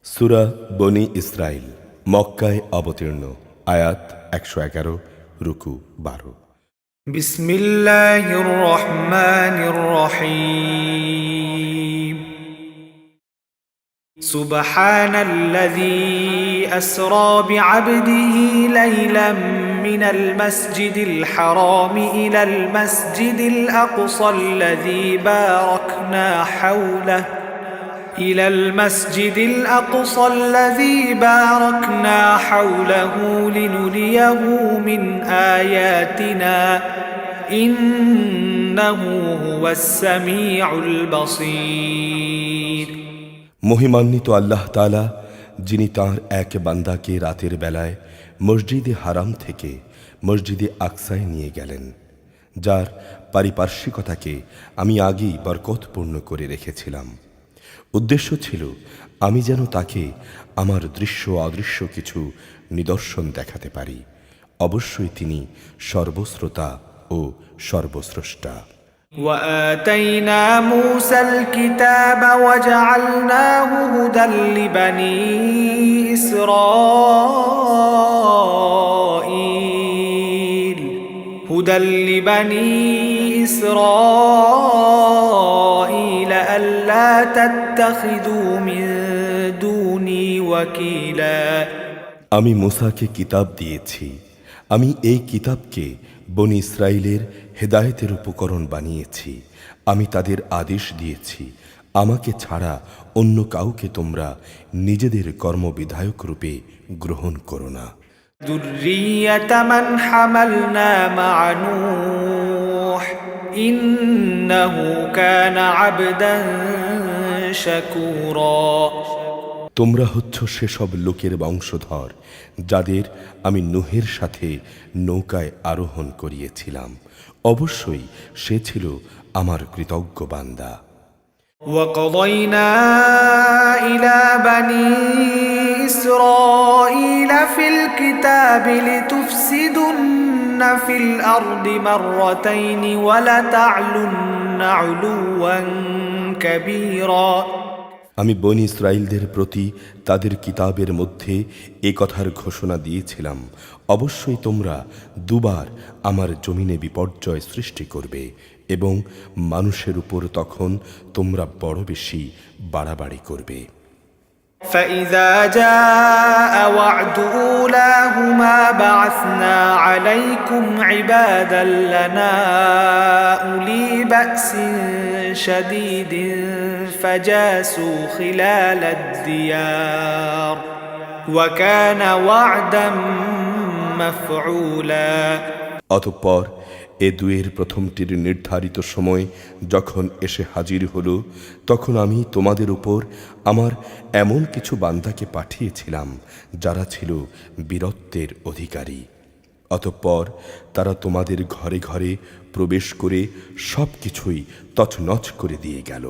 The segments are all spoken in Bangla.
সূরা বনী ইসরাইল মক্কায় অবতীর্ণ। আয়াত ১১১, রুকু ১২। বিসমিল্লাহির রহমানির রহিম। সুবহানাল্লাযী আসরা বিআবদিহি লাইলাম মিনাল মাসজিদিল হারাম ইলাল মাসজিদিল আকসাল্লাযী বারাকনা হাওলাহু إلى المسجد الأقصى الذي باركنا حوله لنريه من آياتنا إنه هو السميع البصير। মহিমান্বিত আল্লাহ তাআলা, যিনি তাঁর এক বান্দাকে রাতের বেলায় মসজিদে হারাম থেকে মসজিদে আকসায় নিয়ে গেলেন, যার পারিপার্শ্বিকতাকে আমি আগেই বরকতপূর্ণ করে রেখেছিলাম। উদ্দেশ্য ছিল আমি যেন তাকে আমার দৃশ্য অদৃশ্য কিছু নিদর্শন দেখাতে পারি। অবশ্যই তিনি সর্বশ্রোতা ও সর্বস্রষ্টা। وآتينا موسى الكتاب وجعلناه هدى لبني إسرائيل ألا تتخذوا من دوني وكيلا। আমি মুসাকে কিতাব দিয়েছি। আমি এই কিতাবকে বনী ইসরাইলের হেদায়েতের উপকরণ বানিয়েছি। আমি তাদের আদেশ দিয়েছি, আমাকে ছাড়া অন্য কাউকে তোমরা নিজেদের কর্মবিধায়ক রূপে গ্রহণ করো না। ذرية من حملنا مع نوح إنه كان عبدا شكورا। তোমরা হচ্ছ সেসব লোকের বংশধর যাদের আমি নূহের সাথে নৌকায় আরোহণ করিয়েছিলাম। অবশ্যই সে ছিল আমার কৃতজ্ঞ বান্দা। وقضينا إلى بني إسرائيل في الكتاب لتفسدن في الأرض مرتين ولتعلن علوا كبيرا। আমি বনী ইসরাইলদের প্রতি তাদের কিতাবের মধ্যে এ কথার ঘোষণা দিয়েছিলাম, অবশ্যই তোমরা দুবার আমার জমিনে বিপর্যয় সৃষ্টি করবে এবং মানুষের উপর তখন তোমরা বড় বেশি বাড়াবাড়ি করবে। فإذا جاء وعد أولاهما بعثنا عليكم عبادا لنا أولي بأس شديد فجاسوا خلال الديار وكان وعدا مفعولا। অতঃপর এ দুয়ের প্রথমটির নির্ধারিত সময় যখন এসে হাজির হলো, তখন আমি তোমাদের উপর আমার এমন কিছু বান্দাকে পাঠিয়েছিলাম যারা ছিল বীরত্বের অধিকারী। অতঃপর তারা তোমাদের ঘরে ঘরে প্রবেশ করে সব কিছুই তছনছ করে দিয়ে গেল,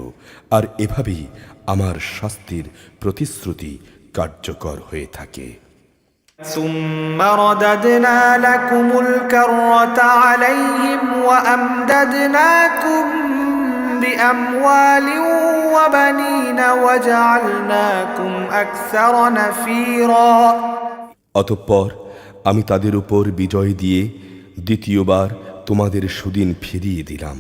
আর এভাবেই আমার শাস্তির প্রতিশ্রুতি কার্যকর হয়ে থাকে। ثم رددنا لكم الكرة عليهم وأمددناكم بأموال وبنين وجعلناكم أكثر نفيرا। অতঃপর আমি তাদের উপর বিজয় দিয়ে দ্বিতীয়বার তোমাদের সুদিন ফিরিয়ে দিলাম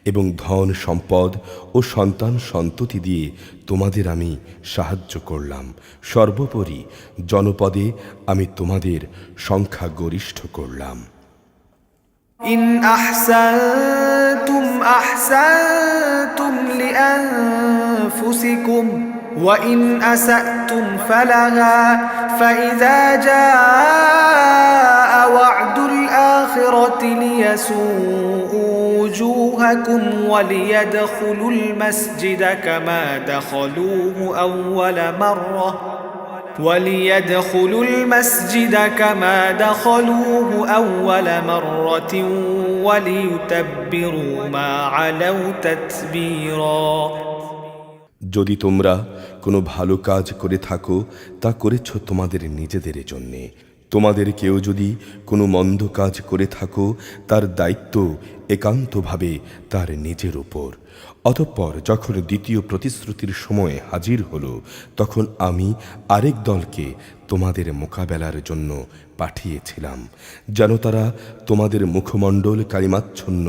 এবং ধন সম্পদ ও সন্তান সন্ততি দিয়ে তোমাদের আমি সাহায্য করলাম। সর্বোপরি জনপদে আমি তোমাদের সংখ্যা গরিষ্ঠ করলাম। إن أحسنتم أحسنتم لأنفسكم وإن أسأتم فلها فإذا جاء وعد الآخرة ليسوءوا وجوهكم وليدخلوا المسجد كما دخلوه أول مرة وليتبروا ما علوا تتبيرا। যদি তোমরা কোনো ভালো কাজ করে থাকো তা করেছ তোমাদের নিজেদের জন্যে, তোমাদের কেউ যদি কোনো মন্দ কাজ করে থাকো, তার দায়িত্ব একান্তভাবে তার নিজের উপর। অতঃপর যখন দ্বিতীয় প্রতিশ্রুতির সময় হাজির হলো, তখন আমি আরেক দলকে তোমাদের মোকাবেলার জন্য পাঠিয়েছিলাম, যেন তারা তোমাদের মুখমণ্ডল কালিমাচ্ছন্ন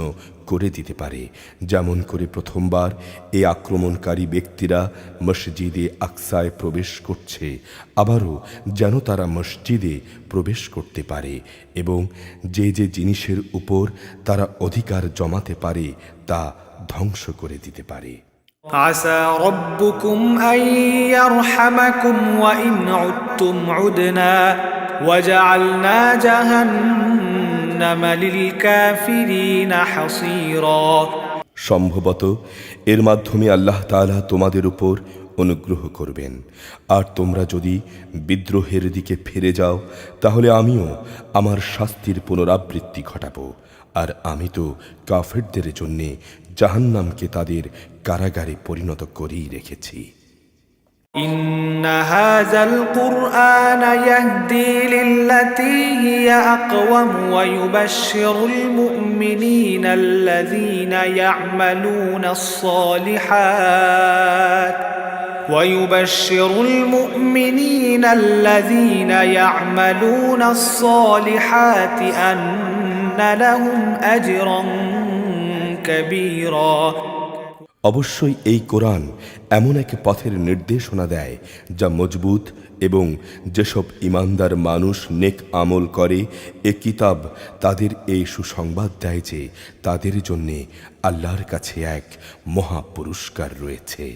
করে দিতে পারে, যেমন করে প্রথমবার এই আক্রমণকারী ব্যক্তিরা মসজিদে আকসায় প্রবেশ করছে, আবারও যেন তারা মসজিদে প্রবেশ করতে পারে এবং যে যে জিনিসের উপর তারা অধিকার জমাতে পারে তা ধ্বংস করে দিতে পারে। عسى ربكم أن يرحمكم وإن عدتم عدنا وجعلنا جهنم للكافرين حصيرا। সম্ভবত এর মাধ্যমে আল্লাহ তাআলা তোমাদের উপর অনুগ্রহ করবেন, আর তোমরা যদি বিদ্রোহের দিকে ফিরে যাও তাহলে আমিও আমার শাস্তির পুনরাবৃত্তি ঘটাবো, আর আমি তো কাফেরদের জন্য জাহান্নামকে তাদের কারাগারে পরিণত করেই রেখেছি। إن هذا القرآن يهدي للتي هي أقوم ويبشر المؤمنين الذين يعملون الصالحات أن لهم أجرا كبيرا। অবশ্যই এই কোরআন এমন এক পথের নির্দেশনা দেয় যা মজবুত, এবং যেসব ঈমানদার মানুষ নেক আমল করে এ কিতাব তাদের এই সুসংবাদ দেয় যে তাদের জন্য আল্লাহর কাছে এক মহা পুরস্কার রয়েছে।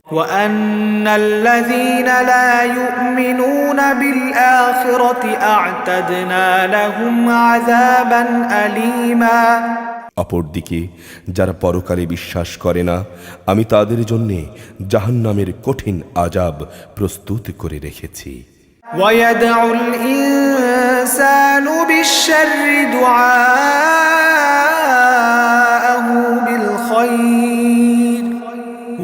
وأن الذين لا يؤمنون بالآخرة أعتدنا لهم عذابا أليما। অপরদিকে যারা পরকালে বিশ্বাস করে না, আমি তাদের জন্যে জাহান্নামের কঠিন আযাব প্রস্তুত করে রেখেছি। ويدع الإنسان بالشر دعاءه بالخير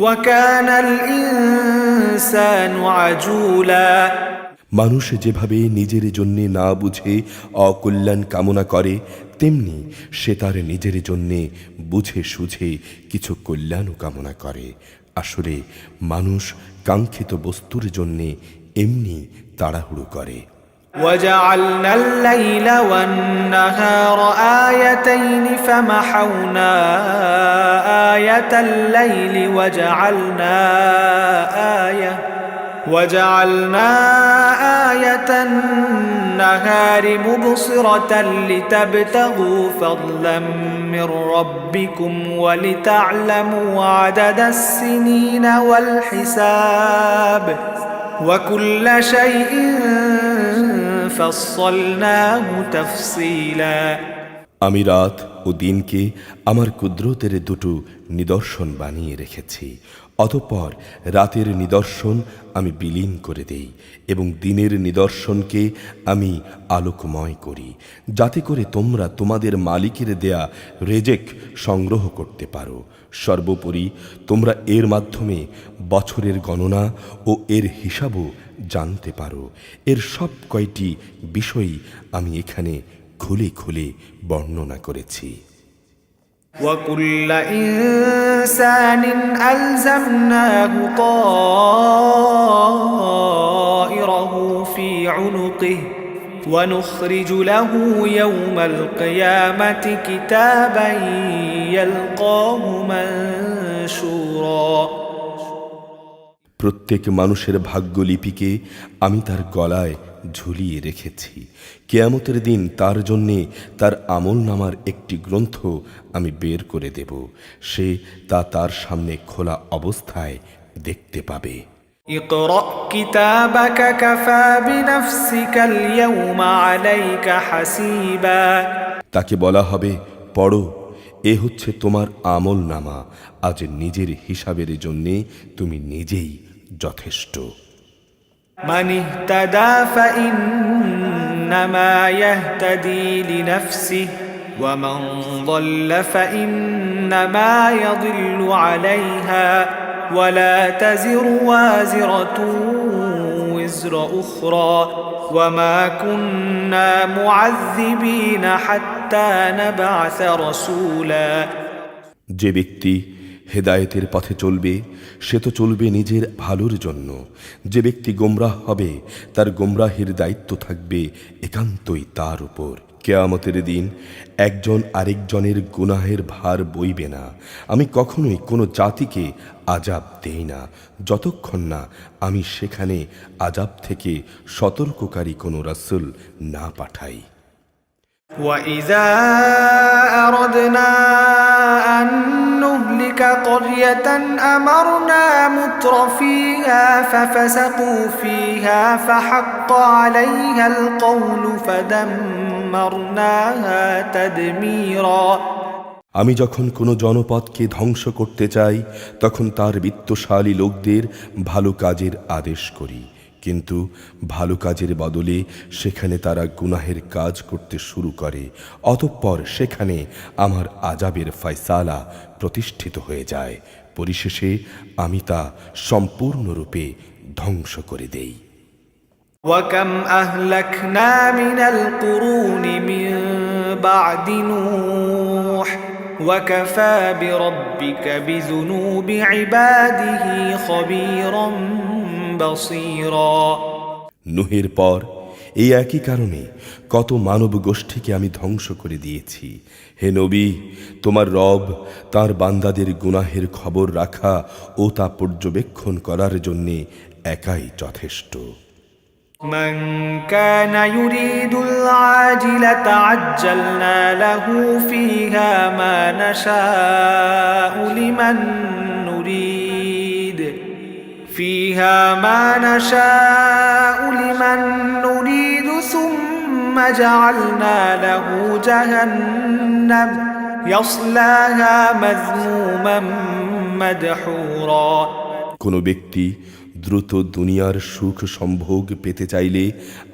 وكان الإنسان عجولا। মানুষ যেভাবে নিজের জন্যে না বুঝে অকল্যাণ কামনা করে, তেমনি সে তার নিজের জন্যে বুঝে সুঝে কিছু কল্যাণও কামনা করে। আসলে মানুষ কাঙ্ক্ষিত বস্তুর জন্যে এমনি তাড়াহুড়ো করে। وجعلنا الليل والنهار آيتين فمحونا آية الليل وجعلنا آية النهار مبصرة لتبتغوا فضلا من ربكم ولتعلموا عدد السنين والحساب وكل شيء فصلناه تفصيلا। আমি রাত ও দিনকে আমার কুদরতের দুটো নিদর্শন বানিয়ে রেখেছি। অতঃপর রাতের নিদর্শন আমি বিলীন করে দেই এবং দিনের নিদর্শনকে আমি আলোকময় করি, যাতে করে তোমরা তোমাদের মালিকের দেয়া রেজেক সংগ্রহ করতে পারো। সর্বোপরি তোমরা এর মাধ্যমে বছরের গণনা ও এর হিসাবও জানতে পারো। এর সব কয়টি বিষয় আমি এখানে খুলে খুলে বর্ণনা করেছি। وكل إنسان ألزمناه طائره في عنقه ونخرج له يوم القيامة كتابا يلقاه منشورا। প্রত্যেক মানুষের ভাগ্যলিপিকে আমি তার গলায় ঝুলিয়ে রেখেছি। কিয়ামতের দিন তার জন্যে তার আমলনামার একটি গ্রন্থ আমি বের করে দেব। সে তা তার সামনে খোলা অবস্থায় দেখতে পাবে। اقرأ كتابك كفى بنفسك اليوم عليك حسيبا। তাকে বলা হবে, পড়ো, এ হচ্ছে তোমার আমলনামা, আজ নিজের হিসাবের জন্যে তুমি নিজেই যথেষ্ট। من اهتدى فإنما يهتدي لنفسه ومن ضل فإنما يضل عليها ولا تزر وازرة وزر أخرى وما كنا معذبين حتى نبعث رسولا যে ব্যক্তি হেদায়েতের পথে চলবে সে তো চলবে নিজের ভালোর জন্য। যে ব্যক্তি গোমরাহ হবে তার গোমরাহের দায়িত্ব থাকবে একান্তই তার উপর। কিয়ামতের দিন একজন আরেকজনের গুনাহের ভার বইবে না। আমি কখনোই কোনো জাতিকে আযাব দেই না যতক্ষণ না আমি সেখানে আযাব থেকে সতর্ককারী কোনো রাসূল না পাঠাই। وإذا أردنا أن نهلك قرية أمرنا مترفيها ففسقوا فيها فحق عليها القول فدمرناها تدميرا আমি যখন কোনো জনপদকে ধ্বংস করতে চাই তখন তার বিত্তশালী লোকদের ভালো কাজের আদেশ করি, কিন্তু ভালো কাজের বদলে সেখানে তারা গুনাহের কাজ করতে শুরু করে। অতঃপর সেখানে আমার আযাবের ফয়সালা প্রতিষ্ঠিত হয়ে যায়। পরিশেষে আমি তা সম্পূর্ণরূপে ধ্বংস করে দেই। وكم أهلكنا من القرون من بعد نوح وكفى بربك بذنوب عباده خبيرا بصيرا নুহের পর এই একই কারণে কত মানব গোষ্ঠীকে আমি ধ্বংস করে দিয়েছি। হে নবী, তোমার রব তার বান্দাদের গুনাহের খবর রাখা ও তা পর্যবেক্ষণ করার জন্যে একাই যথেষ্ট। من كان يريد العاجلة عجلنا له فيها ما نشاء لمن نريد ثم جعلنا له جهنم يصلاها مذموما مدحورا কোনো ব্যক্তি দ্রুত দুনিয়ার সুখ সম্ভোগ পেতে চাইলে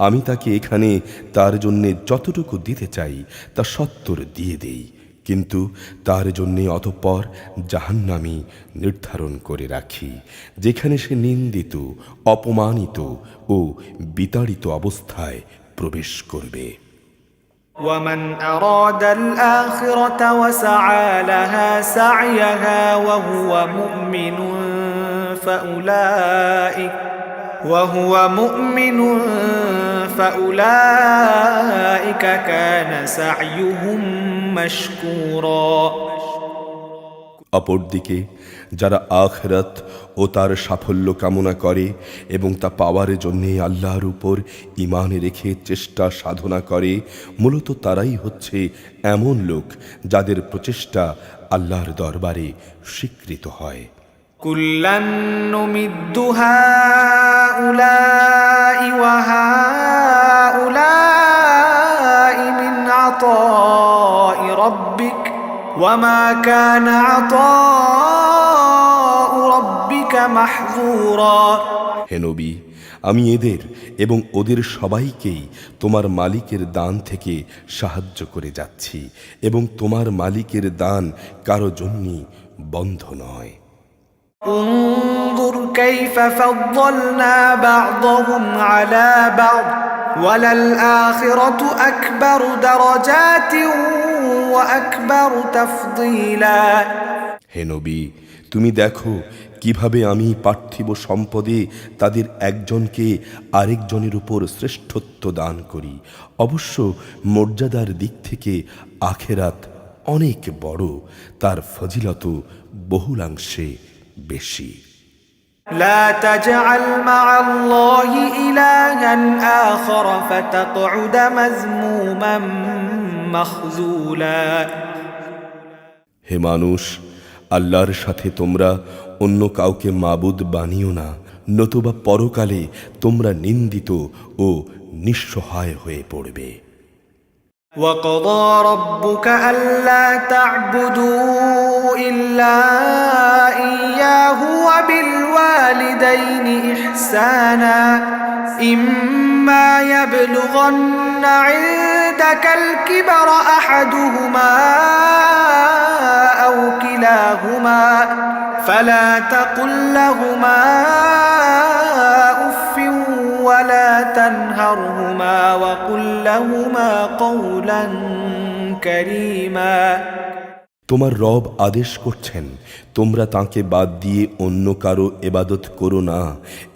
আমি তাকে এখানে তার জন্যে যতটুকু দিতে চাই তা সত্তর দিয়ে দেই, কিন্তু তার জন্যে অতঃপর জাহান্নামী নির্ধারণ করে রাখি, যেখানে সে নিন্দিত, অপমানিত ও বিতাড়িত অবস্থায় প্রবেশ করবে। ومن أراد الآخرة وسعى لها سعيها وهو مؤمن فأولئك كان سعيهم مشكورا অপরদিকে যারা আখিরাত ও তার সাফল্য কামনা করে এবং তা পাওয়ার জন্যে আল্লাহর উপর ঈমান রেখে চেষ্টা সাধনা করে, মূলত তারাই হচ্ছে এমন লোক যাদের প্রচেষ্টা আল্লাহর দরবারে স্বীকৃত হয়। كلا نمد هؤلاء وهؤلاء من عطاء ربك وما كان عطاء ربك محظورا হে নবী, আমি এদের এবং ওদের সবাইকেই তোমার মালিকের দান থেকে সাহায্য করে যাচ্ছি এবং তোমার মালিকের দান কারো জন্যই বন্ধ নয়। انظر كيف فضلنا بعضهم على بعض وللآخرة أكبر درجات وأكبر تفضيلا হে নবী, তুমি দেখো কিভাবে আমি পার্থিব সম্পদে তাদের একজনকে আরেকজনের উপর শ্রেষ্ঠত্ব দান করি। অবশ্য মর্যাদার দিক থেকে আখেরাত অনেক বড়, তার ফজিলত বহুলাংশে বেশি। لا تجعل مع الله إلها آخر فتقعد مذموما مخذولا হে মানুষ, আল্লাহর সাথে তোমরা অন্য কাউকে মাবুদ বানিও না, নতুবা পরকালে তোমরা নিন্দিত ও নিঃসহায় হয়ে পড়বে। وقضى ربك ألا تعبدوا إلا إياه وبالوالدين إحسانا إما يبلغن عندك الكبر أحدهما أو كلاهما فلا تقل لهما أف ولا تنهرهما وقل لهما قولا كريما তোমার রব আদেশ করছেন, তোমরা তাঁকে বাদ দিয়ে অন্য কারো এবাদত করো না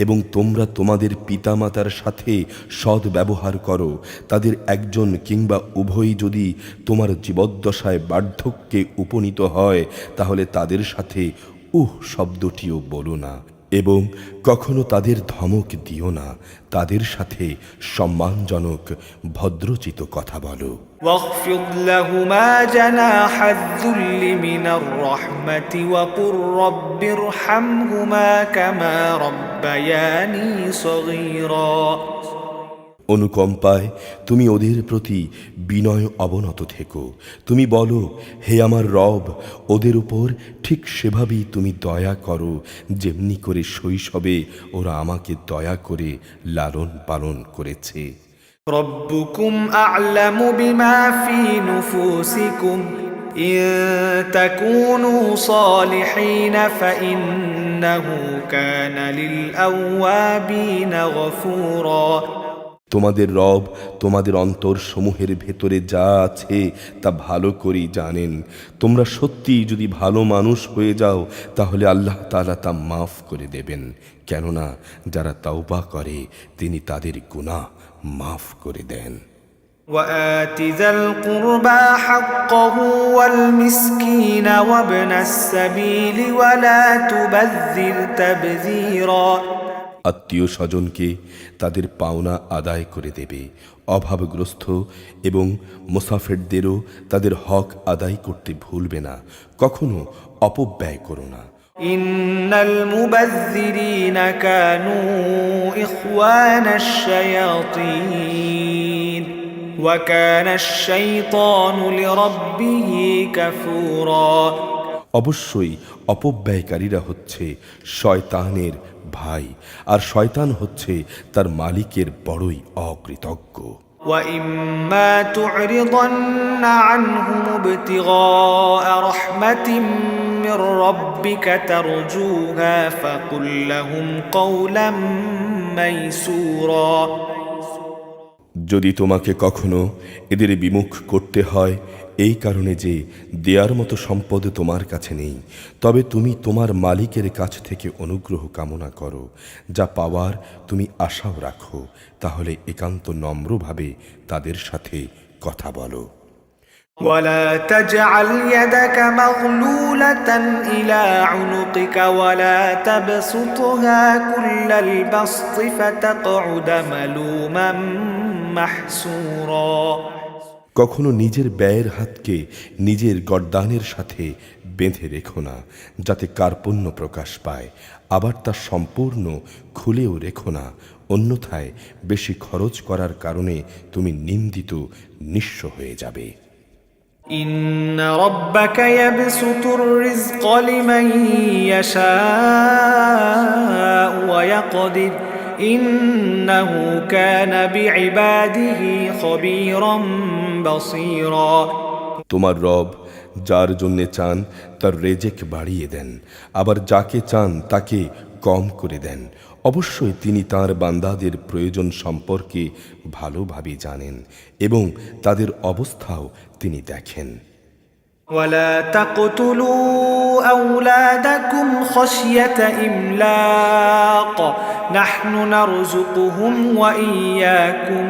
এবং তোমরা তোমাদের পিতামাতার সাথে সৎ ব্যবহার করো। তাদের একজন কিংবা উভয়ই যদি তোমার জীবদ্দশায় বার্ধক্যে উপনীত হয়, তাহলে তাদের সাথে শব্দটিও বলো না এবং কখনো তাদের ধমক দিও না। তাদের সাথে সম্মানজনক ভদ্রচিত কথা বলো। واخفض لهما جناح الذل من الرحمة وقل رب ارحمهما كما ربياني صغيرا অনুকম্পায় তুমি ওদের প্রতি বিনয় অবনত থেকো। তুমি বলো, হে আমার রব, ওদের উপর ঠিক সেভাবেই তুমি দয়া করো যেমনি করে শৈশবে ওরা আমাকে দয়া করে লালন পালন করেছে। ربكم أعلم بما في نفوسكم إن تكونوا صالحين فإنه كان للأوابين غفورا তোমাদের রব তোমাদের অন্তর সমূহের ভেতরে যা আছে তা ভালো করেই জানেন। তোমরা সত্যি যদি ভালো মানুষ হয়ে যাও, তাহলে আল্লাহ তাআলা তা মাফ করে দেবেন, কেননা যারা তাওবা করে তিনি তাদের গুনাহ মাফ করে দেন। وآت ذا القربى حقه والمسكين وابن السبيل ولا تبذر تبذيرا আত্মীয় স্বজনকে তাদের পাওনা আদায় করে দেবে। অভাবগ্রস্ত এবং মুসাফিরদেরও তাদের হক আদায় করতে ভুলবে না, কখনো অপব্যয় করো না। ইন্নাল মুবাযযিরিনা কানু ইখওয়ানাশ শায়াতিন ওয়া কানাশ শাইতানু লিরাব্বিহি কাফুরা অবশ্যই অপব্যয়কারীরা হচ্ছে শয়তানের ভাই, আর শয়তান হচ্ছে তার মালিকের বড়ই অকৃতজ্ঞ। وَإِمَّا تُعْرِضَنَّ عَنْهُمُ ابْتِغَاءَ رَحْمَةٍ مِّن رَّبِّكَ تَرْجُوهَا فَقُل لَّهُمْ قَوْلًا مَّيْسُورًا যদি তোমাকে কখনো এদের বিমুখ করতে হয় এই কারণে যে দেয়ার মতো সম্পদ তোমার কাছে নেই, তবে তুমি তোমার মালিকের কাছ থেকে অনুগ্রহ কামনা করো, যা পাওয়ার তুমি আশাও রাখো, তাহলে একান্ত নম্রভাবে তাদের সাথে কথা বলো। ولا تجعل يدك مغلولة إلى عنقك ولا تبسطها كل البسط فتقعد ملوما محسورا কখনো নিজের ব্যয়ের হাতকে নিজের গর্দানের সাথে বেঁধে রেখো না, যাতে কার্পণ্য প্রকাশ পায়, আবার তা সম্পূর্ণ খুলেও রেখো না, অন্যথায় বেশি খরচ করার কারণে তুমি নিন্দিত নিঃস্ব হয়ে যাবে। إن ربك يبسط الرزق لمن يشاء ويقدر إنه كان بعباده خبيرا بصيرا তোমার রব যার জন্যে চান তার রেজেক বাড়িয়ে দেন, আবার যাকে চান তাকে কম করে দেন। অবশ্যই তিনি তার বান্দাদের প্রয়োজন সম্পর্কে ভালোভাবে জানেন এবং তাদের অবস্থাও তিনি দেখেন। ولا تقتلوا أولادكم خشية إملاق نحن نرزقهم وإياكم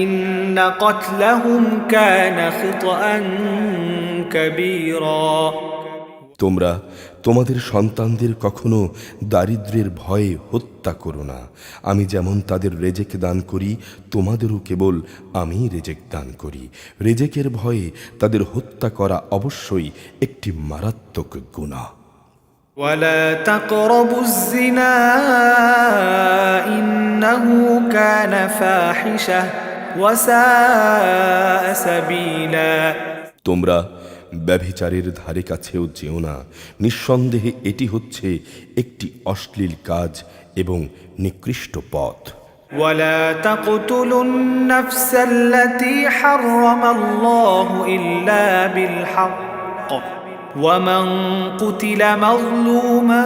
إن قتلهم كان خطأ كبيرا তোমরা তোমাদের সন্তানদের কখনো দারিদ্র্যের ভয়ে হত্যা করো না। আমি যেমন তাদের রেজেক দান করি, তোমাদেরও কেবল আমি রেজেক দান করি। রেজেকের ভয়ে তাদের হত্যা করা অবশ্যই একটি মারাত্মক গুনাহ। ولا تقربوا الزنا إنه كان فاحشة وساء سبيلا তোমরা ব্যভিচারের ধারে কাছেও যেও না, নিঃসন্দেহে এটি হচ্ছে একটি অশ্লীল কাজ এবং নিকৃষ্ট পথ। ولا تقتلوا النفس التي حرم الله إلا بالحق ومن قتل مظلوما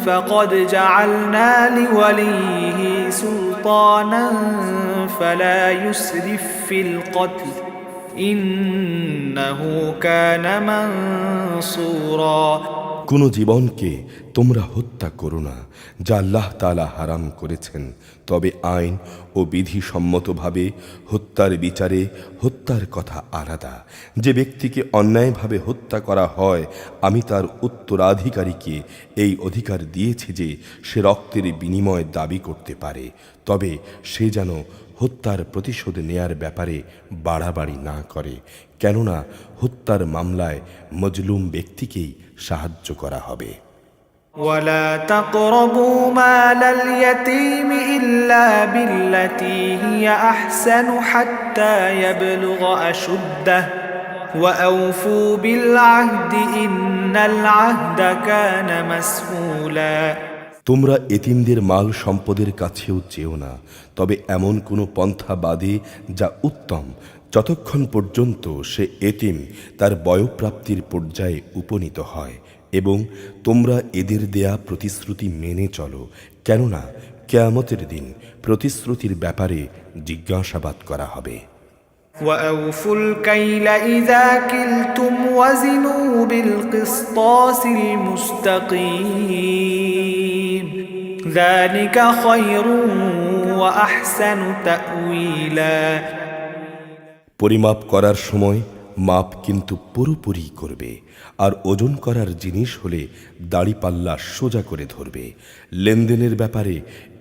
فقد جعلنا لوليه سلطانا سلطانا فلا يسرف في القتل إنه كان منصورا কোনো জীবনকে তোমরা হত্যা করো না যা আল্লাহ তাআলা হারাম করেছেন, তবে আইন ও বিধি সম্মতভাবে হত্যার বিচারে হত্যার কথা আলাদা। যে ব্যক্তিকে অন্যায়ভাবে হত্যা করা হয়, আমি তার উত্তরাধিকারীকে এই অধিকার দিয়েছি যে সে রক্তের বিনিময় দাবি করতে পারে, তবে সে যেন হত্যার প্রতিশোধ নেয়ার ব্যাপারে বাড়াবাড়ি না করে, কেননা হত্যার মামলায় মজলুম ব্যক্তিকেই সাহায্য করা হবে। ولا تقربوا مال اليتيم إلا بالتي هي أحسن حتى يبلغ أشده وأوفوا بالعهد إن العهد كان مسؤولا তোমরা এতিমদের মাল সম্পদের কাছেও যেও না, তবে এমন কোনো পন্থা বাদে যা উত্তম, যতক্ষণ পর্যন্ত সে এতিম তার বয়ঃপ্রাপ্তির পর্যায়ে উপনীত হয়, এবং তোমরা এদের দেয়া প্রতিশ্রুতি মেনে চলো, কেননা কিয়ামতের দিন প্রতিশ্রুতির ব্যাপারে জিজ্ঞাসাবাদ করা হবে। وأوفوا الكيل إذا كلتم وزنوا بالقسطاس المستقيم ذلك خير وأحسن تأويلا পরিমাপ করার সময় মাপ কিন্তু পুরোপুরি করবে, আর ওজন করার জিনিস হলে দাড়িপাল্লা সোজা করে ধরবে। লেনদেনের ব্যাপারে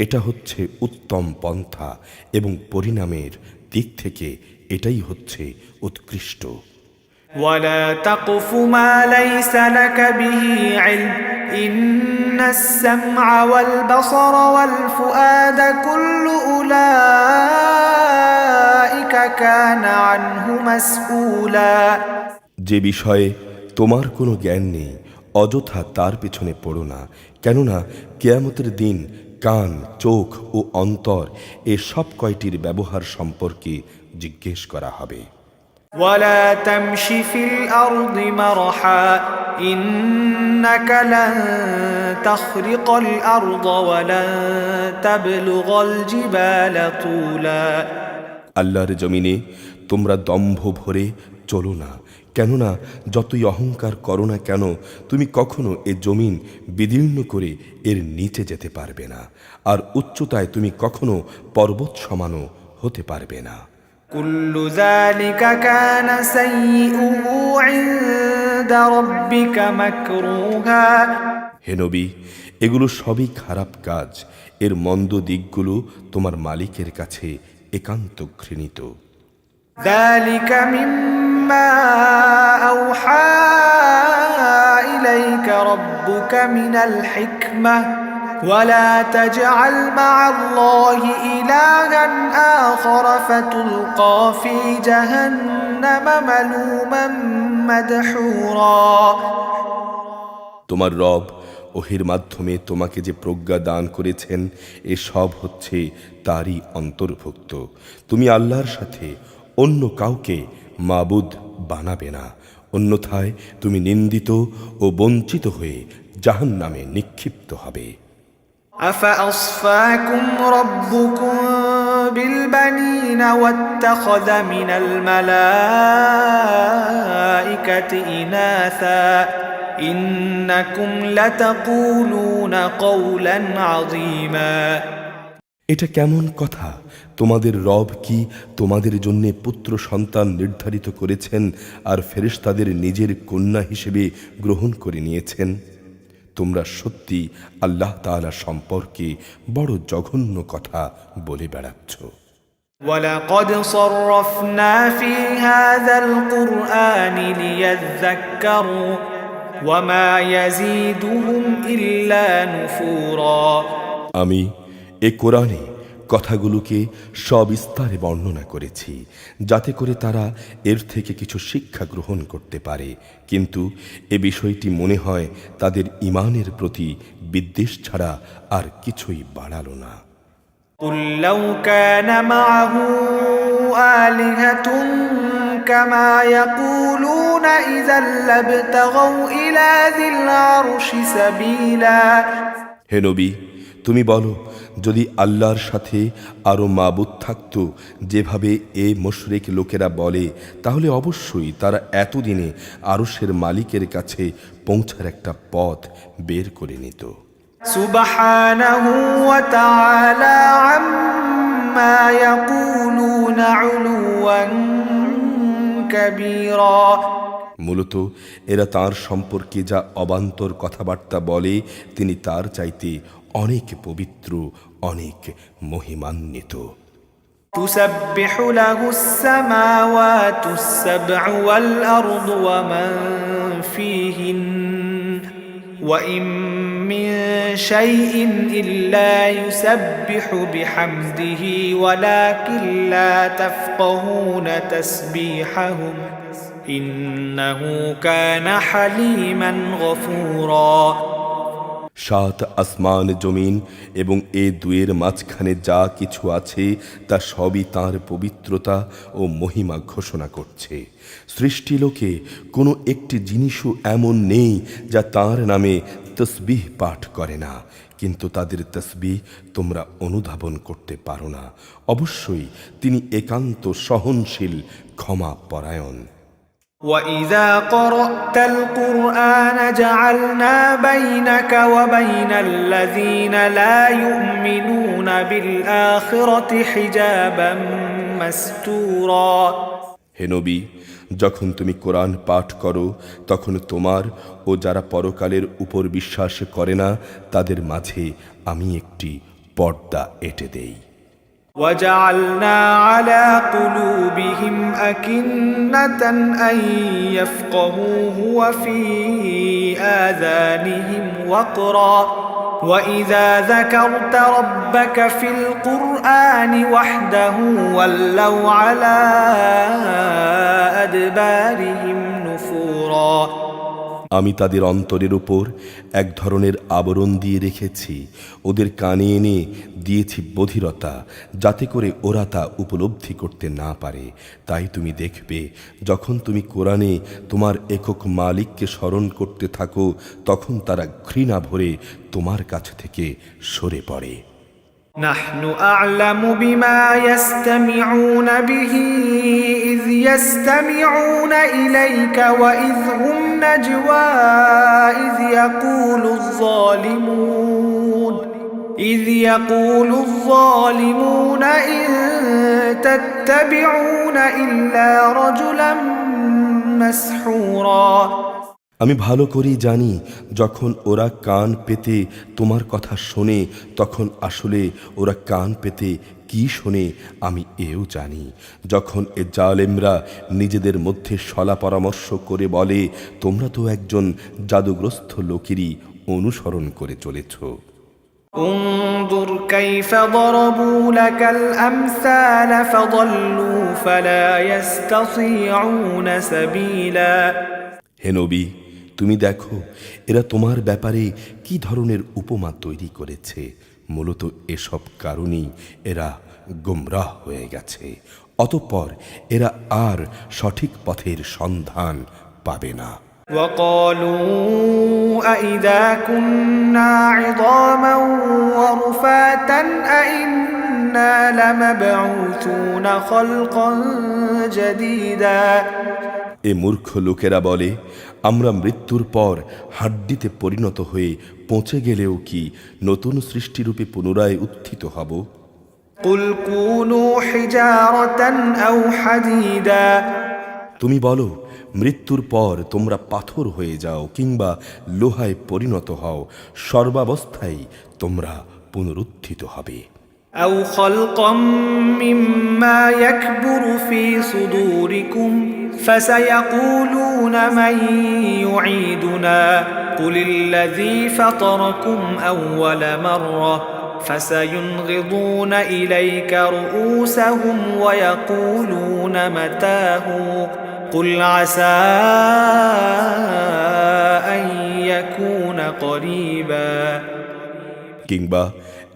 এটা হচ্ছে উত্তম পন্থা, এবং পরিণামের দিক থেকে এটাই হচ্ছে উৎকৃষ্ট। ولا تقف ما ليس لك به علم إن السمع والبصر والفؤاد كل أولئك كان عنه مسؤولا যে বিষয়ে তোমার কোনো জ্ঞান নেই, অযথা তার পেছনে পড়ো না, কেননা কিয়ামতের দিন কান, চোখ ও অন্তর এ সব কয়টির ব্যবহার সম্পর্কে জিজ্ঞেস করা হবে। ولا تمش في الأرض مرحا إنك لن تخرق الأرض ولن تبلغ الجبال طولا আল্লাহর জমিনে তোমরা দম্ভ ভরে চলো না, কেননা যতই অহংকার করো না কেন তুমি কখনো এ জমিন বিদীর্ণ করে এর নিচে যেতে পারবে না, আর উচ্চতায় তুমি কখনো পর্বত সমানও হতে পারবে না। كل ذلك كان سيئه عند ربك مكروها হে নবী, এগুলো সবই খারাপ কাজ, এর মন্দ দিকগুলো তোমার মালিকের কাছে একান্ত ঘৃণিত। ذلك مما أوحى إليك ربك من الحكمة ولا تجعل مع الله إلها آخر فتلقى في جهنم ملوما مدحورا তোমার রব ওহির মাধ্যমে তোমাকে যে প্রজ্ঞা দান করেছেন, এসব হচ্ছে তারই অন্তর্ভুক্ত। তুমি আল্লাহর সাথে অন্য কাউকে মাবুদ বানাবে না, অন্যথায় তুমি নিন্দিত ও বঞ্চিত হয়ে জাহান্নামে নিক্ষিপ্ত হবে। أفأصفاكم ربكم بالبنين واتخذ من الملائكة إناثا إنكم لتقولون قولا عظيما এটা কেমন কথা? তোমাদের রব কি তোমাদের জন্য পুত্র সন্তান নির্ধারিত করেছেন আর ফেরেশতাদের নিজের কন্যা হিসেবে গ্রহণ করে নিয়েছেন? তোমরা সত্যি আল্লাহ তাআলা সম্পর্কে বড় জঘন্য কথা বলে বেড়াচ্ছ। ولقد صرفنا في هذا القرآن ليذكروا وما يزيدهم إلا نفورا আমি এ কোরআনে কথাগুলোকে সবিস্তারে বর্ণনা করেছি, যাতে করে তারা এর থেকে কিছু শিক্ষা গ্রহণ করতে পারে, কিন্তু এ বিষয়টি মনে হয় তাদের ঈমানের প্রতি বিদ্বেষ ছাড়া আর কিছুই বাড়ালো না। قل لو كان معه آلهة كما يقولون إذا لابتغوا إلى ذي العرش سبيلا হে নবী, তুমি বলো, যদি আল্লাহর সাথে আরও মাবুদ থাকত যেভাবে এ মুশরিক লোকেরা বলে, তাহলে অবশ্যই তারা এতদিনে আরশের মালিকের কাছে পৌঁছার একটা পথ বের করে নিত। সুবহানাহু ওয়া তাআলা আম্মা ইয়াকুলুনা উলুওয়ান কাবীরা। মূলত এরা তার সম্পর্কে যা অবান্তর কথাবার্তা বলে, তিনি তার চাইতে অনেক পবিত্র, অনেক মহিমান্বিত। তুসাব্বিহু লাহুস সামাওয়াতুস সাব'উ ওয়াল আরদু ওয়া মান ফীহিন ওয়া ইম মিন শাইইন ইল্লা ইউসাব্বিহু বিহামদিহি ওয়ালাকিন লা তাফকাহুনা তাসবিহাহুম ইন্নাহু কানা হালিমান গফুরা। সাত আসমান, জমিন এবং এ দুয়ের মাঝখানে যা কিছু আছে তা সবই তাঁর পবিত্রতা ও মহিমা ঘোষণা করছে। সৃষ্টিলোকে কোনো একটি জিনিসও এমন নেই যা তাঁর নামে তসবিহ পাঠ করে না, কিন্তু তাদের তসবিহ তোমরা অনুধাবন করতে পারো না। অবশ্যই তিনি একান্ত সহনশীল, ক্ষমা পরায়ণ। وَإِذَا قَرَأْتَ الْقُرْآنَ جَعَلْنَا بَيْنَكَ وَبَيْنَ الَّذِينَ لَا يُؤْمِنُونَ بِالْآخِرَةِ حِجَابًا مَسْتُورًا। হে নবী, যখন তুমি কোরআন পাঠ করো, তখন তোমার ও যারা পরকালের উপর বিশ্বাস করে না তাদের মাঝে আমি একটি পর্দা এঁটে দেই। وَجَعَلْنَا عَلَى قُلُوبِهِمْ أَكِنَّةً أَن يَفْقَهُوهُ وَفِي آذَانِهِمْ وَقْرًا وَإِذَا ذَكَرْتَ رَبَّكَ فِي الْقُرْآنِ وَحْدَهُ وَلَّوْا عَلَى أَدْبَارِهِمْ نُفُورًا। আমি তাদের অন্তরের উপর এক ধরনের আবরণ দিয়ে রেখেছি, ওদের কানে এনে দিয়েছি বধিরতা, যাতে করে ওরা তা উপলব্ধি করতে না পারে। তাই তুমি দেখবে, যখন তুমি কোরআনে তোমার একক মালিককে স্মরণ করতে থাকো, তখন তারা ঘৃণা ভরে তোমার কাছ থেকে সরে পড়ে। نحن أعلم بما يستمعون به إذ يستمعون إليك وإذ هم نجوى إذ يقول الظالمون إن تتبعون إلا رجلا مسحورا। আমি ভালো করেই জানি, যখন ওরা কান পেতে তোমার কথা শোনে, তখন আসলে ওরা কান পেতে কি শোনে আমি এও জানি। যখন এ জালেমরা নিজেদের মধ্যে সলা পরামর্শ করে বলে, তোমরা তো একজন জাদুগ্রস্ত লোকেরই অনুসরণ করে চলেছ। انظر كيف ضربوا لك الأمثال فضلوا فلا يستطيعون سبيلا। হে নবী, তুমি দেখো এরা তোমার ব্যাপারে কি ধরনের উপমা তৈরি করেছে। মূলত এসব কারণেই এরা গুমরাহ হয়ে গেছে, অতঃপর এরা আর সঠিক পথের সন্ধান পাবে না। وقالوا أئذا كنا عظاما ورفاتا أئنا لمبعوثون خلقا جديدا। এ মূর্খ লোকেরা বলে, আমরা মৃত্যুর পর হাড্ডিতে পরিণত হয়ে পৌঁছে গেলেও কি নতুন সৃষ্টিরূপে পুনরায় উত্থিত হব? قل كونوا حجارة أو حديدا। তুমি বলো, মৃত্যুর পর তোমরা পাথর হয়ে যাও কিংবা লোহায় পরিণত হও, সর্বাবস্থায় তোমরা পুনরুত্থিত হবে। أو خلقا مما يكبر في صدوركم فسيقولون من يعيدنا قل الذي فطركم أول مرة فسينغضون إليك رؤوسهم ويقولون متاه قل عسى أن يكون قريبا। কিংবা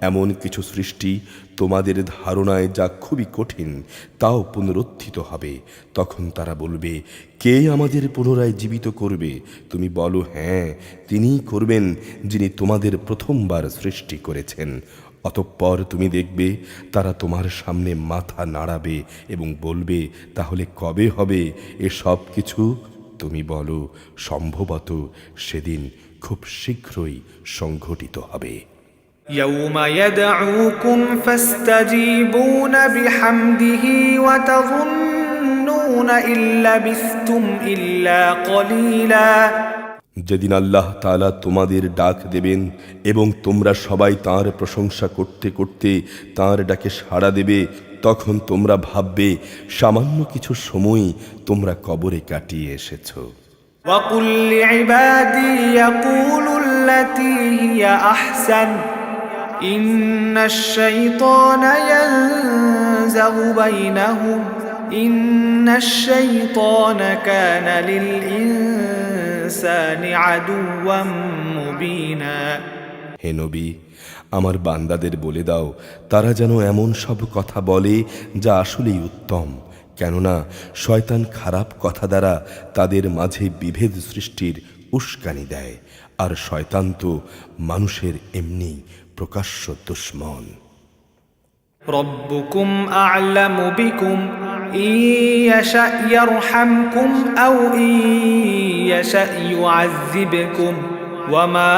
এমন কিছু সৃষ্টি তোমাদের ধারণায় যা খুবই কঠিন তাও পুনরুত্থিত হবে। তখন তারা বলবে, কে আমাদের পুনরায় জীবিত করবে? তুমি বলো, হ্যাঁ, তিনিই করবেন, যিনি তোমাদের প্রথমবার সৃষ্টি করেছেন। অতঃপর তুমি দেখবে তারা তোমার সামনে মাথা নাড়াবে এবং বলবে, তাহলে কবে হবে এসব কিছু? তুমি বলো, সম্ভবত সেদিন খুব শীঘ্রই সংঘটিত হবে। يوم يدعوكم فاستجيبون بحمده وتظنون إن لبثتم إلا قليلا। যেদিন আল্লাহ তাআলা তোমাদের ডাক দেবেন এবং তোমরা সবাই তাঁর প্রশংসা করতে করতে তাঁর ডাকে সাড়া দেবে, তখন তোমরা ভাববে সামান্য কিছু সময় তোমরা কবরে কাটিয়ে এসেছো। وقل لعبادي يقولوا التي هي أحسن إن الشيطان ينزغ بينهم إن الشيطان كان للإنسان عدوا مبينا। হে নবী, আমার বান্দাদের বলে দাও তারা যেন এমন সব কথা বলে যা আসলেই উত্তম, কেননা শয়তান খারাপ কথা দ্বারা তাদের মাঝে বিভেদ সৃষ্টির উস্কানি দেয়, আর শয়তান তো মানুষের এমনি প্রকাশ্য দুশমন। ربكم أعلم بكم إن يشأ يرحمكم أو إن يشأ يعذبكم وما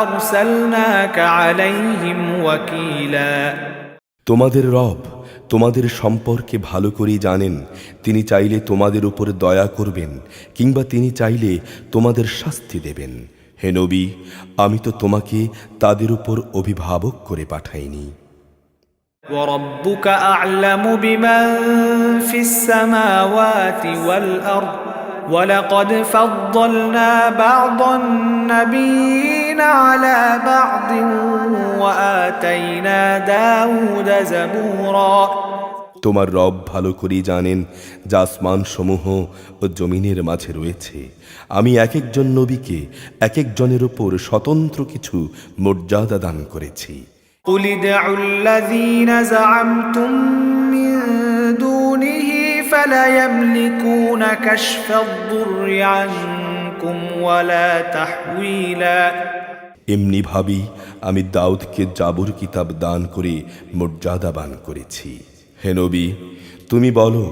أرسلناك عليهم وكيلا। তোমাদের রব তোমাদের সম্পর্কে ভালো করেই জানেন। তিনি চাইলে তোমাদের উপর দয়া করবেন কিংবা তিনি চাইলে তোমাদের শাস্তি দেবেন। হে নবী, আমি তো তোমাকে তাদের উপর অভিভাবক করে পাঠাইনি। وربك أعلم بمن في السماوات والأرض ولقد فضلنا بعض النبيين على بعض وآتينا داود زبورا। তোমার রব ভালো করেই জানেন যা আসমান সমূহ ও জমিনের মাঝে রয়েছে। আমি এক একজন নবীকে এক একজনের উপর স্বতন্ত্র কিছু মর্যাদা দান করেছি। قل ادعوا الذين زعمتم من دونه فلا يملكون كشف الضر عنكم ولا تحويلا। এমনি ভাবি আমি দাউদকে জাবুর কিতাব দান করে মর্যাদাবান করেছি। হে নবী, তুমি বলো,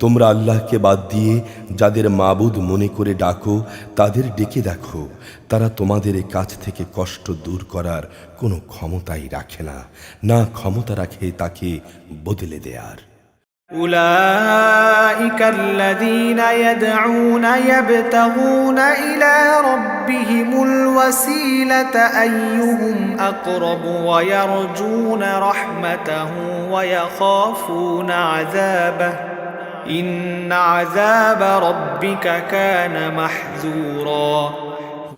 তোমরা আল্লাহকে বাদ দিয়ে যাদের মাবুদ মনে করে ডাকো তাদের ডেকে দেখো, তারা তোমাদের কাছ থেকে কষ্ট দূর করার কোনো ক্ষমতাই রাখে না, না ক্ষমতা রাখে তাকে বদলে দেয়ার। أولئك الذين يدعون يبتغون إلى ربهم الوسيلة أيهم أقرب ويرجون رحمته ويخافون عذابه إن عذاب ربك كان محذورا।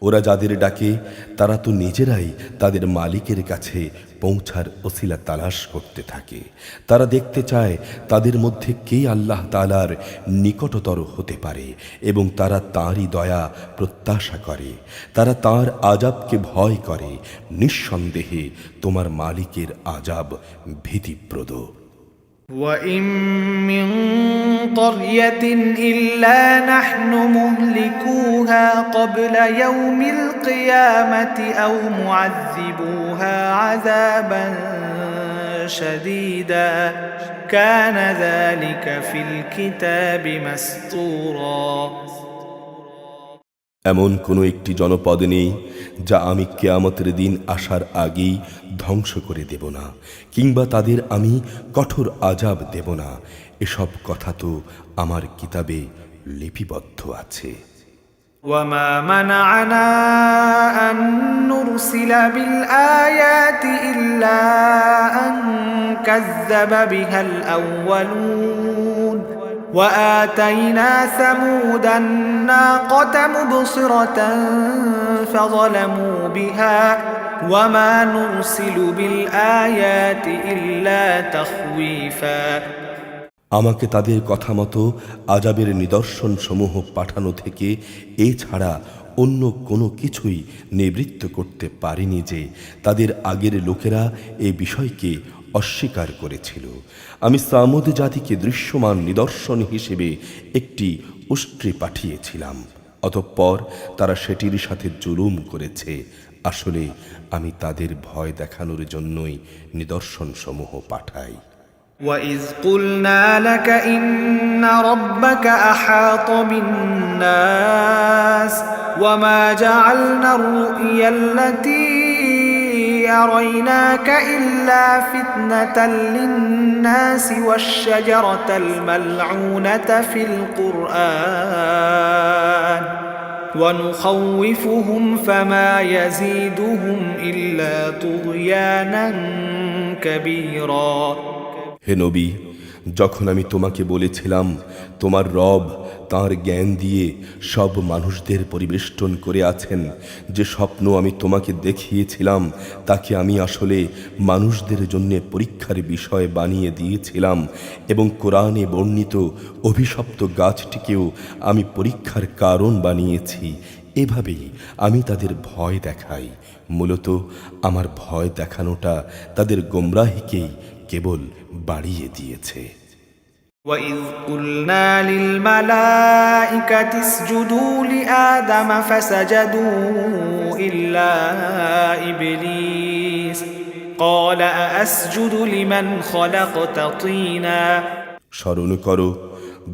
ওরা যাদের ডাকে তারা তো নিজেরাই তাদের মালিকের কাছে পৌঁছার ওসিলা তালাশ করতে থাকে। তারা দেখতে চায় তাদের মধ্যে কে আল্লাহ তাআলার নিকটতর হতে পারে এবং তারা তাঁরই দয়া প্রত্যাশা করে। তারা তাঁর আযাবকে ভয় করে। নিঃসন্দেহে তোমার মালিকের আযাব ভীতিপ্রদ। وإن من قرية إلا نحن مهلكوها قبل يوم القيامة أو معذبوها عذابا شديدا كان ذلك في الكتاب مسطورا। এমন কোনো একটি জনপদ নেই যা আমি কিয়ামতের দিন আসার আগেই ধ্বংস করে দেব না, কিংবা তাদের আমি কঠোর আযাব দেব না। এসব কথা তো আমার কিতাবে লিপিবদ্ধ আছে। وما منعنا أن نرسل بالآيات إلا أن كذب بها الأولون وآتينا ثمود الناقة مبصرة فظلموا بها وما نرسل بالآيات إلا تخويفا। আমাকে তাদের কথা মতো আযাবের নিদর্শন সমূহ পাঠানো থেকে এছাড়া অন্য কোনো কিছুই নিবৃত্ত করতে পারেনি যে তাদের আগের লোকেরা এই বিষয়কে অস্বীকার করেছিল। আমি সামুদ জাতিকে দৃশ্যমান নিদর্শন হিসেবে একটি উষ্ট্রি পাঠিয়েছিলাম, অতঃপর তারা সেটির সাথে জুলুম করেছে। আসলে আমি তাদের ভয় দেখানোর জন্যই নিদর্শনসমূহ পাঠাই। وَإِذْ قُلْنَا لَكَ إِنَّ رَبَّكَ أَحَاطَ بِالنَّاسِ وَمَا جَعَلْنَا الرُّؤْيَا الَّتِي أَرَيْنَاكَ إِلَّا فِتْنَةً لِلنَّاسِ وَالشَّجَرَةَ الْمَلْعُونَةَ فِي الْقُرْآنِ وَنُخَوِّفُهُمْ فَمَا يَزِيدُهُمْ إِلَّا طُغْيَانًا كَبِيرًا। হে নবী, যখন আমি তোমাকে বলেছিলাম তোমার রব তাঁর জ্ঞান দিয়ে সব মানুষদের পরিবেষ্টন করে আছেন, যে স্বপ্ন আমি তোমাকে দেখিয়েছিলাম তাকে আমি আসলে মানুষদের জন্য পরীক্ষার বিষয় বানিয়ে দিয়েছিলাম, এবং কোরআনে বর্ণিত অভিশপ্ত গাছটিকেও আমি পরীক্ষার কারণ বানিয়েছি। এভাবেই আমি তাদের ভয় দেখাই। মূলত আমার ভয় দেখানোটা তাদের গোমরাহিকেই কেবল বাড়িয়ে দিয়েছে। وَإِذْ قُلْنَا لِلْمَلَائِكَةِ اسْجُدُوا لِآدَمَ فَسَجَدُوا إِلَّا إِبْلِيسَ قَالَ أَأَسْجُدُ لِمَنْ خَلَقْتَ طِينًا। স্মরণ করো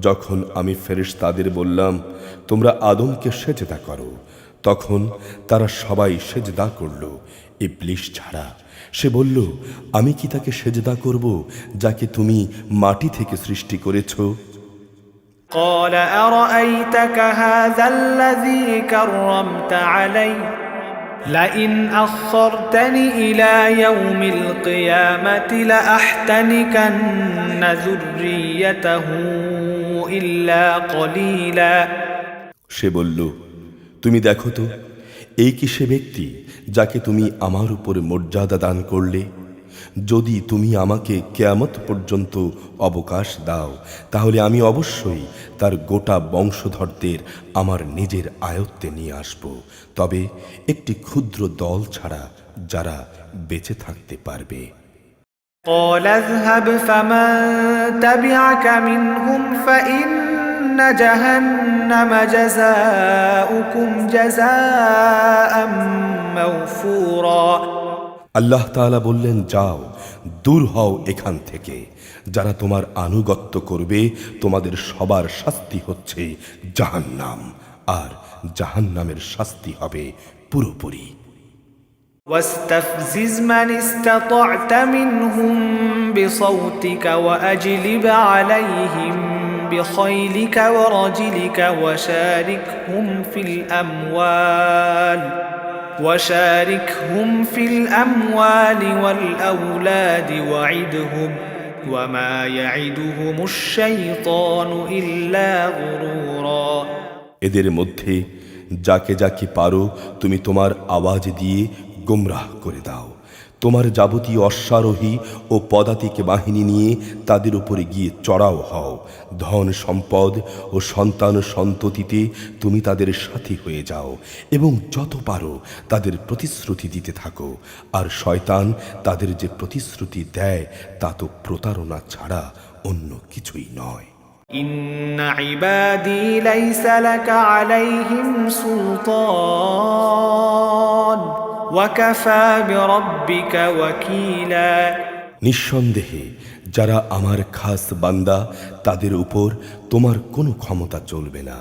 যখন আমি ফেরেশতাদের বললাম তোমরা আদমকে সেজদা করো, তখন তারা সবাই সেজদা করল ইবলিস ছাড়া। সে বলল, আমি কি তাকে সেজদা করব যাকে তুমি মাটি থেকে সৃষ্টি করেছ? قَالَ أَرَأَيْتَكَ هَذَا الَّذِي كَرَّمْتَ عَلَيَّ لَئِنْ أَخَّرْتَنِي إِلَى يَوْمِ الْقِيَامَةِ لَأَحْتَنِكَنَّ ذُرِّيَّتَهُ إِلَّا قَلِيلًا। সে বলল, তুমি দেখো তো, এই কি সে ব্যক্তি যাকে তুমি আমার উপরে মর্যাদা দান করলে? যদি তুমি আমাকে কিয়ামত পর্যন্ত অবকাশ দাও, তাহলে আমি অবশ্যই তার গোটা বংশধরদের আমার নিজের আয়ত্তে নিয়ে আসব, তবে একটি ক্ষুদ্র দল ছাড়া যারা বেঁচে থাকতে পারবে। قَالَ اذْهَبْ فَمَن تَبِعَكَ مِنْهُمْ فَإِنَّ جَهَنَّمَ جَزَاؤُكُمْ جَزَاءً مَّوْفُورًا। আল্লাহ তাআলা বললেন, যাও, দূর হও এখান থেকে। যারা তোমার আনুগত্য করবে তোমাদের সবার শাস্তি হচ্ছে জাহান্নাম, আর জাহান্নামের শাস্তি হবে পুরোপুরি। واستفزز من استطعت منهم بصوتك وأجلب عليهم بخيلك ورجلك وشاركهم في الأموال والأولاد وعدهم وما يعدهم الشيطان إلا غرورا। এদের মধ্যে যাকে যাকে পারো তুমি তোমার আওয়াজ দিয়ে গোমরাহ করে দাও। তোমার যাবতীয় অশ্বারোহী ও পদাতিক বাহিনী নিয়ে তাদের উপরে গিয়ে চড়াও হও। ধন সম্পদ ও সন্তান সন্ততিতে তুমি তাদের সাথী হয়ে যাও এবং যত পারো তাদের প্রতিশ্রুতি দিতে থাকো। আর শয়তান তাদের যে প্রতিশ্রুতি দেয় তা তো প্রতারণা ছাড়া অন্য কিছুই নয়। إن عبادي ليس لك عليهم سلطان وكفى بربك وكيلا। নিঃসন্দেহে যারা আমার খাস বান্দা তাদের উপর তোমার কোনো ক্ষমতা চলবে না।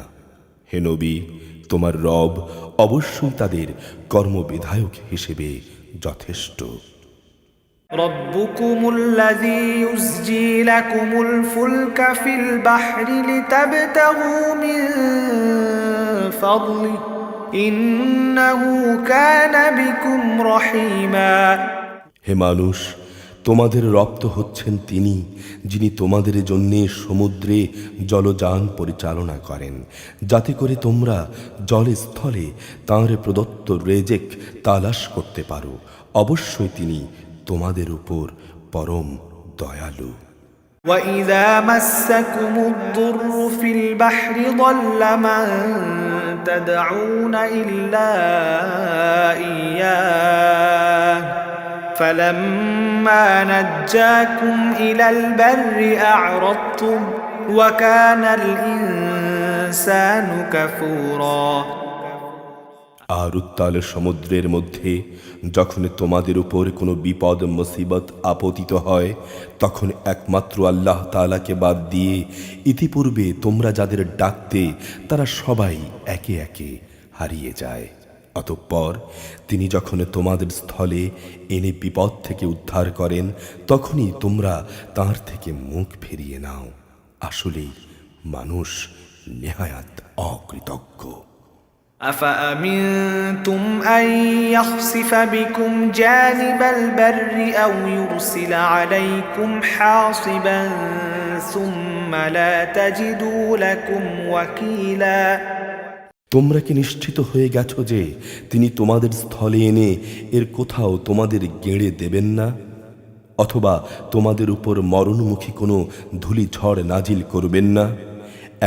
হে নবী, তোমার রব অবশ্যই তাদের কর্মবিধায়ক হিসেবে যথেষ্ট। ربكم الذي يزجي لكم الفلك في البحر لتبتغوا من فضله إنه كان بكم رحيما। হে মানুষ, তোমাদের রব তো হচ্ছেন তিনি, যিনি তোমাদের জন্যে সমুদ্রে জলযান পরিচালনা করেন, যাতে করে তোমরা জলে স্থলে তাঁর প্রদত্ত রেজেক তালাশ করতে পারো। অবশ্যই তিনি তোমাদের উপর পরম দয়ালু। وَإِذَا مَسَّكُمُ الضُّرُّ فِي الْبَحْرِ ضَلَّ مَن تدعون إلا إياه فلما نجاكم إلى البر أعرضتم وكان الإنسان كفورا আর উত্তাল সমুদ্রের মধ্যে যখন তোমাদের উপর কোনো বিপদ মুসিবত আপতিত হয় তখন একমাত্র আল্লাহ তাআলাকে বাদ দিয়ে ইতিপূর্বে তোমরা যাদের ডাকতে তারা সবাই একে একে হারিয়ে যায়। অতঃপর তিনি যখন তোমাদের স্থলে এনে বিপদ থেকে উদ্ধার করেন তখনই তোমরা তার থেকে মুখ ফিরিয়ে নাও। আসলেই মানুষ নেহায়াত অকৃতজ্ঞ। أفأمنتم أن يخسف بكم جانب البر أو يرسل عليكم حاصبا ثم لا تجدوا لكم وكيلا তোমরা কি নিশ্চিত হয়ে গেছো যে তিনি তোমাদের স্থলে এনে এর কোথাও তোমাদের গেঁড়ে দেবেন না, অথবা তোমাদের উপর মরণমুখী কোনো ধূলিঝড় নাজিল করবেন না?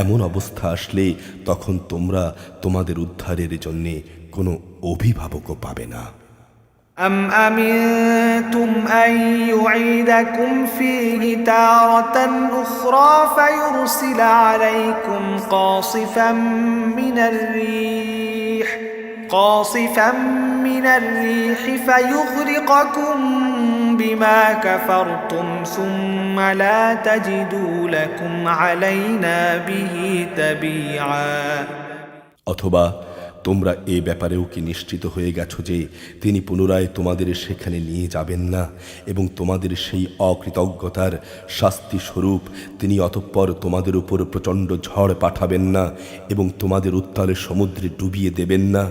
এমন অবস্থা আসলে তখন তোমরা তোমাদের উদ্ধারের জন্যে কোনো অভিভাবকও পাবে না। أم أمنتم أن يعيدكم فيه تارة أخرى فيرسل عليكم قاصفا من الريح فيغرقكم بما كفرتم ثم لا تجدوا لكم علينا به تبيعا অথবা তোমরা এ ব্যাপারেও কি নিশ্চিত হয়ে গেছো যে তিনি পুনরায় তোমাদের সেখানে নিয়ে যাবেন না এবং তোমাদের সেই অকৃতজ্ঞতার শাস্তি স্বরূপ তিনি অতঃপর তোমাদের উপর প্রচণ্ড ঝড় পাঠাবেন না এবং তোমাদের উত্তালে সমুদ্রে ডুবিয়ে দেবেন না?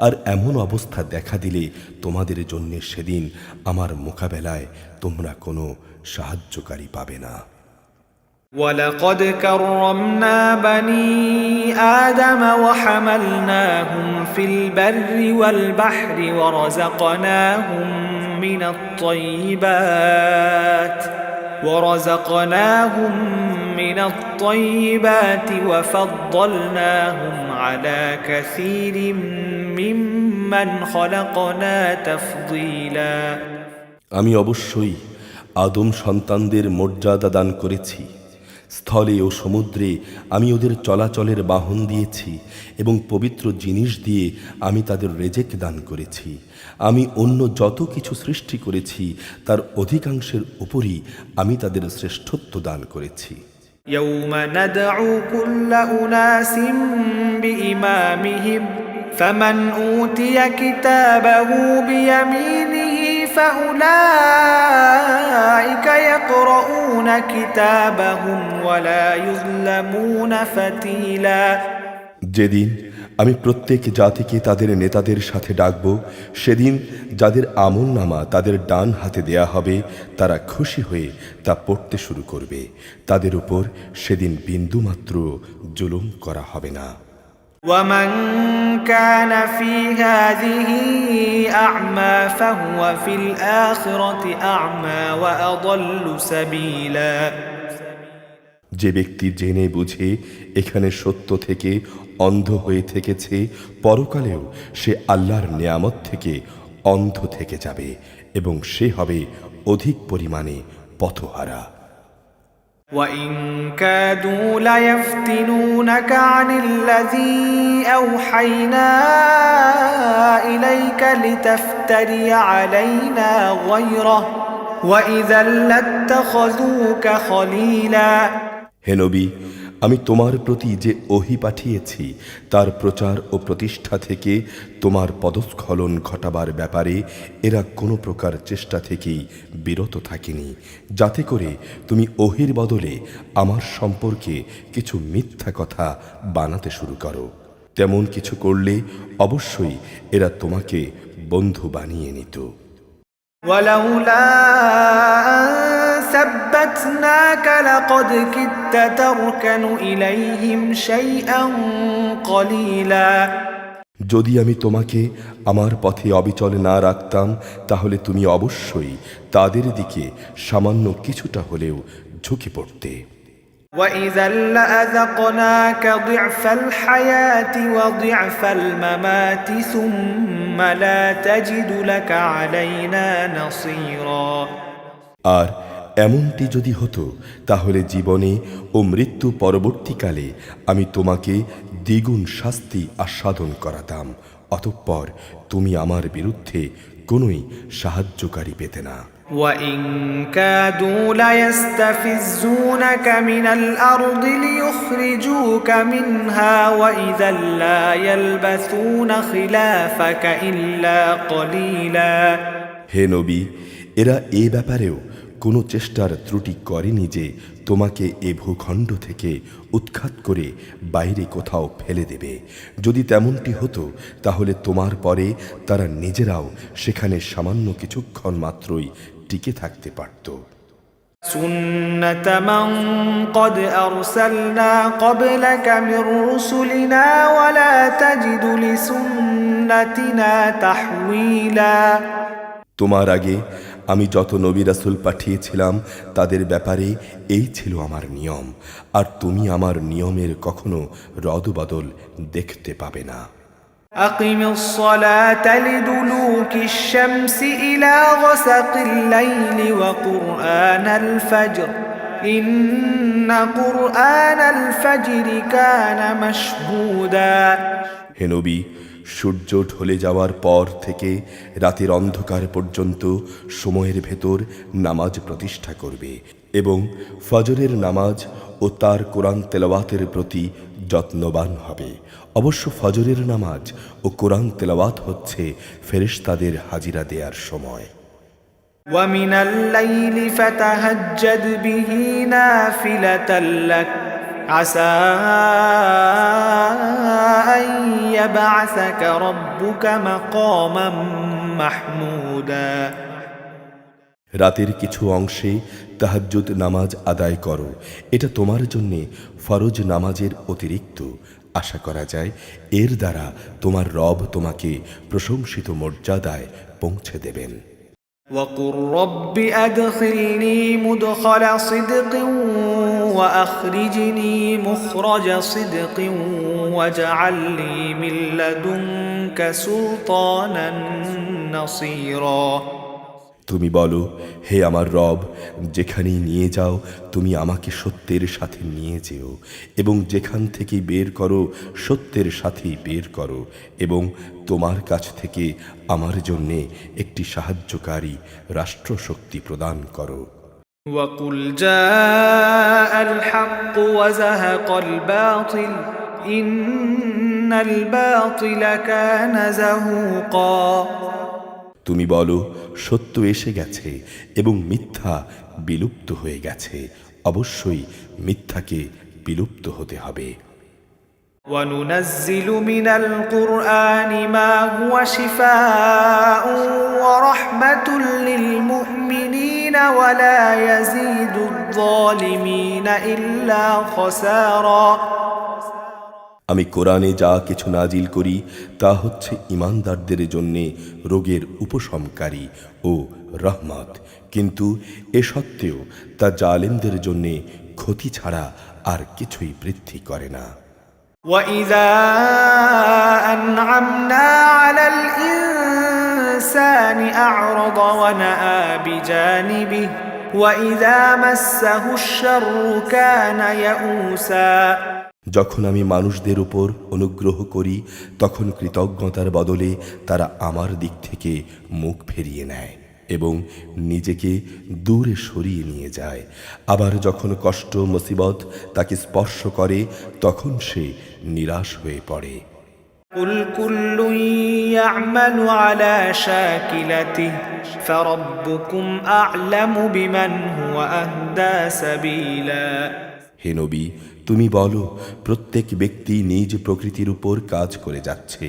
আর এমন অবস্থা দেখা দিলে তোমাদের জন্য সেদিন আমার মোকাবেলায় তোমরা কোনো সাহায্যকারী পাবে না। ولقد كرمنا بني آدم وحملناهم في البر والبحر ورزقناهم من الطيبات وفضلناهم على كثير ممن خلقنا تفضيلا আমি অবশ্যই আদম সন্তানদের মর্যাদা দান করেছি। স্থলে ও সমুদ্রে আমি ওদের চলাচলের বাহন দিয়েছি এবং পবিত্র জিনিস দিয়ে আমি তাদের রেজেক দান করেছি। আমি অন্য যত কিছু সৃষ্টি করেছি তার অধিকাংশের উপরই আমি তাদের শ্রেষ্ঠত্ব দান করেছি। يوم ندعو كل أناس بإمامهم فمن أوتي كتابه بيمينه فأولئك يقرؤون كتابهم ولا يظلمون فتيلا যেদিন আমি প্রত্যেক জাতিকে তাদের নেতাদের সাথে ডাকব, সেদিন যাদের আমলনামা তাদের ডান হাতে দেয়া হবে তারা খুশি হয়ে তা পড়তে শুরু করবে। তাদের উপর সেদিন বিন্দুমাত্র জুলুম করা হবে না। ومن كان في هذه أعمى فهو في الآخرة أعمى وأضل سبيلا যে ব্যক্তি জেনে বুঝে এখানে সত্য থেকে অন্ধ হয়ে থেকেছে, পরকালেও সে আল্লাহর নিয়ামত থেকে অন্ধ থেকে যাবে এবং সে হবে অধিক পরিমাণে পথহারা। وَإِن كَادُوا لَيَفْتِنُونَكَ عَنِ الَّذِي أَوْحَيْنَا إِلَيْكَ لِتَفْتَرِيَ عَلَيْنَا غَيْرَهُ وَإِذًا لَاتَّخَذُوكَ خَلِيلًا হে নবী, আমি তোমার প্রতি যে ওহী পাঠিয়েছি তার প্রচার ও প্রতিষ্ঠা থেকে তোমার পদস্খলন ঘটাবার ব্যাপারে এরা কোনো প্রকার চেষ্টা থেকেই বিরত থাকেনি, যাতে করে তুমি ওহীর বদলে আমার সম্পর্কে কিছু মিথ্যা কথা বানাতে শুরু করো। তেমন কিছু করলে অবশ্যই এরা তোমাকে বন্ধু বানিয়ে নিত। ولولا أن ثبتناك لقد كدت تركن إليهم شيئا قليلا যদি আমি তোমাকে আমার পথে অবিচল না রাখতাম তাহলে তুমি অবশ্যই তাদের দিকে সামান্য কিছুটা হলেও ঝুঁকে পড়তে। وإذا لأذقناك ضعف الحياة وضعف الممات ثم لا تجد لك علينا نصيرا আর এমনটি যদি হতো তাহলে জীবনে ও মৃত্যু পরবর্তীকালে আমি তোমাকে দ্বিগুণ শাস্তি আস্বাদন করাতাম, অতঃপর তুমি আমার বিরুদ্ধে কোনোই সাহায্যকারী পেতে না। وإن كادوا ليستفزونك من الأرض ليخرجوك منها وإذا لا يلبثون خلافك إلا قليلا হে নবী, এরা এ ব্যাপারেও কোনো চেষ্টার ত্রুটি করেনি যে তোমাকে এ ভূখণ্ড থেকে উৎখাত করে বাইরে কোথাও ফেলে দেবে। যদি তেমনটি হতো তাহলে তোমার পরে তারা নিজেরাও সেখানে সামান্য কিছুক্ষণ মাত্রই টিকে থাকতে পারত। سنة من قد أرسلنا قبلك من رسلنا ولا تجد لسنتنا تحويلا তোমার আগে আমি যত নবী রাসূল পাঠিয়েছিলাম তাদের ব্যাপারে এই ছিল আমার নিয়ম, আর তুমি আমার নিয়মের কখনো রদবদল দেখতে পাবে না। أقم الصلاة لدلوك الشمس إلى غسق الليل وقرآن الفجر إن قرآن الفجر كان مشهودا হে নবী, সূর্য ঢলে যাওয়ার পর থেকে রাতের অন্ধকার পর্যন্ত সময়ের ভেতর নামাজ প্রতিষ্ঠা করবে এবং ফজরের নামাজ ও তার কোরআন তেলাওয়াতের প্রতি যত্নবান হবে। অবশ্য ফজরের নামাজ ও কোরআন তেলাওয়াত হচ্ছে ফেরেশতাদের হাজিরা দেওয়ার সময়। ومن الليل فتهجد به نافلة لك عسى أن يبعثك ربك مقاما محمودا রাতের কিছু অংশে তাহাজ্জুদ নামাজ আদায় করো, এটা তোমার জন্যে ফরজ নামাজের অতিরিক্ত। আশা করা যায় এর দ্বারা তোমার রব তোমাকে প্রশংসিত মর্যাদায় পৌঁছে দেবেন। وقل رب أدخلني مدخل صدق وأخرجني مخرج صدق واجعل لي من لدنك سلطانا نصيرا তুমি বলো, হে আমার রব, যেখানেই নিয়ে যাও তুমি আমাকে সত্যের সাথে নিয়ে যেও, এবং যেখান থেকে বের করো সত্যের সাথেই বের করো, এবং তোমার কাছ থেকে আমার জন্যে একটি সাহায্যকারী রাষ্ট্রশক্তি প্রদান করো। وقل جاء الحق وزهق الباطل إن الباطل كان زهوقا তুমি বলো, সত্য এসে গেছে এবং মিথ্যা বিলুপ্ত হয়ে গেছে, অবশ্যই মিথ্যাকে বিলুপ্ত হতে হবে। وننزل من القرآن ما هو شفاء ورحمة للمؤمنين ولا يزيد الظالمين إلا خسارا আমি কোরআনে যা কিছু নাজিল করি তা হচ্ছে ঈমানদারদের জন্যে রোগের উপশমকারী ও রহমত, কিন্তু এ সত্ত্বেও তা জালেমদের জন্যে ক্ষতি ছাড়া আর কিছুই বৃদ্ধি করে না। وإذا أنعمنا على الإنسان أعرض ونأى بجانبه وإذا مسه الشر كان يئوسا যখন আমি মানুষদের উপর অনুগ্রহ করি তখন কৃতজ্ঞতার বদলে তারা আমার দিক থেকে মুখ ফিরিয়ে নেয় এবং নিজেকে দূরে সরিয়ে নিয়ে যায়। আবার যখন কষ্ট মুসিবত তাকে স্পর্শ করে তখন সে নিরাশ হয়ে পড়ে। قل كل يعمل على شاكلته فربكم أعلم بمن هو أهدى سبيلا হে নবী, তুমি বলো, প্রত্যেক ব্যক্তি নিজ প্রকৃতির উপর কাজ করে যাচ্ছে,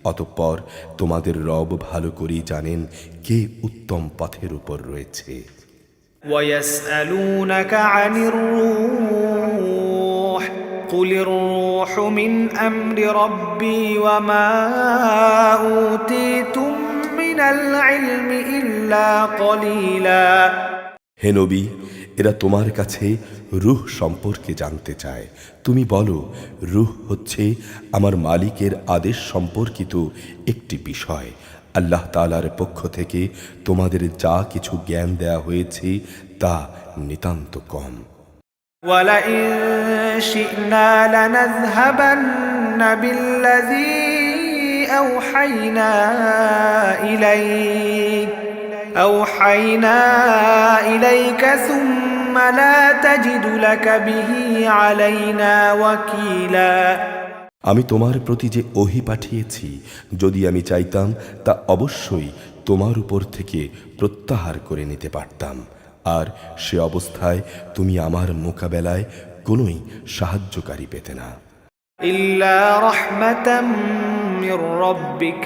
অতঃপর তোমাদের রব ভালো করেই জানেন কে উত্তম পথের উপর রয়েছে। ويسألونك عن الروح قل الروح من أمر ربي وما أوتيتم من العلم إلا قليلا হে নবী, এরা তোমার কাছে রূহ সম্পর্কে জানতে চায়। তুমি বলো, রূহ হচ্ছে আমার মালিকের আদেশ সম্পর্কিত একটি বিষয়। আল্লাহ তাআলার পক্ষ থেকে তোমাদের যা কিছু জ্ঞান দেয়া হয়েছে তা নিতান্ত কম। وَلَئِن شِئْنَا لَنَذْهَبَنَّ بِالَّذِي أَوْحَيْنَا إِلَيْكَ ثُمَّ لَا تَجِدُ لَكَ بِهِ عَلَيْنَا وَكِيلًا। আমি তোমার প্রতি যে ওহী পাঠিয়েছি, যদি আমি চাইতাম তা অবশ্যই তোমার উপর থেকে প্রত্যাহার করে নিতে পারতাম, আর সে অবস্থায় তুমি আমার মোকাবেলায় কোনোই সাহায্যকারী পেতে না। إِلَّا رَحْمَةً مِّن رَّبِّكَ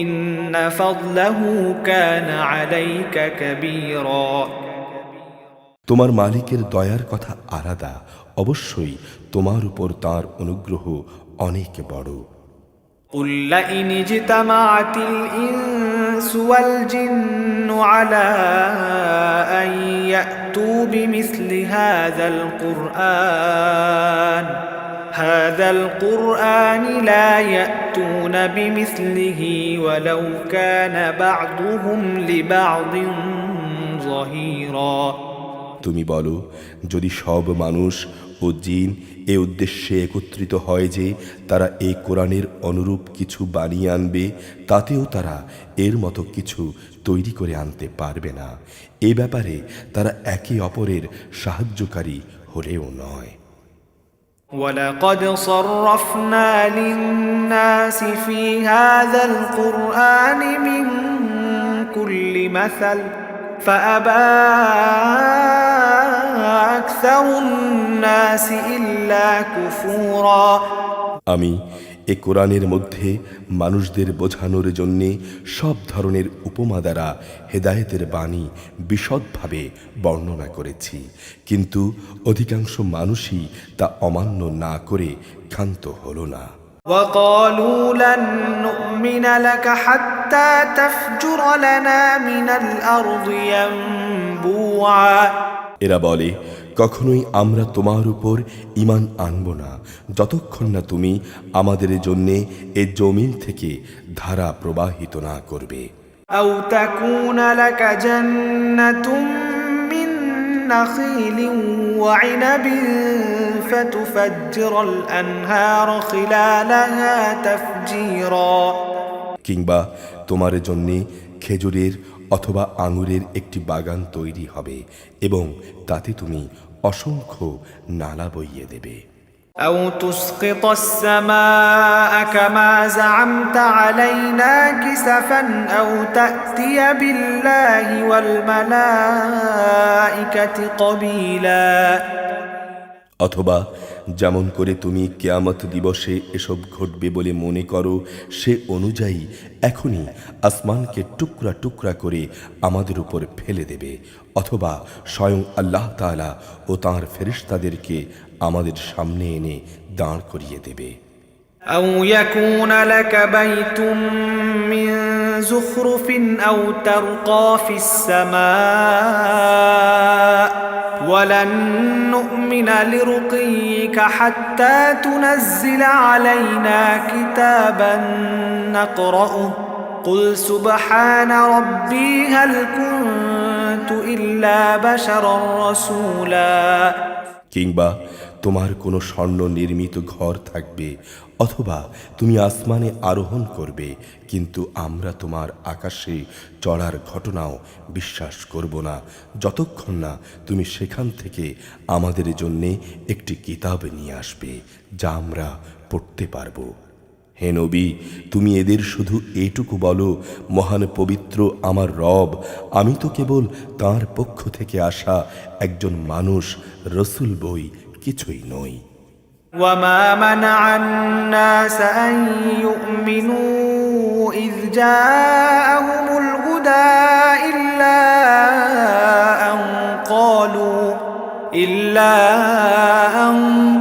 إِنَّ فَضْلَهُ كَانَ عَلَيْكَ كَبِيرًا। তোমার মালিকের দয়ার কথা আলাদা, অবশ্যই তোমার উপর তার অনুগ্রহ অনেক বড়। قُل لَّئِنِ اجْتَمَعَتِ الْإِنسُ وَالْجِنُّ عَلَىٰ أَن يَأْتُوا بِمِثْلِ هَٰذَا الْقُرْآنِ لَا يَأْتُونَ بِمِثْلِهِ وَلَوْ كَانَ بَعْضُهُمْ لِبَعْضٍ ظَهِيرًا। তুমি বলো, যদি সব মানুষ ও জিন এ উদ্দেশ্যে একত্রিত হয় যে তারা এই কোরআনের অনুরূপ কিছু বানিয়ে আনবে, তাতেও তারা এর মতো কিছু তৈরি করে আনতে পারবে না। এ ব্যাপারে তারা একে অপরের সাহায্যকারী হলেও নয়। وَلَقَدْ صَرَّفْنَا لِلنَّاسِ فِي هَٰذَا الْقُرْآنِ مِن كُلِّ مَثَلٍ فَأَبَىٰ أَكْثَرُ النَّاسِ إِلَّا كُفُورًا। আমি এ কোরআনের মধ্যে মানুষদের বোঝানোর জন্যে সব ধরনের উপমা দ্বারা হেদায়েতের বাণী বিশদভাবে বর্ণনা করেছি, কিন্তু অধিকাংশ মানুষই তা অমান্য না করে ক্ষান্ত হল না। وَقَالُوا لَن نُّؤْمِنَ لَكَ حَتَّىٰ تَفْجُرَ لَنَا مِنَ الْأَرْضِ يَنبُوعًا। এরা বলে, কখনোই আমরা তোমার উপর ঈমান আনব না যতক্ষণ না তুমি আমাদের জন্যে এ জমিন থেকে ধারা প্রবাহিত না করবে। أَوْ تَكُونَ لَكَ جَنَّةٌ مِّن نَّخِيلٍ وَعِنَبٍ فَتُفَجِّرَ الْأَنْهَارَ خِلَالَهَا تَفْجِيرًا। কিংবা তোমার জন্যে খেজুরের অথবা আঙুরের একটি বাগান তৈরি হবে এবং তাতে তুমি অসংখ্য নালা বইয়ে দেবে। أَوْ تُسْقِطَ السَّمَاءَ كَمَا زَعَمْتَ عَلَيْنَا كِسَفًا أَوْ تَأْتِيَ بِاللَّهِ وَالْمَلَائِكَةِ قَبِيلًا। অথবা যেমন করে তুমি কিয়ামত দিবসে এসব ঘটবে বলে মনে করো, সে অনুযায়ী এখনই আসমানকে টুকরা টুকরা করে আমাদের উপর ফেলে দেবে, অথবা স্বয়ং আল্লাহ তাআলা ও তাঁর ফেরেশতাদেরকে আমাদের সামনে এনে দাঁড় করিয়ে দেবে। أَوْ يَكُونَ لَكَ بَيْتٌ مِّن زُخْرُفٍ أَوْ تَرْقَىٰ فِي السَّمَاءِ وَلَن نُّؤْمِنَ لِرُقِيِّكَ حَتَّىٰ تُنَزِّلَ عَلَيْنَا كِتَابًا نَّقْرَؤُهُ قُلْ سُبْحَانَ رَبِّي هَلْ كُنتُ إِلَّا بَشَرًا رَّسُولًا। কিংবা তোমার কোনো স্বর্ণ নির্মিত ঘর থাকবে, অথবা তুমি আসমানে আরোহণ করবে, কিন্তু আমরা তোমার আকাশে চড়ার ঘটনাও বিশ্বাস করব না যতক্ষণ না তুমি সেখান থেকে আমাদের জন্যে একটি কিতাব নিয়ে আসবে যা আমরা পড়তে পারব। হে নবী, তুমি এদের শুধু এইটুকু বলো, মহান পবিত্র আমার রব, আমি তো কেবল তাঁর পক্ষ থেকে আসা একজন মানুষ, রসুল বই কিছুই নই। وَمَا مَنَعَ النَّاسَ أَن يُؤْمِنُوا إِذْ جَاءَهُمُ الْهُدَىٰ إِلَّا أَن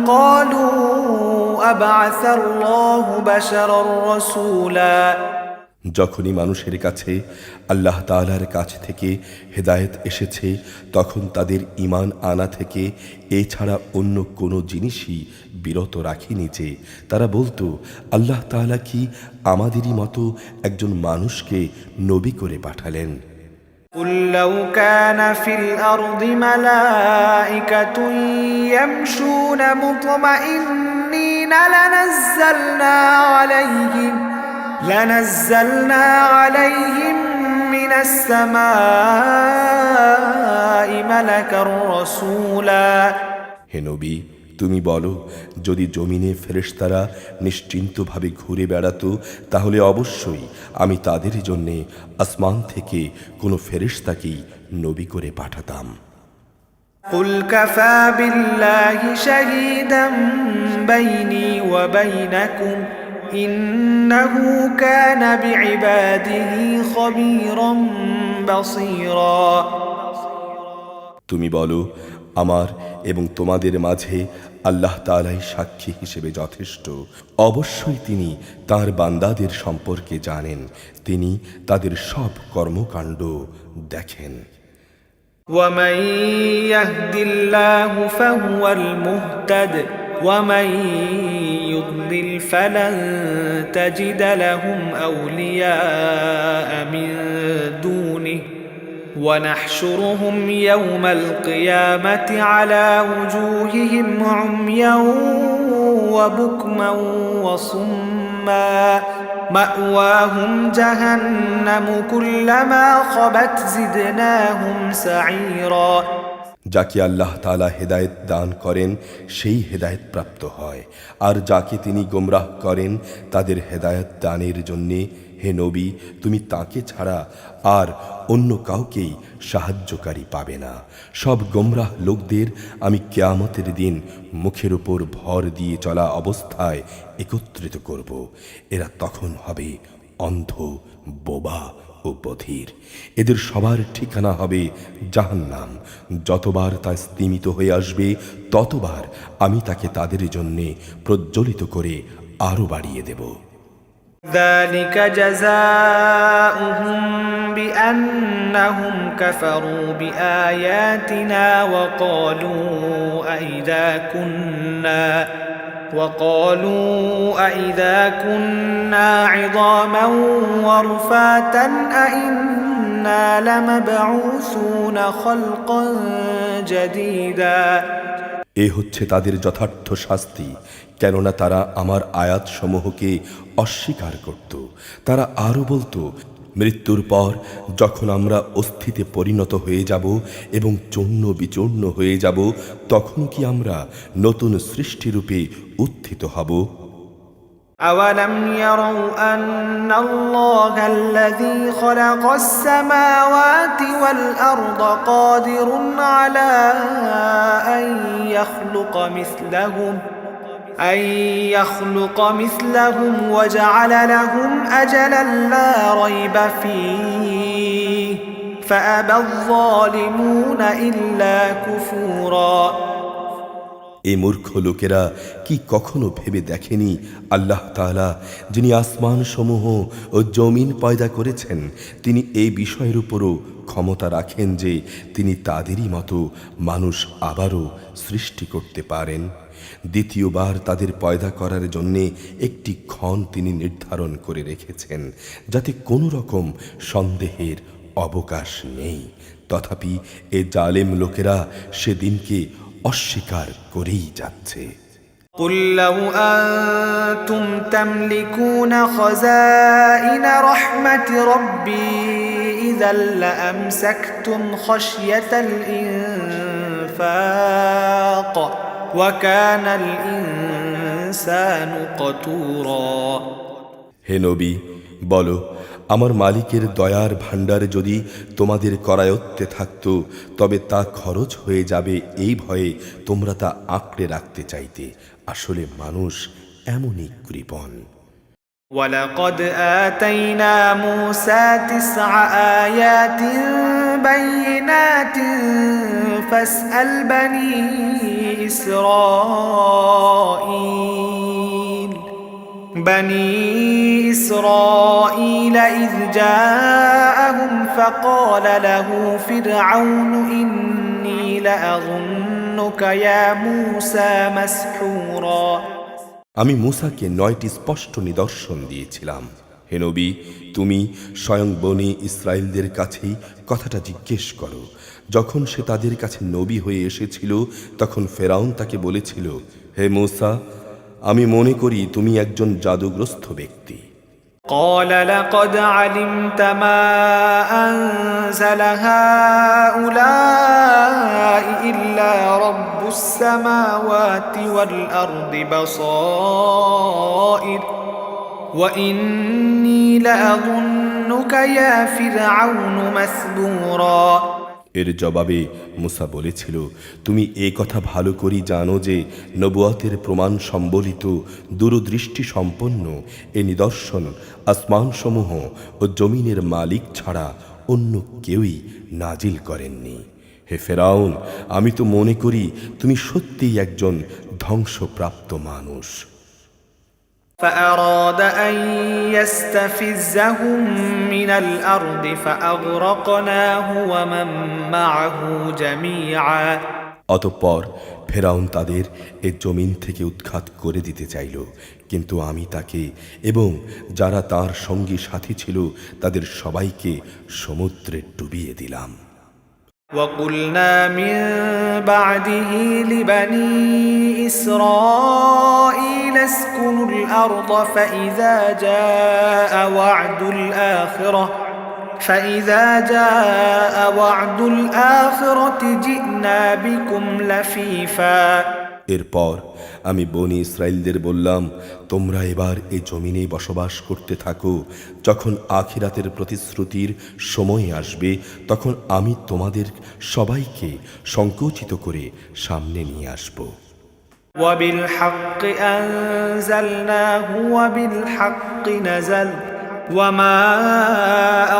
قَالُوا أَبَعَثَ اللَّهُ بَشَرًا رَّسُولًا। যখনই মানুষের কাছে আল্লাহ তাআলার কাছ থেকে হেদায়েত এসেছে, তখন তাদের ঈমান আনা থেকে এছাড়া অন্য কোনো জিনিসই বিরত রাখেনি যে তারা বলতো, আল্লাহ তাআলা কি আমাদেরই মতো একজন মানুষকে নবী করে পাঠালেন? قل لو كان في الأرض ملائكة يمشون مطمئنين لنزلنا عليهم من السماء ملكا رسولا। হে নবী, তুমি বলো, যদি জমিনে ফেরেশতারা নিশ্চিন্তভাবে ঘুরে বেড়াতো, তাহলে অবশ্যই আমি তাদের জন্যে আসমান থেকে কোনো ফেরেশতাকেই নবী করে পাঠাতাম। قل كفى بالله شهيدا بيني وبينكم إنه كان بعباده خبيرا بصيرا। তুমি বলো, আমার এবং তোমাদের মাঝে আল্লাহ তাআলাই সাক্ষী হিসেবে যথেষ্ট। অবশ্যই তিনি তার বান্দাদের সম্পর্কে জানেন, তিনি তাদের সব কর্মকাণ্ড দেখেন। ومن يهد الله فهو المهتد ومن يضلل فلن تجد لهم أولياء من دونه ونحشرهم يوم القيامة على وجوههم عميا وبكما وصما مأواهم جهنم كلما خبت زدناهم سعيرا। যাকে আল্লাহ তাআলা হেদায়েত দান করেন সেই হেদায়েত প্রাপ্ত হয়, আর যাকে তিনি গোমরাহ করেন তাদের হেদায়েত দানের জন্যে হে নবী, তুমি তাকে ছাড়া আর অন্য কাউকেই সাহায্যকারী পাবে না। সব গোমরাহ লোকদের আমি কিয়ামতের দিন মুখের উপর ভর দিয়ে চলা অবস্থায় একত্রিত করব। এরা তখন হবে অন্ধ, বোবা ও বধির। এদের সবার ঠিকানা হবে জাহান্নাম। যতবার তা স্তিমিত হয়ে আসবে, ততবার আমি তাকে তাদের জন্যে প্রজ্বলিত করে আরো বাড়িয়ে দেব। ذلك جزاؤهم بأنهم كفروا بآياتنا وقالوا أئذا كنا عظاما ورفاتا أئنا لمبعوثون خلقا جديدا। এ হচ্ছে তাদের যথার্থ শাস্তি, কেননা তারা আমার আয়াতসমূহকে অস্বীকার করত। তারা আরো বলতো, মৃত্যুর পর যখন আমরা অস্থিতে পরিণত হয়ে যাব এবং চূর্ণ বিচূর্ণ হয়ে যাব, তখন কি আমরা নতুন সৃষ্টিরূপে উত্থিত হব? أولم يروا أن الله الذي خلق السماوات والأرض قادر على أن يخلق مثلهم وجعل لهم أجلا لا ريب فيه فأبى الظالمون إلا كفورا। এই মূর্খ লোকেরা কি কখনো ভেবে দেখেনি আল্লাহ তাআলা, যিনি আসমান সমূহ ও জমিন পয়দা করেছেন, তিনি এই বিষয়ের উপরও ক্ষমতা রাখেন যে তিনি তাদেরই মতো মানুষ আবারও সৃষ্টি করতে পারেন। দ্বিতীয়বার তাদের পয়দা করার জন্যে একটি ক্ষণ তিনি নির্ধারণ করে রেখেছেন, যাতে কোনো রকম সন্দেহের অবকাশ নেই। তথাপি এ জালেম লোকেরা সেদিনকে অস্বীকার করেই যাচ্ছে। قل لو أنتم تملكون خزائن رحمة ربي إذا لأمسكتم خشية الإنفاق وكان الإنسان قتورا। হে নবী, বলো, আমার মালিকের দয়ার ভাণ্ডার যদি তোমাদের করায়ত্তে থাকত, তবে তা খরচ হয়ে যাবে এই ভয়ে তোমরা তা আঁকড়ে রাখতে চাইতে। আসলে মানুষ এমনই কৃপণ। ولقد آتينا موسى 9 آيات بينات فاسأل بني إسرائيل بني إسرائيل إذ جاءهم فقال له فرعون إني لأظنك يا موسى مسحورا আমি মূসাকে 9টি স্পষ্ট নিদর্শন দিয়েছিলাম। হে নবী, তুমি স্বয়ং বনি ইসরায়েলদের কাছেই কথাটা জিজ্ঞেস করো। যখন সে তাদের কাছে নবী হয়ে এসেছিল, তখন ফেরাউন তাকে বলেছিল, হে মূসা, আমি মনে করি তুমি একজন জাদুগ্রস্ত ব্যক্তি। قال لقد علمت ما أنزل هؤلاء إلا رب السماوات والأرض بصائر وإني لأظنك يا فرعون مثبورا এর জবাবে মূসা বলেছিল, তুমি এ কথা ভালো করে জানো যে নবুয়তের প্রমাণ সম্বলিত দূরদৃষ্টি সম্পন্ন এ নিদর্শন আসমানসমূহ ও জমিনের মালিক ছাড়া অন্য কেউই নাজিল করেননি। হে ফেরাউন, আমি তো মনে করি তুমি সত্যিই একজন ধ্বংসপ্রাপ্ত মানুষ। فأراد أن يستفزهم من الأرض فأغرقناه ومن معه جميعا অতঃপর ফেরাউন তাদের এ জমিন থেকে উৎখাত করে দিতে চাইল, কিন্তু আমি তাকে এবং যারা তার সঙ্গী সাথী ছিল তাদের সবাইকে সমুদ্রে ডুবিয়ে দিলাম। وقلنا من بعده لبني إسرائيل اسكنوا الأرض فإذا جاء وعد الآخرة جئنا بكم لفيفا এরপর আমি বনি ইসরায়েলদের বললাম, তোমরা এবার এই জমিনে বসবাস করতে থাকো। যখন আখিরাতের প্রতিশ্রুতির সময় আসবে, তখন আমি তোমাদের সবাইকে সংকুচিত করে সামনে নিয়ে আসব। وبالحق أنزلناه وبالحق نزل وما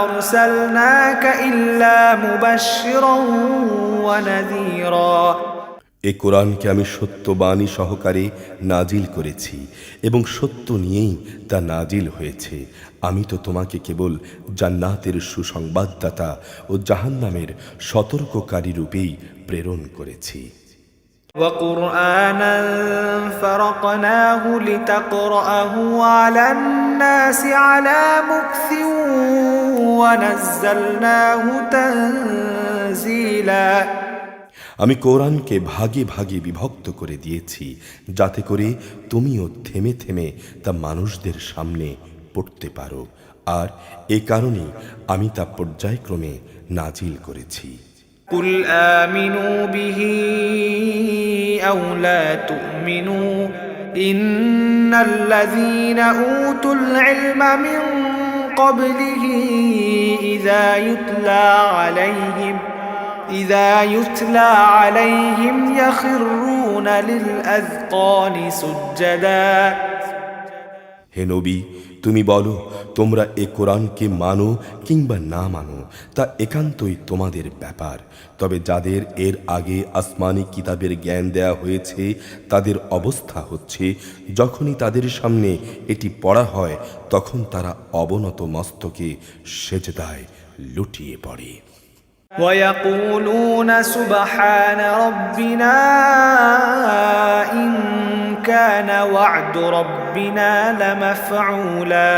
أرسلناك إلا مبشرا ونذيرا এ কোরআনকে আমি সত্যবাণী সহকারে নাজিল করেছি এবং সত্য নিয়েই তা নাজিল হয়েছে। আমি তো তোমাকে কেবল জান্নাতের সুসংবাদদাতা ও জাহান্নামের সতর্ককারী রূপেই প্রেরণ করেছি। وقرآنا فرقناه لتقرأه على الناس على مكث ونزلناه تنزيلا আমি কোরআনকে ভাগে ভাগে বিভক্ত করে দিয়েছি, যাতে করে তুমিও থেমে থেমে তা মানুষদের সামনে পড়তে পারো, আর এ কারণে আমি তা পর্যায়ক্রমে নাজিল করেছি। قل آمنوا به أو لا تؤمنوا إن الذين أوتوا العلم من قبله إذا يتلى عليهم يخرون للأذقان سجدا হে নবী, তুমি বলো, তোমরা এ কোরআনকে মানো কিংবা না মানো তা একান্তই তোমাদের ব্যাপার। তবে যাদের এর আগে আসমানি কিতাবের জ্ঞান দেয়া হয়েছে, তাদের অবস্থা হচ্ছে, যখনই তাদের সামনে এটি পড়া হয়, তখন তারা অবনত মস্তকে সেজদায় লুটিয়ে পড়ে। ويقولون سبحان ربنا إن كان وعد ربنا لمفعولا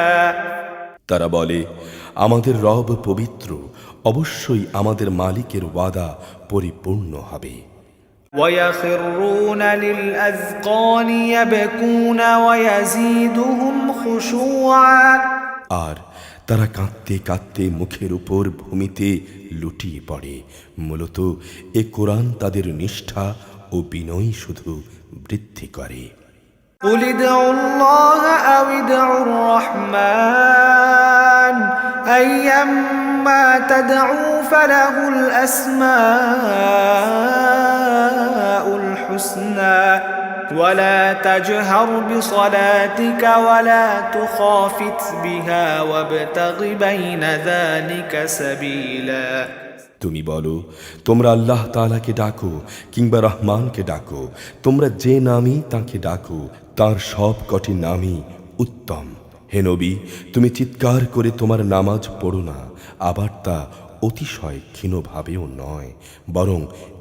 তারা বলে, আমাদের রব পবিত্র, অবশ্যই আমাদের মালিকের ওয়াদা পরিপূর্ণ হবে। ويخرون للأذقان يبكون ويزيدهم خشوعا আর তারা কাঁদতে কাঁদতে মুখের উপর ভূমিতে লুটিয়ে পড়ে। মূলত এ কোরআন তাদের নিষ্ঠা ও বিনয় শুধু বৃদ্ধি করে। قل ادعوا الله أو ادعوا الرحمن أيما تدعوا فله الأسماء الحسنى ولا تجهر بصلاتك ولا تخافت بها وابتغ بين ذلك سبيلا তুমি বলো, তোমরা আল্লাহ তাআলাকে ডাকো কিংবা রহমানকে ডাকো, তোমরা যে নামই তাকে ডাকো, তার সব কটি নামই উত্তম। হে নবী, তুমি চিৎকার করে তোমার নামাজ পড়ো না, আবার তা অতিশয় ক্ষীণভাবেও নয়, বরং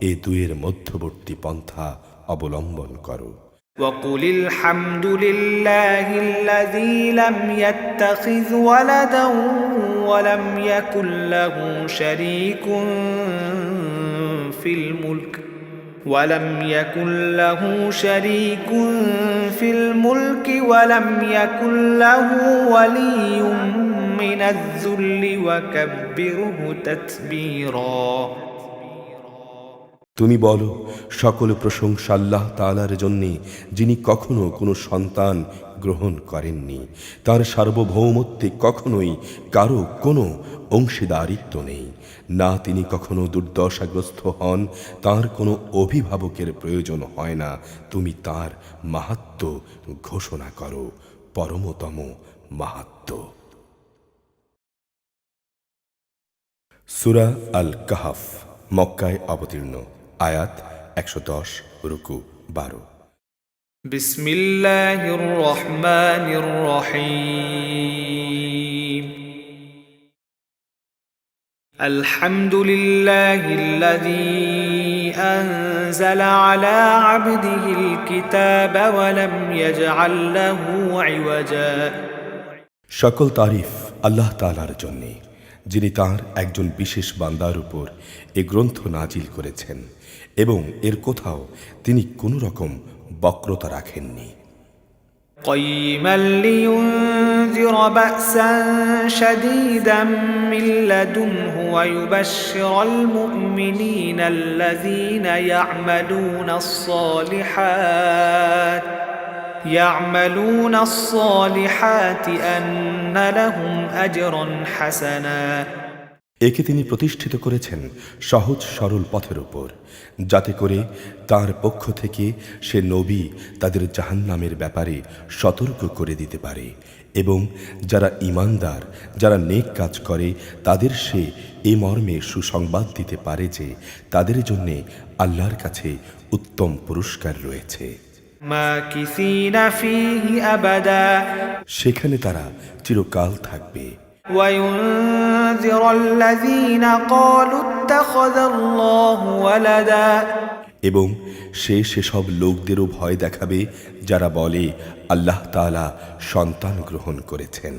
এ দুয়ের মধ্যবর্তী পন্থা অবলম্বন করো। وقل الحمد لله الذي لم يتخذ ولدا ولم يكن له شريك في الملك ولم يكن له ولي من الذل وكبره تتبيرا। তুমি বলো, সকল প্রশংসা আল্লাহ তাআলার জন্যে, যিনি কখনো কোনো সন্তান গ্রহণ করেননি। তার সার্বভৌমত্বে কখনোই কারো কোনো অংশীদারিত্ব নেই, না তিনি কখনো দুর্দশাগ্রস্ত হন, তার কোনো অভিভাবকের প্রয়োজন হয় না। তুমি তার মাহাত্ম্য ঘোষণা করো, পরমতম মাহাত্ম্য। সূরা আল কাহফ, মক্কায় অবতীর্ণ, আয়াত 110, রুকু 12। বিসমিল্লাহির রহমানির রহিম। আলহামদুলিল্লাহিল্লাযী আনজালা আলা আবদিহিল কিতাবা ওয়া লাম ইয়াজআল লাহু ইওয়াজা। সকল তারিফ আল্লাহ তাআলার জন্যে, যিনি তাঁর একজন বিশেষ বান্দার উপর এ গ্রন্থ নাজিল করেছেন এবং এর কোথাও তিনি কোনো রকম বক্রতা রাখেননি। قيما لينذر بأسا شديدا من لدنه ويبشر المؤمنين الذين يعملون الصالحات أن لهم أجرا حسنا। একে তিনি প্রতিষ্ঠিত করেছেন সহজ সরল পথের উপর, যাতে করে তার পক্ষ থেকে সে নবী তাদের জাহান্নামের ব্যাপারে সতর্ক করে দিতে পারে এবং যারা ঈমানদার, যারা নেক কাজ করে তাদের সে এ মর্মে সুসংবাদ দিতে পারে যে তাদের জন্যে আল্লাহর কাছে উত্তম পুরস্কার রয়েছে। মাকিসিনা ফীহি আবাদা, সেখানে তারা চিরকাল থাকবে। وينذر الذين قالوا اتخذ الله ولدا, এবং সে সেসব লোকদেরও ভয় দেখাবে যারা বলে আল্লাহ তাআলা সন্তান গ্রহণ করেছেন।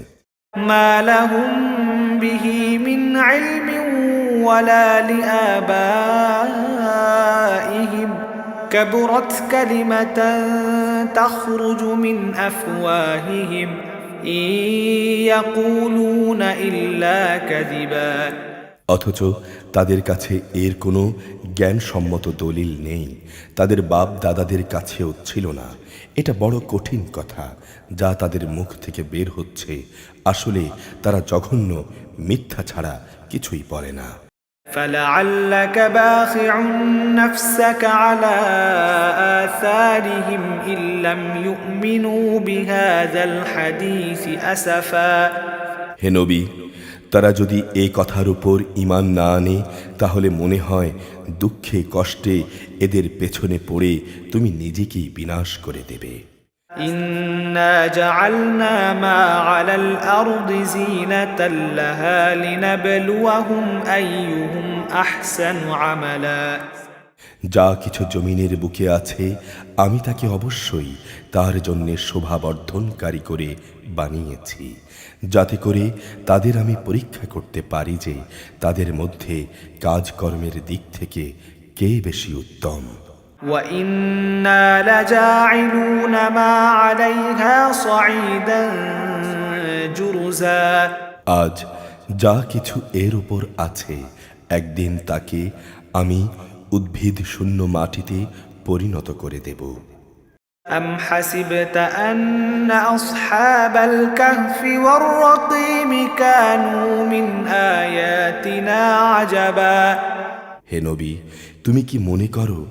মা লাহুম বিহি মিন ইলমিন ওয়ালা লিআবাইহিম কাবুরাত কালিমাতান তাখরুজু মিন আফওয়াহিহিম ইয়াকুলুনা ইল্লা কাযিবা। অথচ তাদের কাছে এর কোনো জ্ঞানসম্মত দলিল নেই, তাদের বাপ দাদাদের কাছেও ছিল না। এটা বড় কঠিন কথা যা তাদের মুখ থেকে বের হচ্ছে, আসলে তারা জঘন্য মিথ্যা ছাড়া কিছুই বলে না। فلعلك باخع نفسك على آثارهم إن لم يؤمنوا بهذا الحديث أسفا। হে নবী, তারা যদি এই কথার উপর ঈমান না আনে তাহলে মনে হয় দুঃখে কষ্টে এদের পেছনে পড়ে তুমি নিজেকেই বিনাশ করে দেবে। ইন্না জাআলনা মা আলাল আরদি যিনাতাল লাহা লিনাবলুয়াহুম আইয়ুহুম আহসানু আমালা। যা কিছু জমিনের বুকে আছে আমি তাকে অবশ্যই তার জন্য শোভাবর্ধনকারী করে বানিয়েছি, যাতে করে তাদের আমি পরীক্ষা করতে পারি যে তাদের মধ্যে কাজকর্মের দিক থেকে কে বেশি উত্তম। وَإِنَّا لَجَاعِلُونَ مَا عَلَيْهَا صَعِيدًا جُرُزًا। আজ যা কিছু এর উপর আছে একদিন তাকে আমি উদ্ভিদ শূন্য মাটিতে পরিণত করে দেব। أَمْ حَسِبْتَ أَنَّ أَصْحَابَ الْكَهْفِ وَالرَّقِيمِ كَانُوا مِنْ آيَاتِنَا عَجَبًا। হে নবী, তুমি কি মনে করো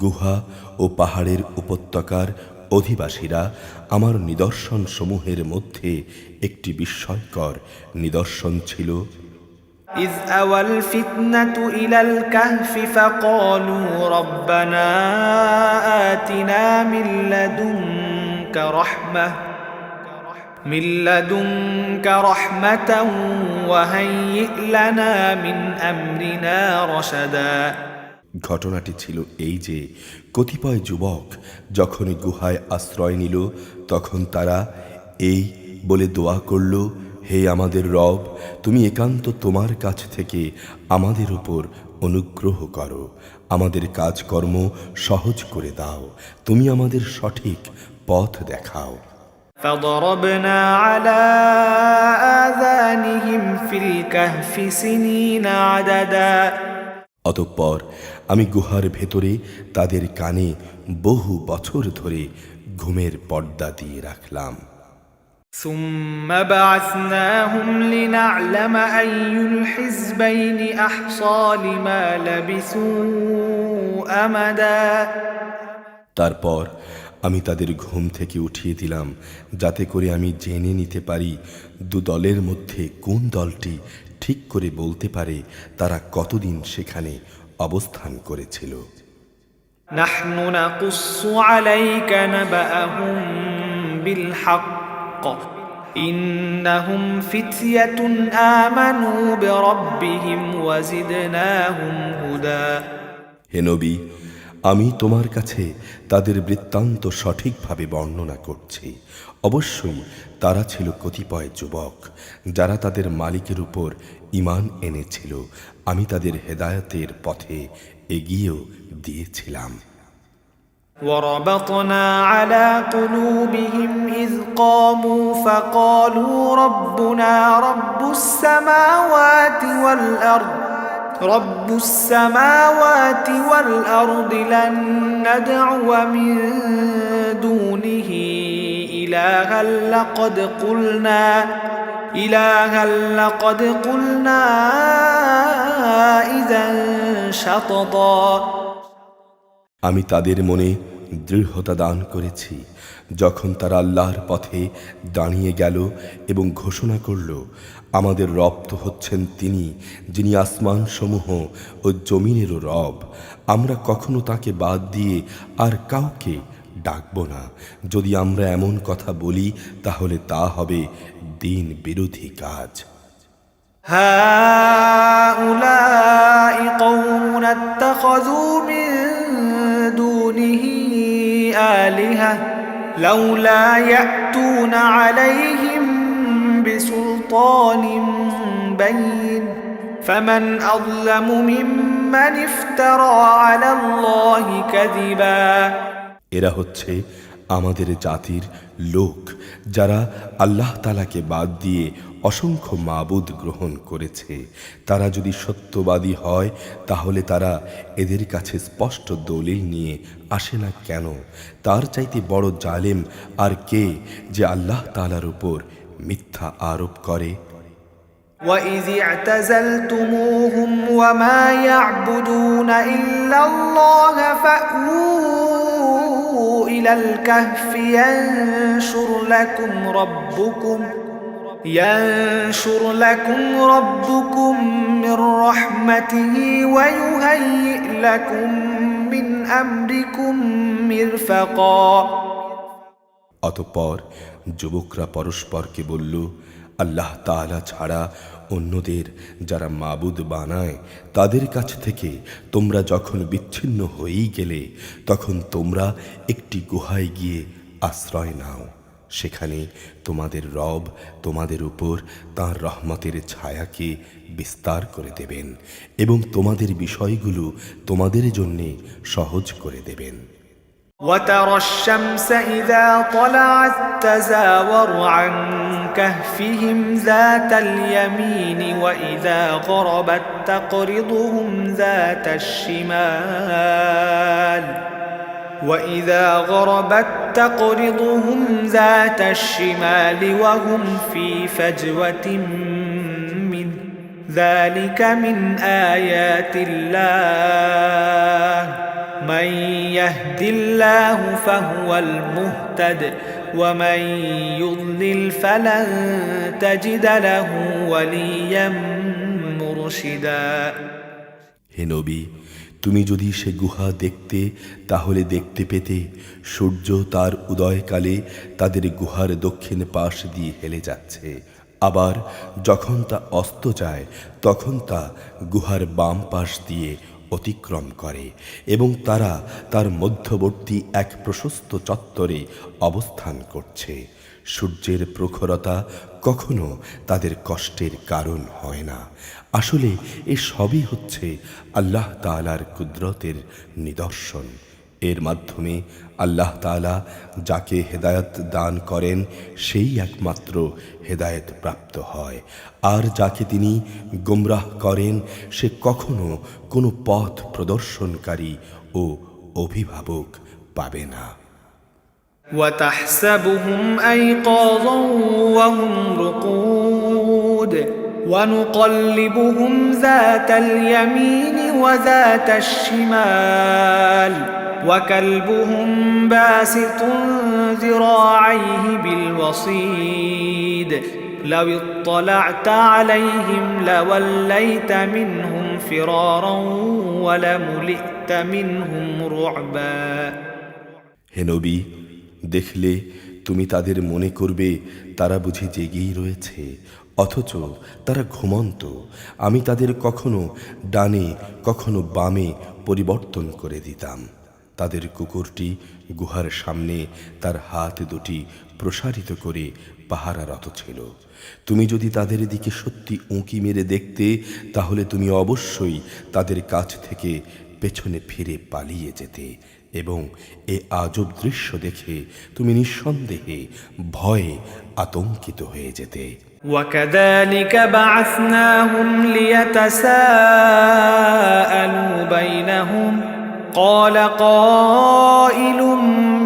গুহা ও পাহাড়ের উপত্যকার অধিবাসীরা আমার নিদর্শন সমূহের মধ্যে একটি বিস্ময়কর নিদর্শন ছিল? إذ أوى الفتنة إلى الكهف فقالوا ربنا آتنا من لدنك رحمة من لدنك رحمة وهيئ لنا من أمرنا رشدا ঘটনাটি ছিল এই যে কতিপয় যুবক যখন গুহায় আশ্রয় নিল তখন তারা এই বলে দোয়া করল, হে আমাদের রব, তুমি একান্ত তোমার কাছ থেকে আমাদের উপর অনুগ্রহ করো, আমাদের কাজকর্ম সহজ করে দাও, তুমি আমাদের সঠিক পথ দেখাও। فضربنا على آذانهم في الكهف سنين عددا অতঃপর আমি গুহার ভেতরে তাদের কানে বহু বছর ধরে ঘুমের পর্দা দিয়ে রাখলাম। ثم بعثناهم لنعلم أي الحزبين أحصى لما لبثوا أمدا তারপর আমি তাদের ঘুম থেকে উঠিয়ে দিলাম যাতে করে আমি জেনে নিতে পারি দু দলের মধ্যে কোন দলটি ঠিক করে বলতে পারে তারা কতদিন সেখানে অবস্থান করেছিল। نحن نقص عليك نبأهم بالحق إنهم فتية آمنوا بربهم وزدناهم هدى হে নবী, আমি তোমার কাছে তাদের বৃত্তান্ত সঠিকভাবে বর্ণনা করছি। অবশ্যই তারা ছিল কতিপয় যুবক যারা তাদের মালিকের উপর ঈমান এনেছিল, আমি তাদের হেদায়েতের পথে এগিয়েও দিয়েছিলাম। وربطنا على قلوبهم إذ قاموا فقالوا ربنا رب السماوات والأرض لن ندعو من دونه إلها لقد قلنا إذا شططا আমি তাদের মনে দৃঢ়তা দান করেছি যখন তারা আল্লাহর পথে দাঁড়িয়ে গেল এবং ঘোষণা করল, আমাদের রব তো হচ্ছেন তিনি যিনি আসমান সমূহ ও জমিনেরও রব, আমরা কখনো তাকে বাদ দিয়ে আর কাউকে ডাকব না। যদি আমরা এমন কথা বলি তাহলে তা হবে দ্বীন বিরোধী কাজ। هؤلاء قوم اتخذوا من دونه آلهة لولا يأتون عليهم بسلطان بين فمن أظلم ممن افترى على الله كذبا এরা হচ্ছে আমাদের জাতির লোক যারা আল্লাহ তাআলাকে বাদ দিয়ে অসংখ্য মাবুদ গ্রহণ করেছে। তারা যদি সত্যবাদী হয় তাহলে তারা এদের কাছে স্পষ্ট দলিল নিয়ে আসে না কেন? তার চাইতে বড় জালেম আর কে যে আল্লাহ তাআলার উপর মিথ্যা আরোপ করে? وَإِذِ اعْتَزَلْتُمُوهُمْ وَمَا يَعْبُدُونَ إِلَّا اللَّهَ فَأْوُوا إِلَى الْكَهْفِ يَنشُرْ لَكُمْ رَبُّكُمْ مِنْ رَحْمَتِهِ وَيُهَيِّئْ لَكُمْ مِنْ أَمْرِكُمْ مِرْفَقًا অতঃপর যুবকরা পরস্পরকে বলল, আল্লাহ তাআলা ছাড়া অন্যদের যারা মাবুদ বানায় তাদের কাছ থেকে তোমরা যখন বিচ্ছিন্ন হয়েই গেলে তখন তোমরা একটি গুহায় গিয়ে আশ্রয় নাও। সেখানে তোমাদের রব তোমাদের উপর তাঁর রহমতের ছায়াকে বিস্তার করে দেবেন এবং তোমাদের বিষয়গুলো তোমাদের জন্যে সহজ করে দেবেন। وترى الشمس إذا طلعت تزاور عن كهفهم ذات اليمين وإذا غربت تقرضهم ذات الشمال وهم في فجوة منه ذلك من آيات الله من يهد الله فهو المهتد ومن يضلل فلن تجد له وليا مرشدا হে নবী, তুমি যদি সে গুহা দেখতে তাহলে দেখতে পেতে সূর্য তার উদয়কালে তাদের গুহার দক্ষিণ পাশ দিয়ে হেলে যাচ্ছে, আবার যখন তা অস্ত যায় তখন তা গুহার বাম পাশ দিয়ে অতিক্রম করে এবং তারা তার মধ্যবর্তী এক প্রশস্ত চত্বরে অবস্থান করছে। সূর্যের প্রখরতা কখনো তাদের কষ্টের কারণ হয় না। আসলে এ সবই হচ্ছে আল্লাহ তাআলার কুদরতের নিদর্শন। এর মাধ্যমে আল্লাহ তাআলা যাকে হেদায়েত দান করেন সেই একমাত্র হেদায়েত প্রাপ্ত হয়, আর যাকে তিনি গোমরাহ করেন সে কখনো কোনো পথ প্রদর্শনকারী ও অভিভাবক পাবে না। وتحسبهم أيقاظا وهم رقود ونقلبهم ذات اليمين وذات الشمال وكلبهم باسط ذراعيه بالوصيد لو اطلعت عليهم لوليت منهم فرارا ولملئت منهم رعبا। হে নবী, দেখলে তুমি তাদের মনে করবে তারা বুঝি জেগেই রয়েছে, অথচ তারা ঘুমন্ত। আমি তাদের কখনো ডানে কখনো বামে পরিবর্তন করে দিতাম। তাদের কুকুরটি গুহার সামনে তার হাত দুটি প্রসারিত করে পাহারারত ছিল। তুমি যদি তাদের দিকে সত্যি উঁকি মেরে দেখতে তাহলে তুমি অবশ্যই তাদের কাছ থেকে পেছনে ফিরে পালিয়ে যেতে এবং এ আজব দৃশ্য দেখে তুমি নিঃসন্দেহে ভয়ে আতঙ্কিত হয়ে যেতে। وكذلك بعثناهم ليتساءلوا بينهم قال قائل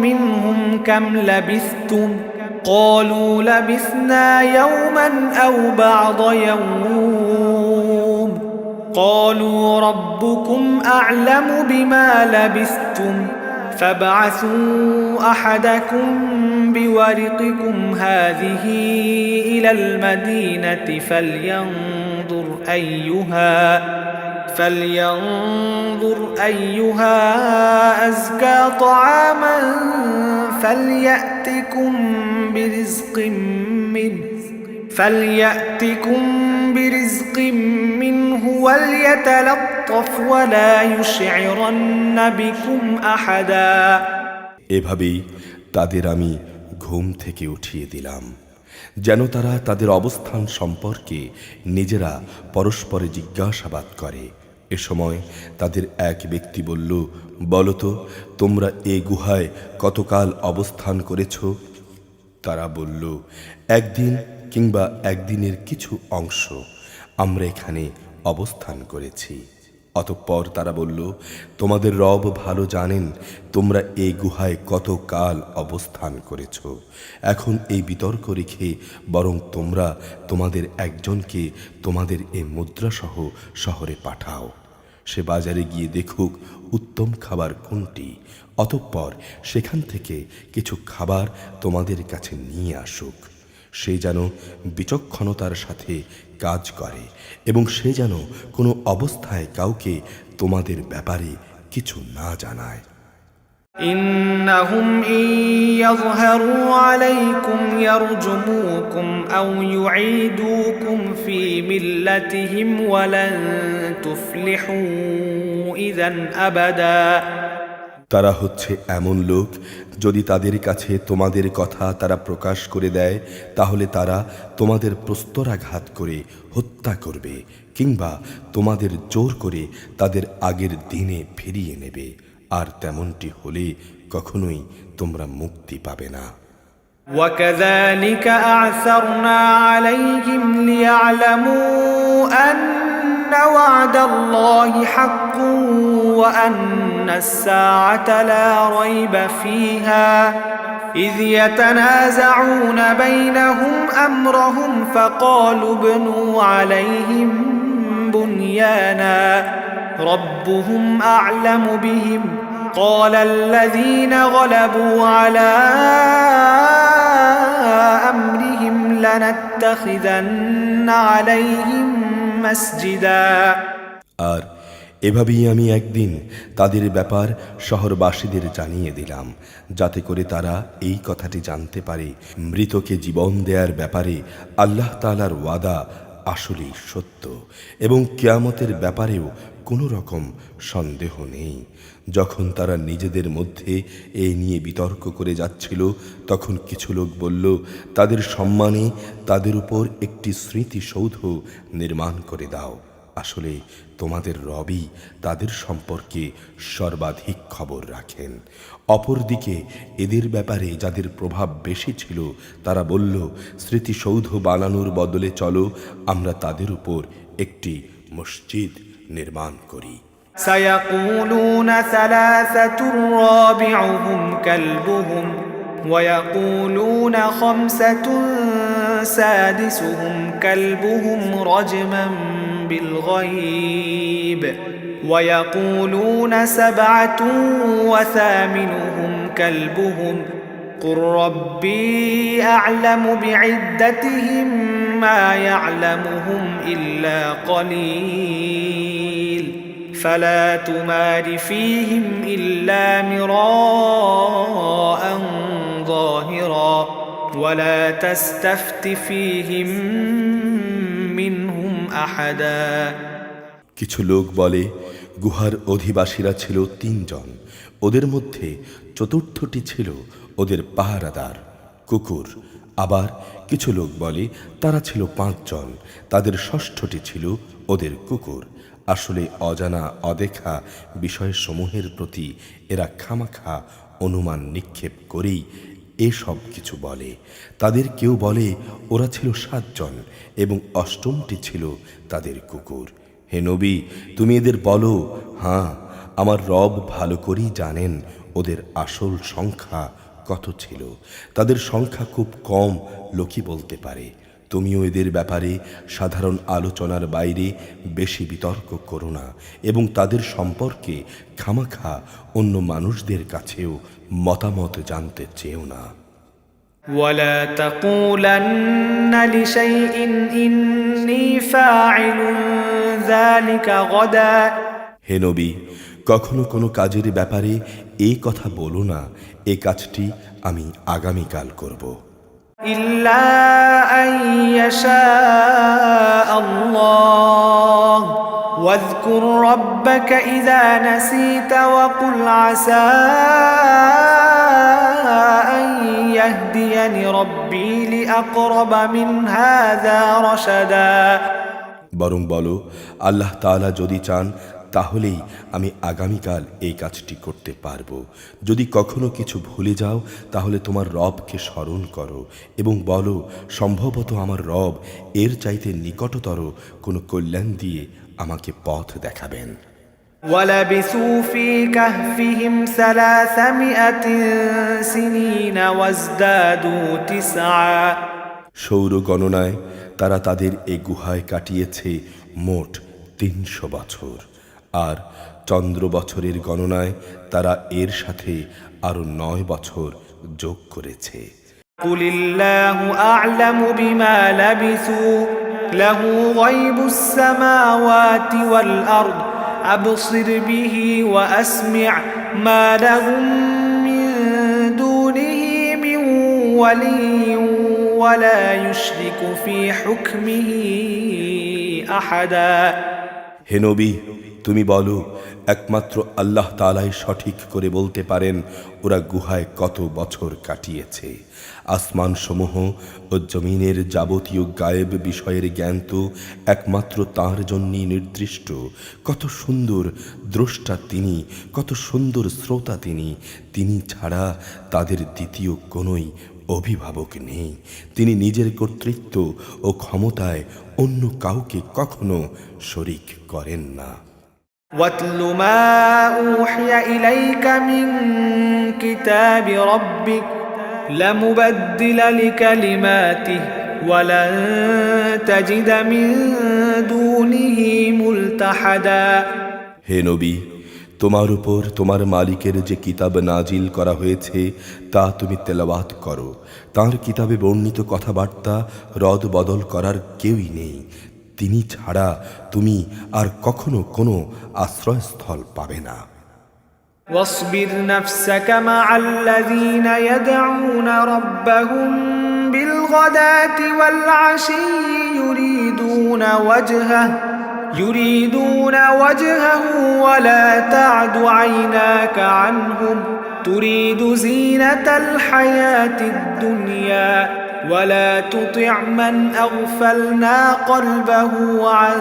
منهم كم لبثتم قالوا لبثنا يوما أو بعض يوم قالوا ربكم أعلم بما لبثتم فابعثوا أحدكم بورقكم هذه إلى المدينة فلينظر أيها أزكى طعاما فليأتكم برزق منه وليتلطف ولا يشعرن بكم أحدا। এভাবেই তাদের আমি ঘুম থেকে উঠিয়ে দিলাম যেন তারা তাদের অবস্থান সম্পর্কে নিজেরা পরস্পরে জিজ্ঞাসাবাদ করে। এ সময় তাদের এক ব্যক্তি বলল, বলো তো তোমরা এই গুহায় কতকাল অবস্থান করেছ? তারা বলল, একদিন কিংবা একদিনের কিছু অংশ আমরা এখানে অবস্থান করেছি। অতঃপর তারা বলল, তোমাদের রব ভালো জানেন তোমরা এই গুহায় কত কাল অবস্থান করেছ। এখন এই বিতর্ক রেখে বরং তোমরা তোমাদের একজনকে তোমাদের এই মুদ্রাসহ শহরে পাঠাও, সে বাজারে গিয়ে দেখুক উত্তম খাবার কোনটি, অতঃপর সেখান থেকে কিছু খাবার তোমাদের কাছে নিয়ে আসুক। সে যেন বিচক্ষণতার সাথে কাজ করে এবং সে যেন কোনো অবস্থায় কাউকে তোমাদের ব্যাপারে কিছু না জানায়। إنهم إن يظهروا عليكم يرجموكم أو يعيدوكم في ملتهم ولن تفلحوا إذا أبدا। তারা হচ্ছে এমন লোক, যদি তাদের কাছে তোমাদের কথা তারা প্রকাশ করে দেয় তাহলে তারা তোমাদের প্রস্তরাঘাত করে হত্যা করবে কিংবা তোমাদের জোর করে তাদের আগের দিনে ফিরিয়ে নেবে, আর তেমনটি হলে কখনোই তোমরা মুক্তি পাবে না। وكذلك أعثرنا عليهم ليعلموا أن وعد الله حق وأن الساعة لا ريب فيها إذ يتنازعون بينهم أمرهم فقالوا ابنوا عليهم بنيانا ربهم أعلم بهم قال الذين غلبوا على أمرهم لنتخذن عليهم مسجدا। আর এভাবেই আমি একদিন তাদের ব্যাপার শহরবাসীদের জানিয়ে দিলাম, যাতে করে তারা এই কথাটি জানতে পারে মৃতকে জীবন দেয়ার ব্যাপারে আল্লাহ তাআলার ওয়াদা আসলেই সত্য এবং কিয়ামতের ব্যাপারেও কোনো রকম সন্দেহ নেই। যখন তারা নিজেদের মধ্যে এই নিয়ে বিতর্ক করে যাচ্ছিল, তখন কিছু লোক বলল, তাদের সম্মানে তাদের উপর একটি স্মৃতিসৌধ নির্মাণ করে দাও। আসলে তোমাদের রবই তাদের সম্পর্কে সর্বাধিক খবর রাখেন। অপরদিকে এদের ব্যাপারে যাদের প্রভাব বেশি ছিল, তারা বলল, স্মৃতিসৌধ বানানোর বদলে চলো আমরা তাদের উপর একটি মসজিদ নির্মাণ করি। سيقولون ثلاثة رابعهم كلبهم ويقولون خمسة سادسهم كلبهم رجما بالغيب ويقولون سبعة وثامنهم كلبهم قل ربي أعلم بعدتهم ما يعلمهم إلا قليل فلا تمار فيهم إلا مراء ظاهرا ولا تستفت فيهم منهم أحدا। কিছু লোক বলে, গুহার অধিবাসীরা ছিল 3 জন, ওদের মধ্যে চতুর্থটি ছিল ওদের পাহারাদার কুকুর। আবার কিছু লোক বলে তারা ছিল 5 জন, তাদের ষষ্ঠটি ছিল ওদের কুকুর। আসলে অজানা অদেখা বিষয়সমূহের প্রতি এরা খামাখা অনুমান নিক্ষেপ করেই এসব কিছু বলে। তাদের কেউ বলে ওরা ছিল 7 জন এবং অষ্টমটি ছিল তাদের কুকুর। হে নবী, তুমি এদের বলো, হ্যাঁ, আমার রব ভালো করেই জানেন ওদের আসল সংখ্যা কত ছিল। তাদের সংখ্যা খুব কম লোকই বলতে পারে। তুমিও এদের ব্যাপারে সাধারণ আলোচনার বাইরে বেশি বিতর্ক করো না এবং তাদের সম্পর্কে খামাখা অন্য মানুষদের কাছেও মতামত জানতে চেও না। ولا تقولن لشيء إني فاعل ذلك غدا। হে নবী, কখনো কোনো কাজের ব্যাপারে এই কথা বলো না, এই কাজটি আমি আগামীকাল করব। إلا أن يشاء الله واذكر ربك إذا نسيت وقل عسى أن يهديني ربي لأقرب من هذا رشدا। বরং বলো, আল্লাহ তাআলা যদি চান তাহলেই আমি আগামীকাল এই কাজটি করতে পারবো। যদি কখনো কিছু ভুলে যাও তাহলে তোমার রবকে স্মরণ করো এবং বলো, সম্ভবত আমার রব এর চাইতে নিকটতর কোনো কল্যাণ দিয়ে আমাকে পথ দেখাবেন। ولبثوا في كهفهم 300 سنين وازدادوا 9। সৌর গণনায় তারা তাদের এই গুহায় কাটিয়েছে মোট 300 বছর, আর চন্দ্র বছরের গণনায় তারা এর সাথে আরো 9 বছর যোগ করেছে। قل الله أعلم بما لبثوا له غيب السماوات والأرض أبصر به وأسمع ما لهم من دونه من ولي ولا يشرك في حكمه أحدا। হে নবী, তুমি বলো, একমাত্র আল্লাহ তাআলাই সঠিক করে বলতে পারেন ওরা গুহায় কত বছর কাটিয়েছে। আসমান সমূহ ও জমিনের যাবতীয় গায়েব বিষয়ের জ্ঞান তো একমাত্র তাঁর জন্যই নির্দিষ্ট। কত সুন্দর দ্রষ্টা তিনি, কত সুন্দর শ্রোতা তিনি। তিনি ছাড়া তাদের দ্বিতীয় কোনোই অভিভাবক নেই। তিনি নিজের কর্তৃত্ব ও ক্ষমতায় অন্য কাউকে কখনো শরীক করেন না। واتل ما أوحي إليك من كتاب ربك لا مبدل لكلماته ولن تجد من دونه ملتحدا। হে নবী, তোমার উপর তোমার মালিকের যে কিতাব নাজিল করা হয়েছে তা তুমি তেলাওয়াত করো। তার কিতাবে বর্ণিত কথাবার্তা রদ বদল করার কেউই নেই। তিনি ছাড়া তুমি আর কখনো কোনো আশ্রয়স্থল পাবে না। واصبر نفسك مع الذين يدعون ربهم بالغداة والعشي يريدون وجهه ولا تعد عيناك عنهم تريد زينة الحياة الدنيا ولا تطع من أغفلنا قلبه عن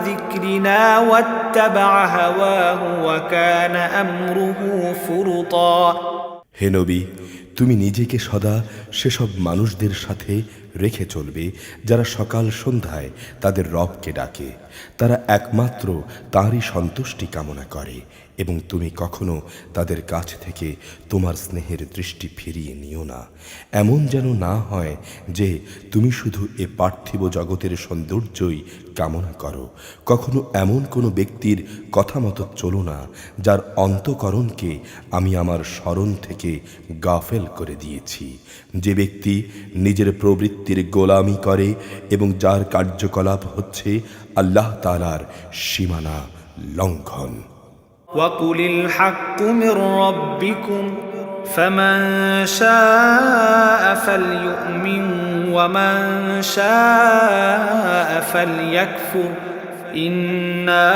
ذكرنا واتبع هواه وكان أمره فرطا। হে নবী, তুমি নিজেকে সদা সেসব মানুষদের সাথে রেখে চলবে যারা সকাল সন্ধ্যায় তাদের রবকে ডাকে, তারা একমাত্র তাঁরই সন্তুষ্টি কামনা করে, এবং তুমি কখনো তাদের কাছ থেকে তোমার স্নেহের দৃষ্টি ফিরিয়ে নিও না। এমন যেন না হয় যে তুমি শুধু এ পার্থিব জগতের সৌন্দর্যই কামনা করো। কখনো এমন কোনো ব্যক্তির কথা মতো চলো না যার অন্তঃকরণকে আমি আমার স্মরণ থেকে গাফেল করে দিয়েছি, যে ব্যক্তি নিজের প্রবৃত্তির গোলামি করে এবং যার কার্যকলাপ হচ্ছে আল্লাহ তাআলার সীমানা লঙ্ঘন। وقل الحق من ربكم فمن شاء فليؤمن ومن شاء فليكفر إنا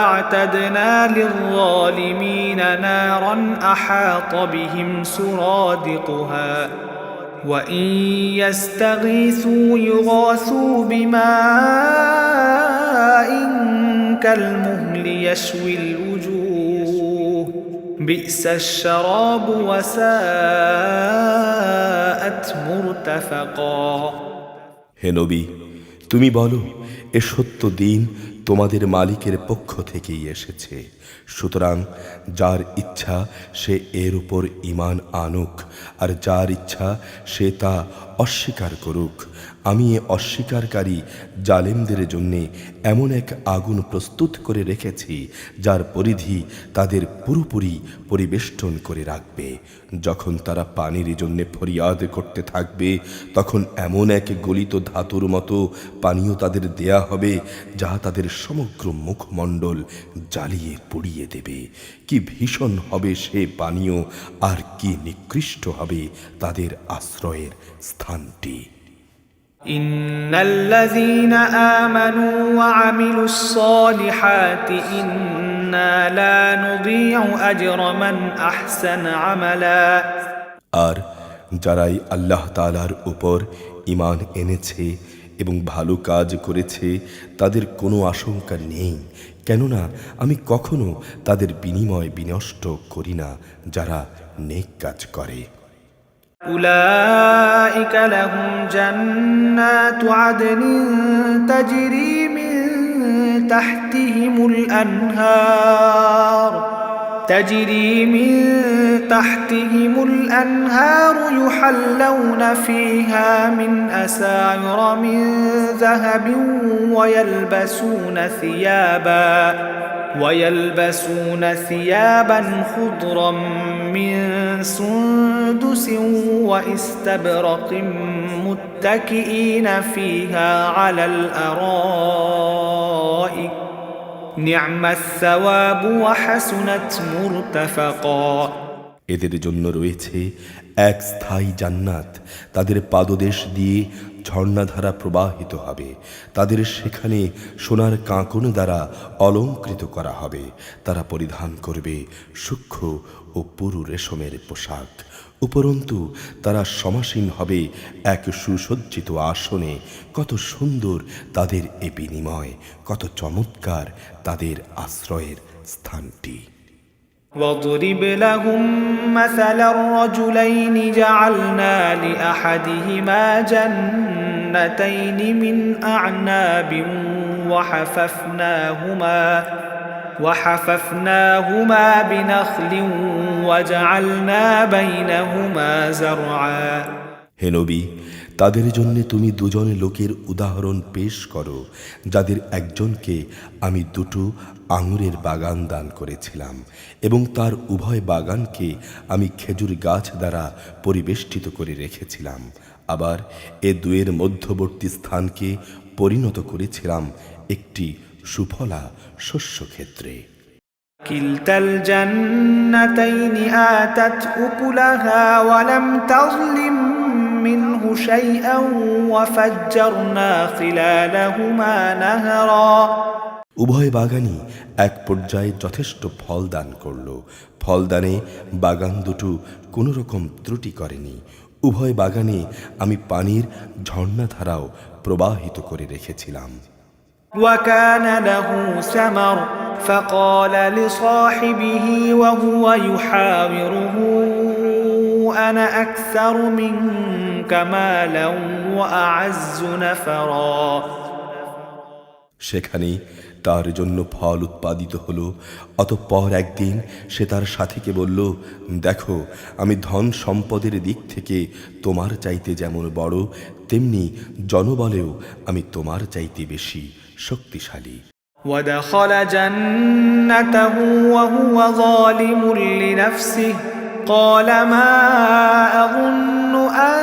أعتدنا للظالمين نارا أحاط بهم سرادقها وإن يستغيثوا يغاثوا بماء كالمهل يشوي الوجوه بئس الشراب وساءت مرتفقا। হে নবী, তুমি বলো, এ সত্য দিন তোমাদের মালিকের পক্ষ থেকেই এসেছে, সুতরাং যার ইচ্ছা সে এর উপর ঈমান আনুক, আর যার ইচ্ছা সে তা অস্বীকার করুক। আমি এ অস্বীকারী জালেমদের জন্যে এমন এক আগুন প্রস্তুত করে রেখেছি যার পরিধি তাদের পুরোপুরি পরিবেষ্টন করে রাখবে। যখন তারা পানির জন্য ফরিয়াদ করতে থাকবে, তখন এমন এক গলিত ধাতুর মতো পানীয় তাদের দেয়া হবে যা তাদের সমগ্র মুখমণ্ডল জ্বালিয়ে পুড়িয়ে দেবে। কি ভীষণ হবে সে পানীয়, আর কি নিকৃষ্ট হবে তাদের আশ্রয়ের স্থানটি। إن الذين آمنوا وعملوا الصالحات إنا لا نضيع أجر من أحسن عملا। আর যারাই আল্লাহ তাআলার উপর ঈমান এনেছে এবং ভালো কাজ করেছে তাদের কোনো আশঙ্কা নেই, কেননা আমি কখনো তাদের বিনিময় বিনষ্ট করি না যারা নেক কাজ করে। أولئك لهم جنات عدن تجري من تحتهم الأنهار يحلون فيها من أساور من ذهب ويلبسون ثيابا خضرا من سندس واستبرق متكئين فيها على الأرائك نعم الثواب وحسنت مرتفقا। এদের জন্য রয়েছে এক স্থায়ী জান্নাত, তাদের পাদদেশ দিয়ে ঝর্ণাধারা প্রবাহিত হবে, তাদের সেখানে সোনার কাঁকন দ্বারা অলঙ্কৃত করা হবে। তারা পরিধান করবে সূক্ষ্ম ও পুরু রেশমের পোশাক। উপরন্তু তারা সমাসীন হবে এক সুসজ্জিত আসনে। কত সুন্দর তাদের এ বিনিময়, কত চমৎকার তাদের আশ্রয়ের স্থানটি। واضرب لهم مثل الرجلين جعلنا لأحدهما جنتين من أعناب وحففناهما بنخل وجعلنا بينهما زرعا। হে নবী, তাদের জন্য তুমি দুজন লোকের উদাহরণ পেশ করো, যাদের একজনকে আমি দুটো আঙুরের বাগান দান করেছিলাম এবং তার উভয় বাগানকে আমি খেজুর গাছ দ্বারা পরিবেষ্টিত করে রেখেছিলাম। আবার এ দুয়ের মধ্যবর্তী স্থানকে পরিণত করেছিলাম একটি সুফলা শস্যক্ষেত্রে। كلتا الجنتين آتت أكلها ولم تظلم منه شيئا وفجرنا خلالهما نهرا। উভয় বাগানই এক পর্যায়ে যথেষ্ট ফল দান করল। ফলদানে বাগান দুটো কোনো রকম ত্রুটি করেনি। উভয় বাগানে আমি পানির ঝর্ণাধারাও প্রবাহিত করে রেখেছিলাম। وكان له ثمر فقال لصاحبه وهو يحاوره أنا أكثر منك مالا وأعز نفرا। সেখানে তার জন্য ফল উৎপাদিত হলো। অতঃপর একদিন সে তার সাথীকে বলল, দেখো, আমি ধন সম্পদের দিক থেকে তোমার চাইতে যেমন বড়, তেমনি জনবলেও আমি তোমার চাইতে বেশি শক্তিশালী। ودخل جنته وهو ظالم لنفسه قال ما أظن أن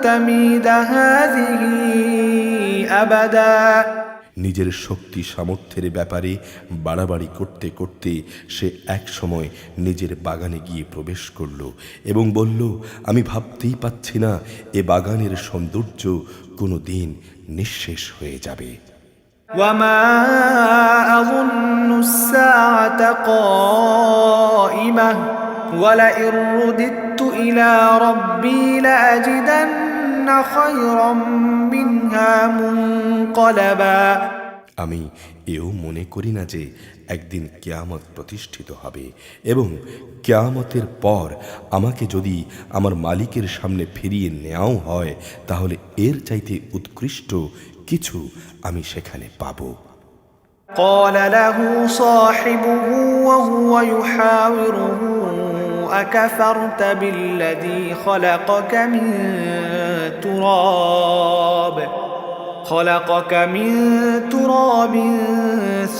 تميد هذه أبدا। নিজের শক্তি সামর্থ্যের ব্যাপারে বাড়াবাড়ি করতে করতে সে এক সময় নিজের বাগানে গিয়ে প্রবেশ করল এবং বলল, আমি ভাবতেই পাচ্ছি না এ বাগানের সৌন্দর্য কোনো দিন নিঃশেষ হয়ে যাবে। وما أظن الساعة قائمة ولئن رددت إلى ربي لأجدن خيرا منها منقلبا। আমি এও মনে করি না যে একদিন কিয়ামত প্রতিষ্ঠিত হবে এবং কিয়ামতের পর আমাকে যদি আমার মালিকের সামনে ফিরিয়ে নেওয়াও হয়, তাহলে এর চাইতে উৎকৃষ্ট কিছু আমি সেখানে পাব। قال له صاحبه وهو يحاوره أكفرت بالذي خلقك من تراب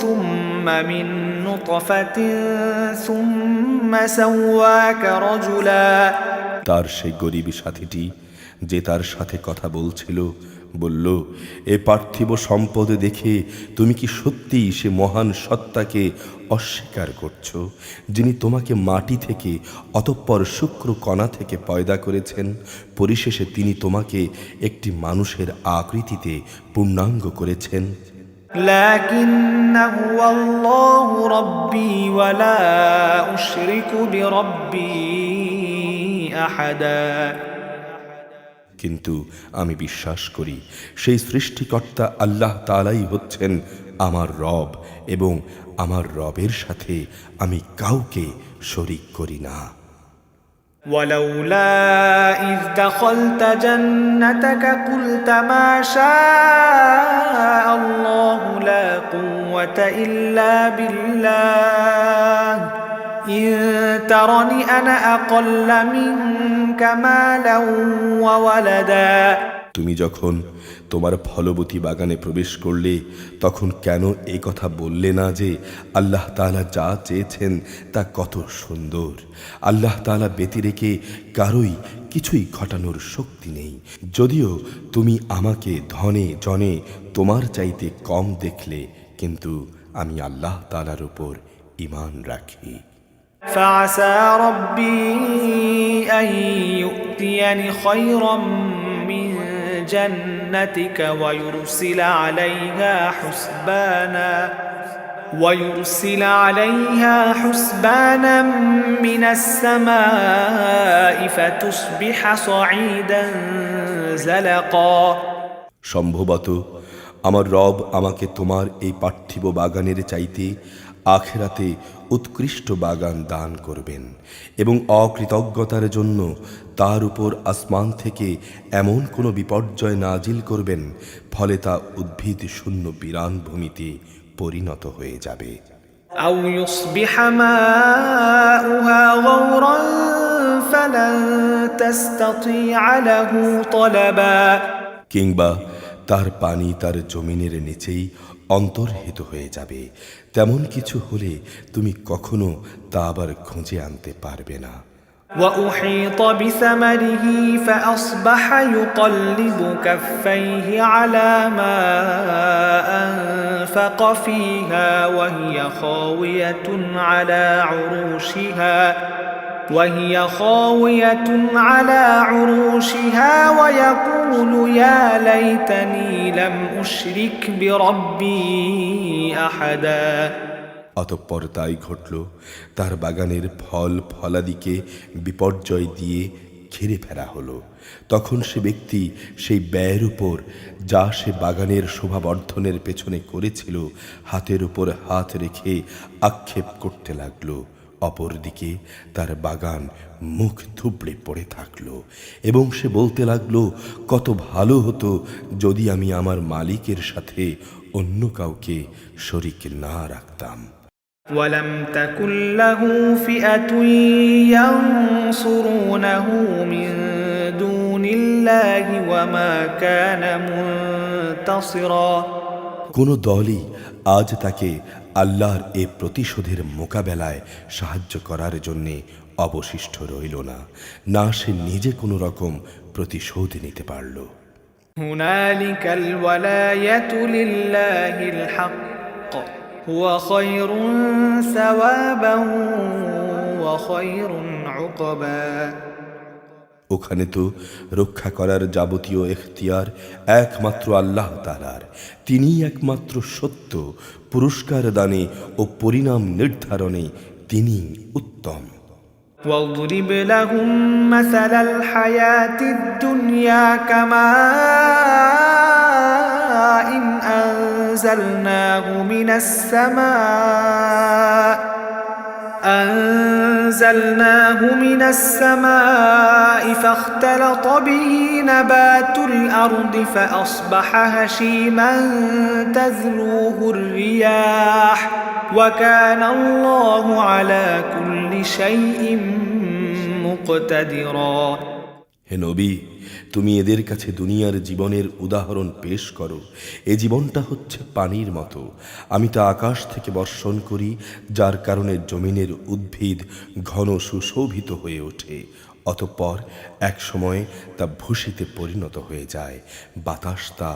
ثم من نطفة ثم سواك رجلا। তার সেই গরিবী সাথীটি যে তার সাথে কথা বলছিল বলল, এ পার্থিব সম্পদ দেখে তুমি কি সত্যিই সে মহান সত্তাকে অস্বীকার করছো, যিনি তোমাকে মাটি থেকে অতঃপর শুক্র কণা থেকে পয়দা করেছেন, পরিশেষে তিনি তোমাকে একটি মানুষের আকৃতিতে পূর্ণাঙ্গ করেছেন। لكن هو الله ربي ولا أشرك بربي أحدا। কিন্তু আমি বিশ্বাস করি সেই সৃষ্টিকর্তা আল্লাহ তাআলাই হচ্ছেন আমার রব এবং আমার রবের সাথে আমি কাউকে শরীক করি না। ولولا إذ دخلت جنتك قلت ما شاء الله لا قوة إلا بالله إن ترني أنا أقل منك مالا وولدا। তুমি যখন তোমার ফলবতী বাগানে প্রবেশ করলে তখন কেন এই কথা বললে না যে আল্লাহ তাআলা যা চেয়েছেন তা কত সুন্দর। আল্লাহ তাআলা ব্যতিরেকে কারোই কিছুই ঘটানোর শক্তি নেই। যদিও তুমি আমাকে ধনে জনে তোমার চাইতে কম দেখলে, কিন্তু আমি আল্লাহ তাআলার উপর ঈমান রাখি। فعسى ربي أن يؤتيني خيرا من جنتك ويرسل عليها حسبانا من السماء فتصبح صعيدا زلقا। সম্ভবত আমার রব আমাকে তোমার এই পার্থিব বাগানের চাইতে আখিরাতে উৎকৃষ্ট বাগান দান করবেন এবং অকৃতজ্ঞতার জন্য তার উপর আসমান থেকে এমন কোনো বিপর্যয় নাজিল করবেন, ফলে তা উদ্ভিদ শূন্য বিরান ভূমিতে পরিণত হয়ে যাবে। أو يصبح ماؤها غورا فلن تستطيع له طلبا। কিংবা তার পানি তার জমিনের নিচেই অন্তর্হিত হয়ে যাবে, তেমন কিছু হলে তুমি কখনো তা আবার খুঁজে আনতে পারবে না। وأحيط بثمره فأصبح يقلب كفيه على ما أنفق فيها وهي خاوية على عروشها ويقول يا ليتني لم أشرك بربي أحدا। অতঃপর তাই ঘটল, তার বাগানের ফল ফলাদিকে বিপর্যয় দিয়ে ঘিরে ফেলা হলো। তখন সে ব্যক্তি সেই ব্যয়ের উপর যা সে বাগানের শোভাবর্ধনের পেছনে করেছিল হাতের উপর হাত রেখে আক্ষেপ করতে লাগলো। অপরদিকে তার বাগান মুখ থুবড়ে পড়ে থাকলো এবং সে বলতে লাগলো, কত ভালো হতো যদি আমি আমার মালিকের সাথে অন্য কাউকে শরীক না রাখতাম। ولم تكن له فئة ينصرونه من دون الله وما كان منتصرا। কোন দলই আজ তাকে আল্লাহর এ প্রতিশোধের মোকাবেলায় সাহায্য করার জন্য অবশিষ্ট রইল না, না সে নিজে কোনো রকম প্রতিশোধ নিতে পারল। هنالك الولاية لله الحق هو خير ثوابا وخير عقبا। ওখানে তো রক্ষা করার যাবতীয় এখতিয়ার একমাত্র আল্লাহ তাআলার। তিনিই একমাত্র সত্য, পুরস্কার দানে ও পরিণাম নির্ধারণে তিনি উত্তম। واضرب لهم مثل الحياة الدنيا كماء أنزلناه من السماء فاختلط به نبات الأرض فأصبح هشيما تذروه الرياح وكان الله على كل شيء مقتدرا। হে নবী, তুমি এদের কাছে দুনিয়ার জীবনের উদাহরণ পেশ করো। এ জীবনটা হচ্ছে পানির মতো, আমি তা আকাশ থেকে বর্ষণ করি, যার কারণে জমিনের উদ্ভিদ ঘন সুশোভিত হয়ে ওঠে। অতঃপর এক সময় তা ভূষিতে পরিণত হয়ে যায়, বাতাস তা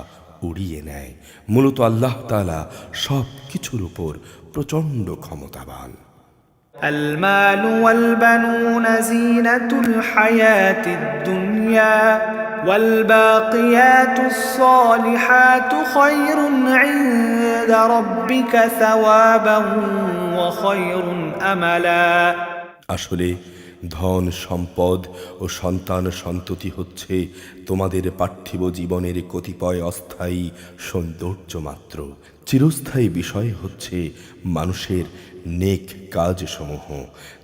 উড়িয়ে নেয়। মূলত আল্লাহ তাআলা সব কিছুর উপর প্রচণ্ড ক্ষমতাবান। المال والبنون زينة الحياة الدنيا والباقيات الصالحات خير عند ربك ثوابا وخير أملا। আসলে ধন সম্পদ ও সন্তান সন্ততি হচ্ছে তোমাদের পার্থিব জীবনের কতিপয় অস্থায়ী সৌন্দর্য মাত্র। চিরস্থায়ী বিষয় হচ্ছে মানুষের নেক কাজসমূহ।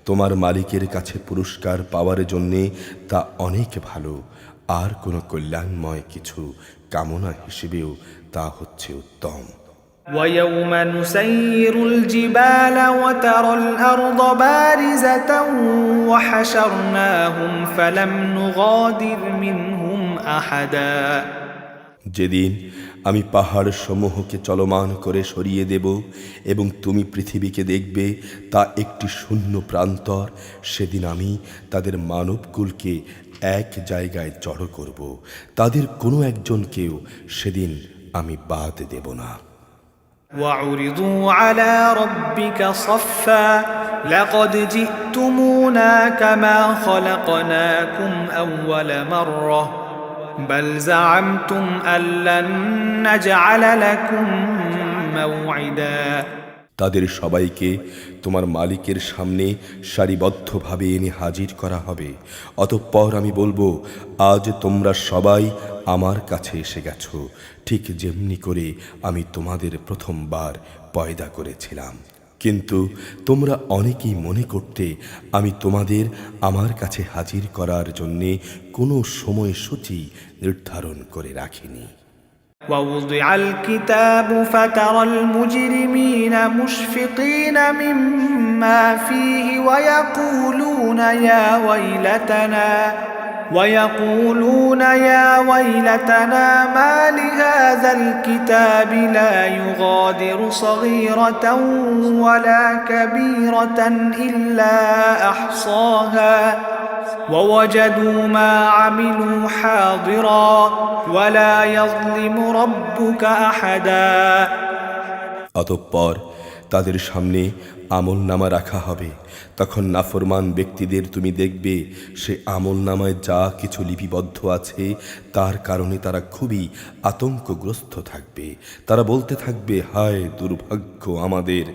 তোমার মালিকের কাছে পুরস্কার পাওয়ার জন্যে তা অনেক ভালো, আর কোনো কল্যাণময় কিছু কামনা হিসেবেও তা হচ্ছে উত্তম। ويوم نسير الجبال وترى الأرض بارزة وحشرناهم فلم نغادر منهم أحدا। যেদিন আমি পাহাড় সমূহকে চলমান করে সরিয়ে দেব এবং তুমি পৃথিবীকে দেখবে তা একটি শূন্য প্রান্তর, সেদিন আমি তাদের মানবকুলকে এক জায়গায় জড়ো করব, তাদের কোনো একজনকেও সেদিন আমি বাদ দেব না। وعرضوا على ربك صفا لقد جئتمونا كما خلقناكم أول مرة بل زعمتم أن لن نجعل لكم موعدا। তাদের সবাইকে তোমার মালিকের সামনে সারিবদ্ধভাবে এনে হাজির করা হবে। অতঃপর আমি বলবো, আজ তোমরা সবাই আমার কাছে এসে গেছো, ঠিক যেমনি করে আমি তোমাদের প্রথমবার পয়দা করেছিলাম। কিন্তু তোমরা অনেকেই মনে করতে আমি তোমাদের আমার কাছে হাজির করার জন্যে কোনো সময়সূচি নির্ধারণ করে রাখিনি। ووضع الكتاب فترى المجرمين مشفقين مما فيه ويقولون يا ويلتنا ما لهذا الكتاب لا يغادر صغيرة ولا كبيرة إلا أحصاها ووجدوا ما عملوا حاضرا ولا يظلم ربك أحدا অতঃপর তাদের সামনে আমলনামা রাখা হবে। তখন নাফরমান ব্যক্তিদের তুমি দেখবে সে আমলনামায় যা কিছু লিপিবদ্ধ আছে তার কারণে তারা খুবই আতঙ্কগ্রস্ত থাকবে। তারা বলতে থাকবে, হায় দুর্ভাগ্য আমাদের,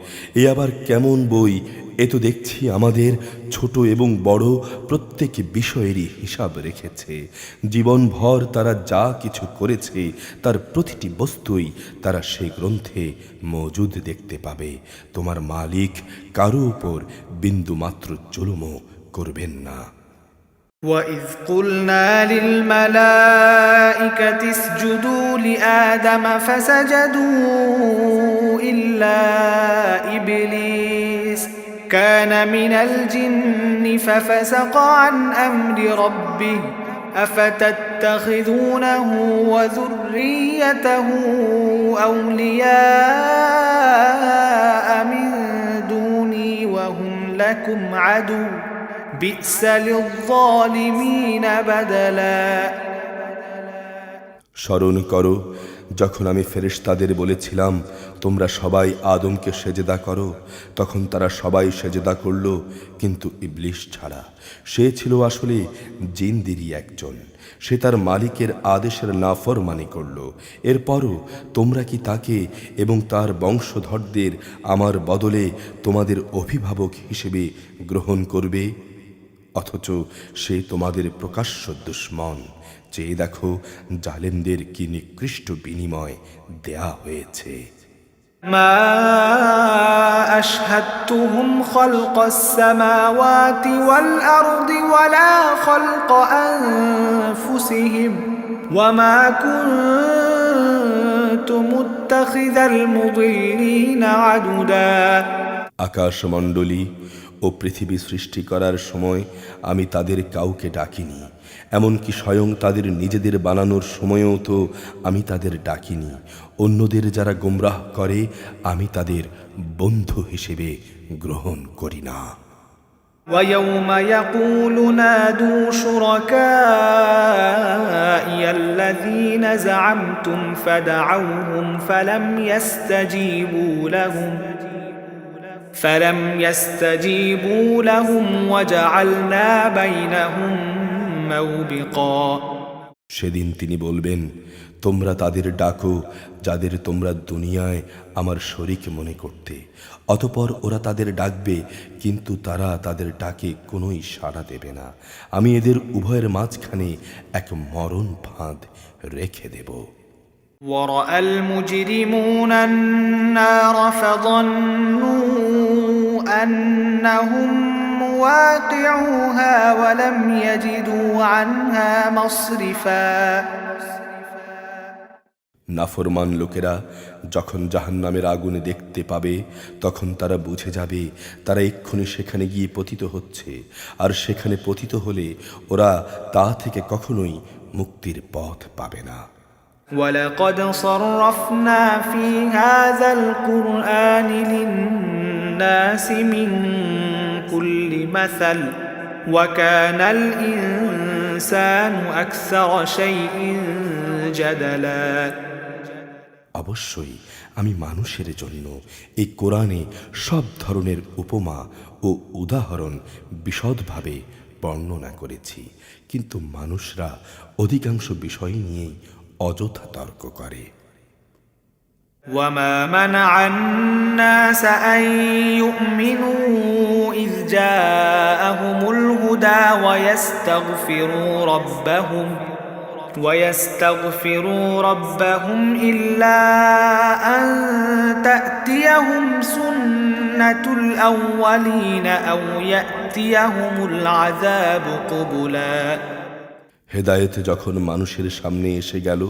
এ আবার কেমন বই! এ তো দেখছি আমাদের ছোট এবং বড় প্রত্যেক বিষয়েরই হিসাব রেখেছে। জীবনভর তারা যা কিছু করেছে তার প্রতিটি বস্তুই তারা সে গ্রন্থে মজুদ দেখতে পাবে। তোমার মালিক কারো উপর বিন্দুমাত্র জুলুমও করবেন না। وَإِذْ قُلْنَا لِلْمَلَائِكَةِ اسْجُدُوا لِآدَمَ فَسَجَدُوا إِلَّا إِبْلِيسَ كَانَ مِنَ الْجِنِّ فَفَسَقَ عَنْ أَمْرِ رَبِّهِ أَفَتَتَّخِذُونَهُ وَذُرِّيَّتَهُ أَوْلِيَاءَ مِن دُونِي وَهُمْ لَكُمْ عَدُوٌّ بِئْسَ لِلظَّالِمِينَ بَدَلًا স্মরণ করো যখন আমি ফেরেশতাদের বলেছিলাম তোমরা সবাই আদমকে সেজদা করো, তখন তারা সবাই সেজদা করল কিন্তু ইবলিস ছাড়া। সে ছিল আসলে জিনদেরই একজন। সে তার মালিকের আদেশের নাফরমানি করল। এরপরও তোমরা কি তাকে এবং তার বংশধরদের আমার বদলে তোমাদের অভিভাবক হিসেবে গ্রহণ করবে? অথচ সে তোমাদের প্রকাশ্য দুশমন। চেয়ে দেখো জালেমদের কি নিকৃষ্ট বিনিময় দেয়া হয়েছে। ما أشهدتهم خلق السماوات والأرض ولا خلق أنفسهم وما كنت متخذ المضلين عضدا আকাশমণ্ডলী ও পৃথিবী সৃষ্টি করার সময় আমি তাদের কাউকে ডাকিনি, এমনকি স্বয়ং তাদের নিজেদের বানানোর সময়ও তো আমি তাদের ডাকিনি। অন্যদের যারা গোমরাহ করে আমি তাদের বন্ধু হিসেবে গ্রহণ করি না। ويوم يقول نادوا شركائي الذين زعمتم فدعوهم فلم يستجيبوا لهم وجعلنا بينهم موبقا সেদিন তিনি বলবেন, তোমরা তাদের ডাকো যাদের তোমরা দুনিয়ায় আমার শরীক মনে করতে। অতঃপর ওরা তাদের ডাকবে কিন্তু তারা তাদের ডাকে কোনোই সাড়া দেবে না। আমি এদের উভয়ের মাঝখানে এক মরণ ফাঁদ রেখে দেব। ورأى المجرمون النار فظنوا أنهم مواقعوها ولم يجدوا عنها مصرفا নাফরমান লোকেরা যখন জাহান্নামের আগুনে দেখতে পাবে তখন তারা বুঝে যাবে তারা এক্ষুনি সেখানে গিয়ে পতিত হচ্ছে, আর সেখানে পতিত হলে ওরা তা থেকে কখনোই মুক্তির পথ পাবে না। وَلَقَدْ صَرَّفْنَا فِي هَذَا الْقُرْآنِ لِلنَّاسِ مِنْ كُلِّ مَثَلٍ وَكَانَ الْإِنسَانُ أَكْثَرَ شَيْءٍ جَدَلًا অবশ্যই আমি মানুষের জন্য এই কোরআনে সব ধরনের উপমা ও উদাহরণ বিশদভাবে বর্ণনা করেছি, কিন্তু মানুষরা অধিকাংশ বিষয় নিয়েই অযথা তর্ক করে। وَمَا مَنَعَ النَّاسَ أَن يُؤْمِنُوا إِذْ جَاءَهُمُ الْهُدَى وَيَسْتَغْفِرُوا رَبَّهُمْ إِلَّا أَن تَأْتِيَهُمْ سُنَّةُ الْأَوَّلِينَ أَوْ يَأْتِيَهُمُ الْعَذَابُ قُبُلًا হেদায়েত যখন মানুষের সামনে এসে গেল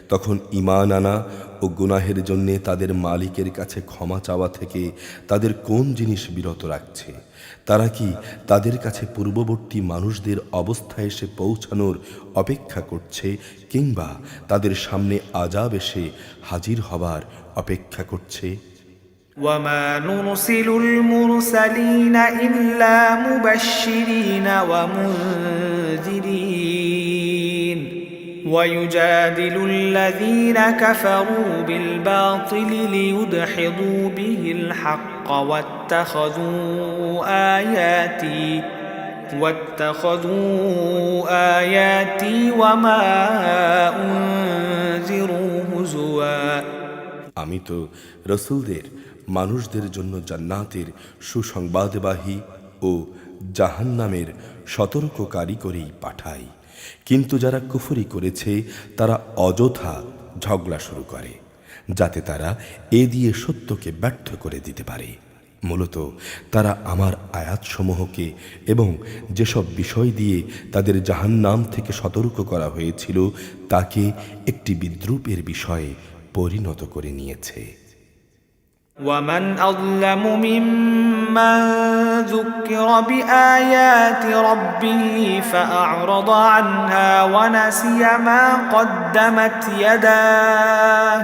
তখন ঈমান আনা ও গুনাহের জন্যে তাদের মালিকের কাছে ক্ষমা চাওয়া থেকে তাদের কোন জিনিস বিরত রাখছে? তারা কি তাদের কাছে পূর্ববর্তী মানুষদের অবস্থা এসে পৌঁছানোর অপেক্ষা করছে, কিংবা তাদের সামনে আযাব এসে হাজির হবার অপেক্ষা করছে? وما نرسل المرسلين إلا مبشرين ومنذرين ويجادل الذين كفروا بالباطل ليدحضوا به الحق واتخذوا آياتي وما أنذروا هزوا। আমি তো রসুলদের মানুষদের জন্য জান্নাতের সুসংবাদবাহী ও জাহান্নামের সতর্ককারী করেই পাঠাই, কিন্তু যারা কুফরি করেছে তারা অযথা ঝগড়া শুরু করে যাতে তারা এ দিয়ে সত্যকে ব্যর্থ করে দিতে পারে। মূলত তারা আমার আয়াতসমূহকে এবং যেসব বিষয় দিয়ে তাদের জাহান্নাম থেকে সতর্ক করা হয়েছিল তাকে একটি বিদ্রূপের বিষয়ে পরিণত করে নিয়েছে। ومن أظلم ممن ذكر بآيات ربه فأعرض عنها ونسي ما قدمت يداه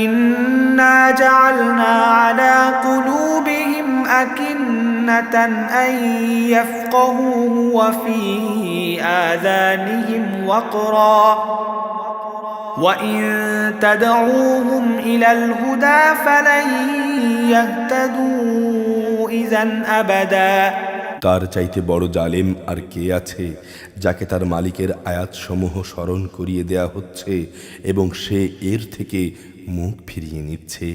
إنا جعلنا على قلوبهم أكنة أن يفقهوه وفي آذانهم وقرا وإن تدعوهم إلى الهدى فلن يهتدوا إذا أبدا। তার চাইতে বড় জালেম আর কে আছে যাকে তার মালিকের আয়াতসমূহ স্মরণ করিয়ে দেয়া হচ্ছে এবং সে এর থেকে মুখ ফিরিয়ে নিচ্ছে।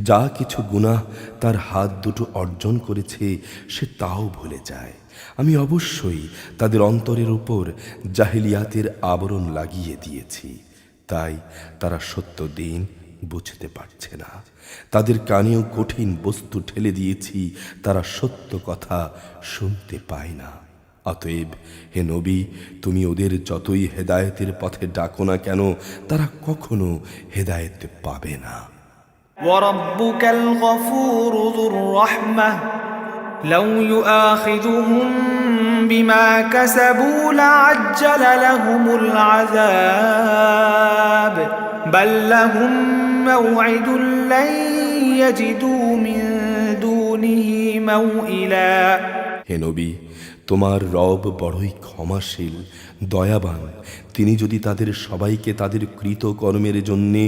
যা কিছু গুনাহ তার হাত দুটো অর্জন করেছে সে তাও ভুলে যায়। আমি অবশ্যই তাদের অন্তরের উপর জাহিলিয়াতের আবরণ লাগিয়ে দিয়েছি, তাই তারা সত্য দিন বুঝতে পারছে না। তাদের কানেও কঠিন বস্তু ঠেলে দিয়েছি, তারা সত্য কথা শুনতে পায় না। অতএব হে নবী, তুমি ওদের যতই হেদায়েতের পথে ডাকো না কেন তারা কখনো হেদায়েত পাবে না। وربك الغفور ذو الرحمة لو يؤاخذهم بما كسبوا لعجل لهم العذاب بل لهم موعد لن يجدوا من دونه موئلا। হে নবী, তোমার রব বড়ই ক্ষমাশীল, দয়াবান। তিনি যদি তাদের সবাইকে তাদের কৃতকর্মের জন্যে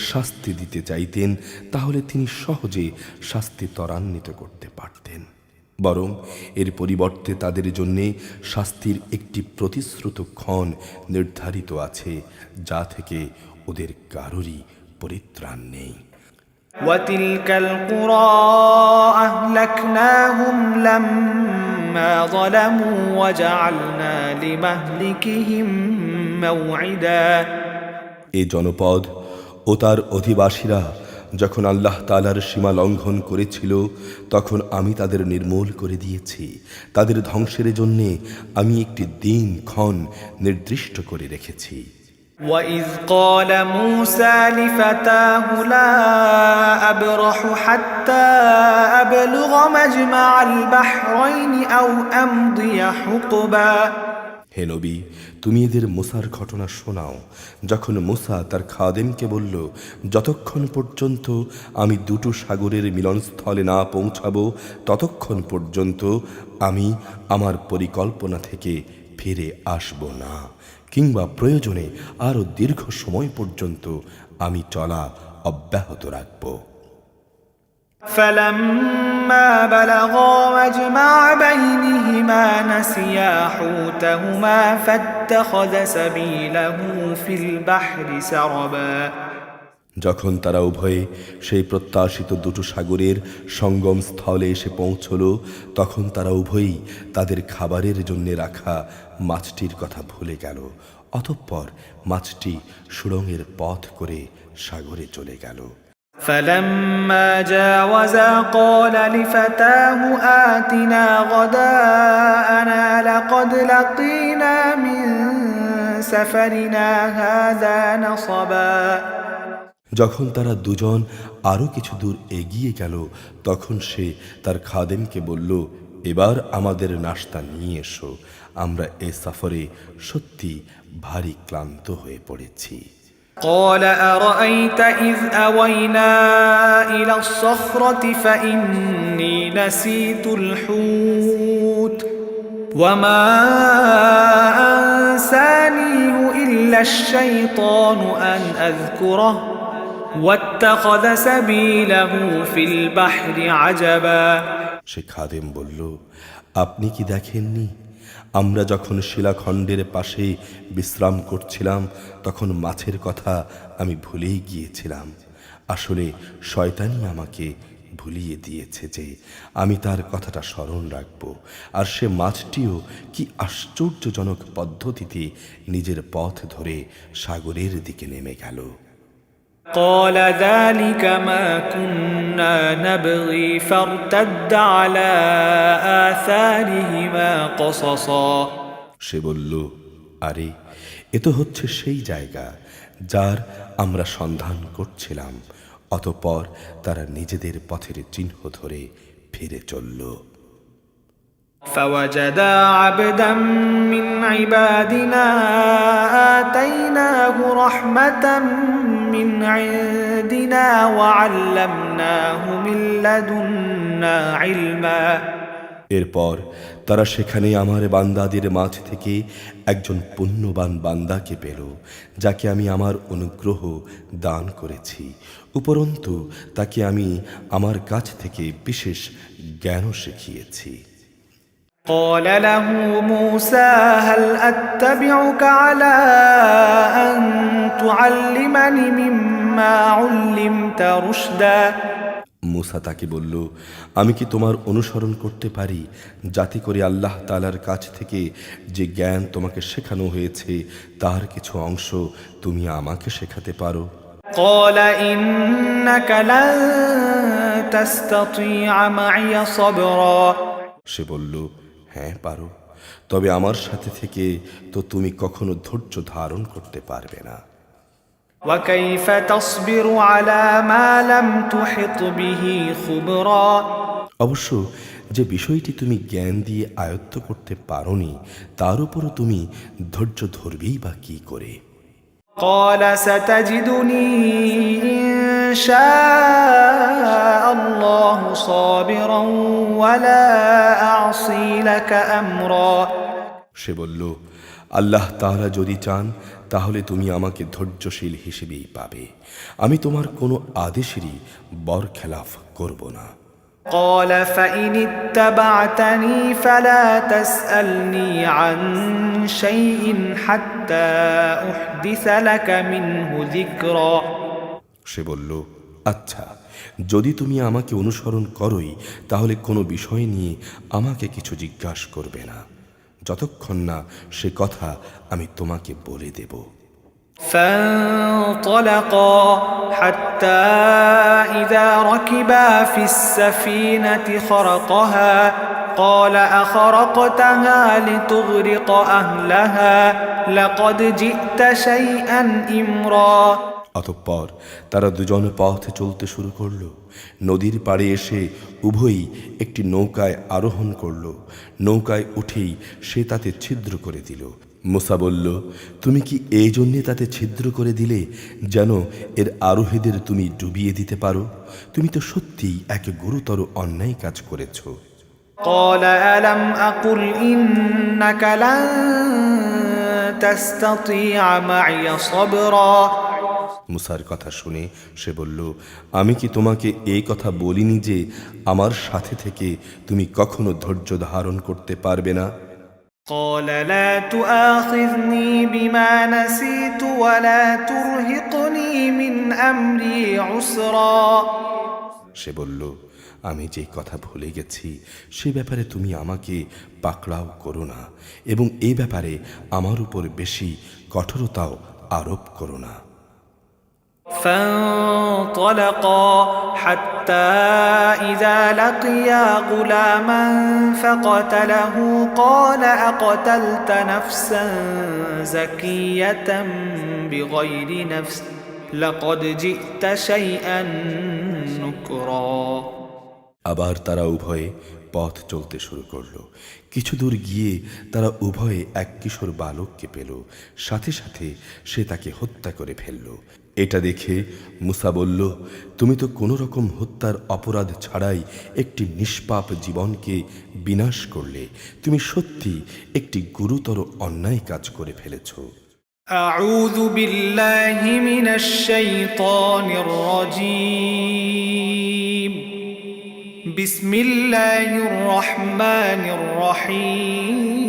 শাস্তি দিতে চাইতেন তাহলে তিনি সহজে শাস্তি ত্বরান্বিত করতে পারতেন। বরং এর পরিবর্তে তাদের জন্যে শাস্তির একটি প্রতিশ্রুত ক্ষণ নির্ধারিত আছে, যা থেকে ওদের কারোরই পরিত্রাণ নেই। وتلك القرى أهلكناهم لما ظلموا وجعلنا لمهلكهم موعدا। এ জনপদ ও তার অধিবাসীরা যখন আল্লাহ তাআলার সীমা লঙ্ঘন করেছিল তখন আমি তাদের নির্মূল করে দিয়েছি। তাদের ধ্বংসের জন্যে আমি একটি দিনক্ষণ নির্দিষ্ট করে রেখেছি। وإذ قال موسى لفتاه لا أبرح حتى أبلغ مجمع البحرين أو أمضي حقبا। হে নবী, তুমি এদের মুসার ঘটনা শোনাও। যখন মুসা তার খাদেমকে বলল, যতক্ষণ পর্যন্ত আমি দুটো সাগরের মিলনস্থলে না পৌঁছাবো ততক্ষণ পর্যন্ত আমি আমার পরিকল্পনা থেকে ফিরে আসব না, কিংবা প্রয়োজনে আরও দীর্ঘ সময় পর্যন্ত আমি চলা অব্যাহত রাখব। فلما بلغا مجمع بينهما نسيا حوتهما فاتخذ سبيله في البحر سربا। যখন তারা উভয়ে সেই প্রত্যাশিত দুটো সাগরের সঙ্গম স্থলে এসে পৌঁছল তখন তারা উভয়েই তাদের খাবারের জন্য রাখা মাছটির কথা ভুলে গেল। অতঃপর মাছটি সুড়ঙ্গের পথ করে সাগরে চলে গেল। فلما جاوزا قال لفتاه آتنا غداءنا لقد لقينا من سفرنا هذا نصبا। যখন তারা দুজন আরো কিছু দূর এগিয়ে গেল তখন সে তার খাদেমকে বলল, এবার আমাদের নাশতা নিয়ে এসো, আমরা এ সফরে সত্যি ভারী ক্লান্ত হয়ে পড়েছি। قال أرأيت إذ أوينا إلى الصخرة فإني نسيت الحوت وما أنسانيه إلا الشيطان أن أذكره واتخذ سبيله في البحر عجبا সে খাদেম বলল, আপনি কি দেখেননি আমরা যখন শিলাখণ্ডের পাশে বিশ্রাম করছিলাম তখন মাছের কথা আমি ভুলেই গিয়েছিলাম। আসলে শয়তানই আমাকে ভুলিয়ে দিয়েছে যে আমি তার কথাটা স্মরণ রাখব। আর সে মাছটিও কি আশ্চর্যজনক পদ্ধতিতে নিজের পথ ধরে সাগরের দিকে নেমে গেল। قال ذلك ما كنا نبغي فارتد على آثارهما قصصا সে বলল, আরে এ তো হচ্ছে সেই জায়গা যার আমরা সন্ধান করছিলাম। অতঃপর তারা নিজেদের পথের চিহ্ন ধরে ফিরে চলল। فوجدا عبدا من عبادنا آتيناه رحمة من عندنا وعلمناه من لدنا علما এরপর তারা সেখানে আমার বান্দাদের মাঝ থেকে একজন পুণ্যবান বান্দাকে পেল, যাকে আমি আমার অনুগ্রহ দান করেছি। উপরন্তু তাকে আমি আমার কাছ থেকে বিশেষ জ্ঞানও শিখিয়েছি। قال له موسى هل أتبعك على أن تعلمني مما علمت رشدا মুসা তাকে বলল, আমি কি তোমার অনুসরণ করতে পারি যাতে করে আল্লাহ তাআলার কাছ থেকে যে জ্ঞান তোমাকে শেখানো হয়েছে তার কিছু অংশ তুমি আমাকে শেখাতে পারো? قال إنك لن تستطيع معي صبرا সে বলল, হ্যাঁ পারো, তবে আমার সাথে থেকে তো তুমি কখনো ধৈর্য ধারণ করতে পারবে না। وكيف تصبر على ما لم تحط به خبرا অবশ্য যে বিষয়টি তুমি জ্ঞান দিয়ে আয়ত্ত করতে পারোনি তার উপরও তুমি ধৈর্য ধরবেই বা কি করে? قال ستجدني إن شاء الله صابرا ولا أعصي لك أمرا সে বলল, আল্লাহ তাআলা যদি চান তাহলে তুমি আমাকে ধৈর্যশীল হিসেবেই পাবে। আমি তোমার কোনো আদেশেরই বরখেলাফ করব না। قال فإن اتبعتني فلا تسألني عن شيء حتى أحدث لك منه ذكرا সে বলল, আচ্ছা, যদি তুমি আমাকে অনুসরণ করোই তাহলে কোনো বিষয় নিয়ে আমাকে কিছু জিজ্ঞাসা করবে না, যতক্ষণ না সে কথা আমি তোমাকে বলে দেব। فانطلقا حتى إذا ركبا في السفينة خرقها قال أخرقتها لتغرق أهلها لقد جئت شيئا إمرا অতঃপর তারা দুজন পথে চলতে শুরু করল। নদীর পাড়ে এসে উভয়ই একটি নৌকায় আরোহণ করল। নৌকায় উঠেই সে তাতে ছিদ্র করে দিল। মুসা বলল, তুমি কি এই জন্যে তাতে ছিদ্র করে দিলে যেন এর আরোহীদের তুমি ডুবিয়ে দিতে পারো? তুমি তো সত্যিই এক গুরুতর অন্যায় কাজ করেছ। قال ألم أقل إنك لن تستطيع معي صبرا মুসার কথা শুনে সে বলল, আমি কি তোমাকে এই কথা বলিনি যে আমার সাথে থেকে তুমি কখনো ধৈর্য ধারণ করতে পারবে না? قال لا تؤاخذني بما نسيت ولا ترهقني من أمري عسرا সে বলল, আমি যে কথা ভুলে গেছি সে ব্যাপারে তুমি আমাকে পাকড়াও করো না এবং এই ব্যাপারে আমার উপর বেশি কঠোরতাও আরোপ করো না। فانطلقا حتى إذا لقيا غلاما فقتله قال أقتلت نفسا زكية بغير نفس لقد جئت شيئا نكرا আবার তারা উভয়ে পথ চলতে শুরু করলো। কিছু দূর গিয়ে তারা উভয়ে এক কিশোর বালককে পেল। সাথে সাথে সে তাকে হত্যা করে ফেলল। এটা দেখে মুসা বলল, তুমি তো কোনো রকম হত্যার অপরাধ ছাড়াই একটি নিষ্পাপ জীবনকে বিনাশ করলে। তুমি সত্যি একটি গুরুতর অন্যায় কাজ করে ফেলেছ। أعوذ بالله من الشيطان الرجيم بسم الله الرحمن الرحيم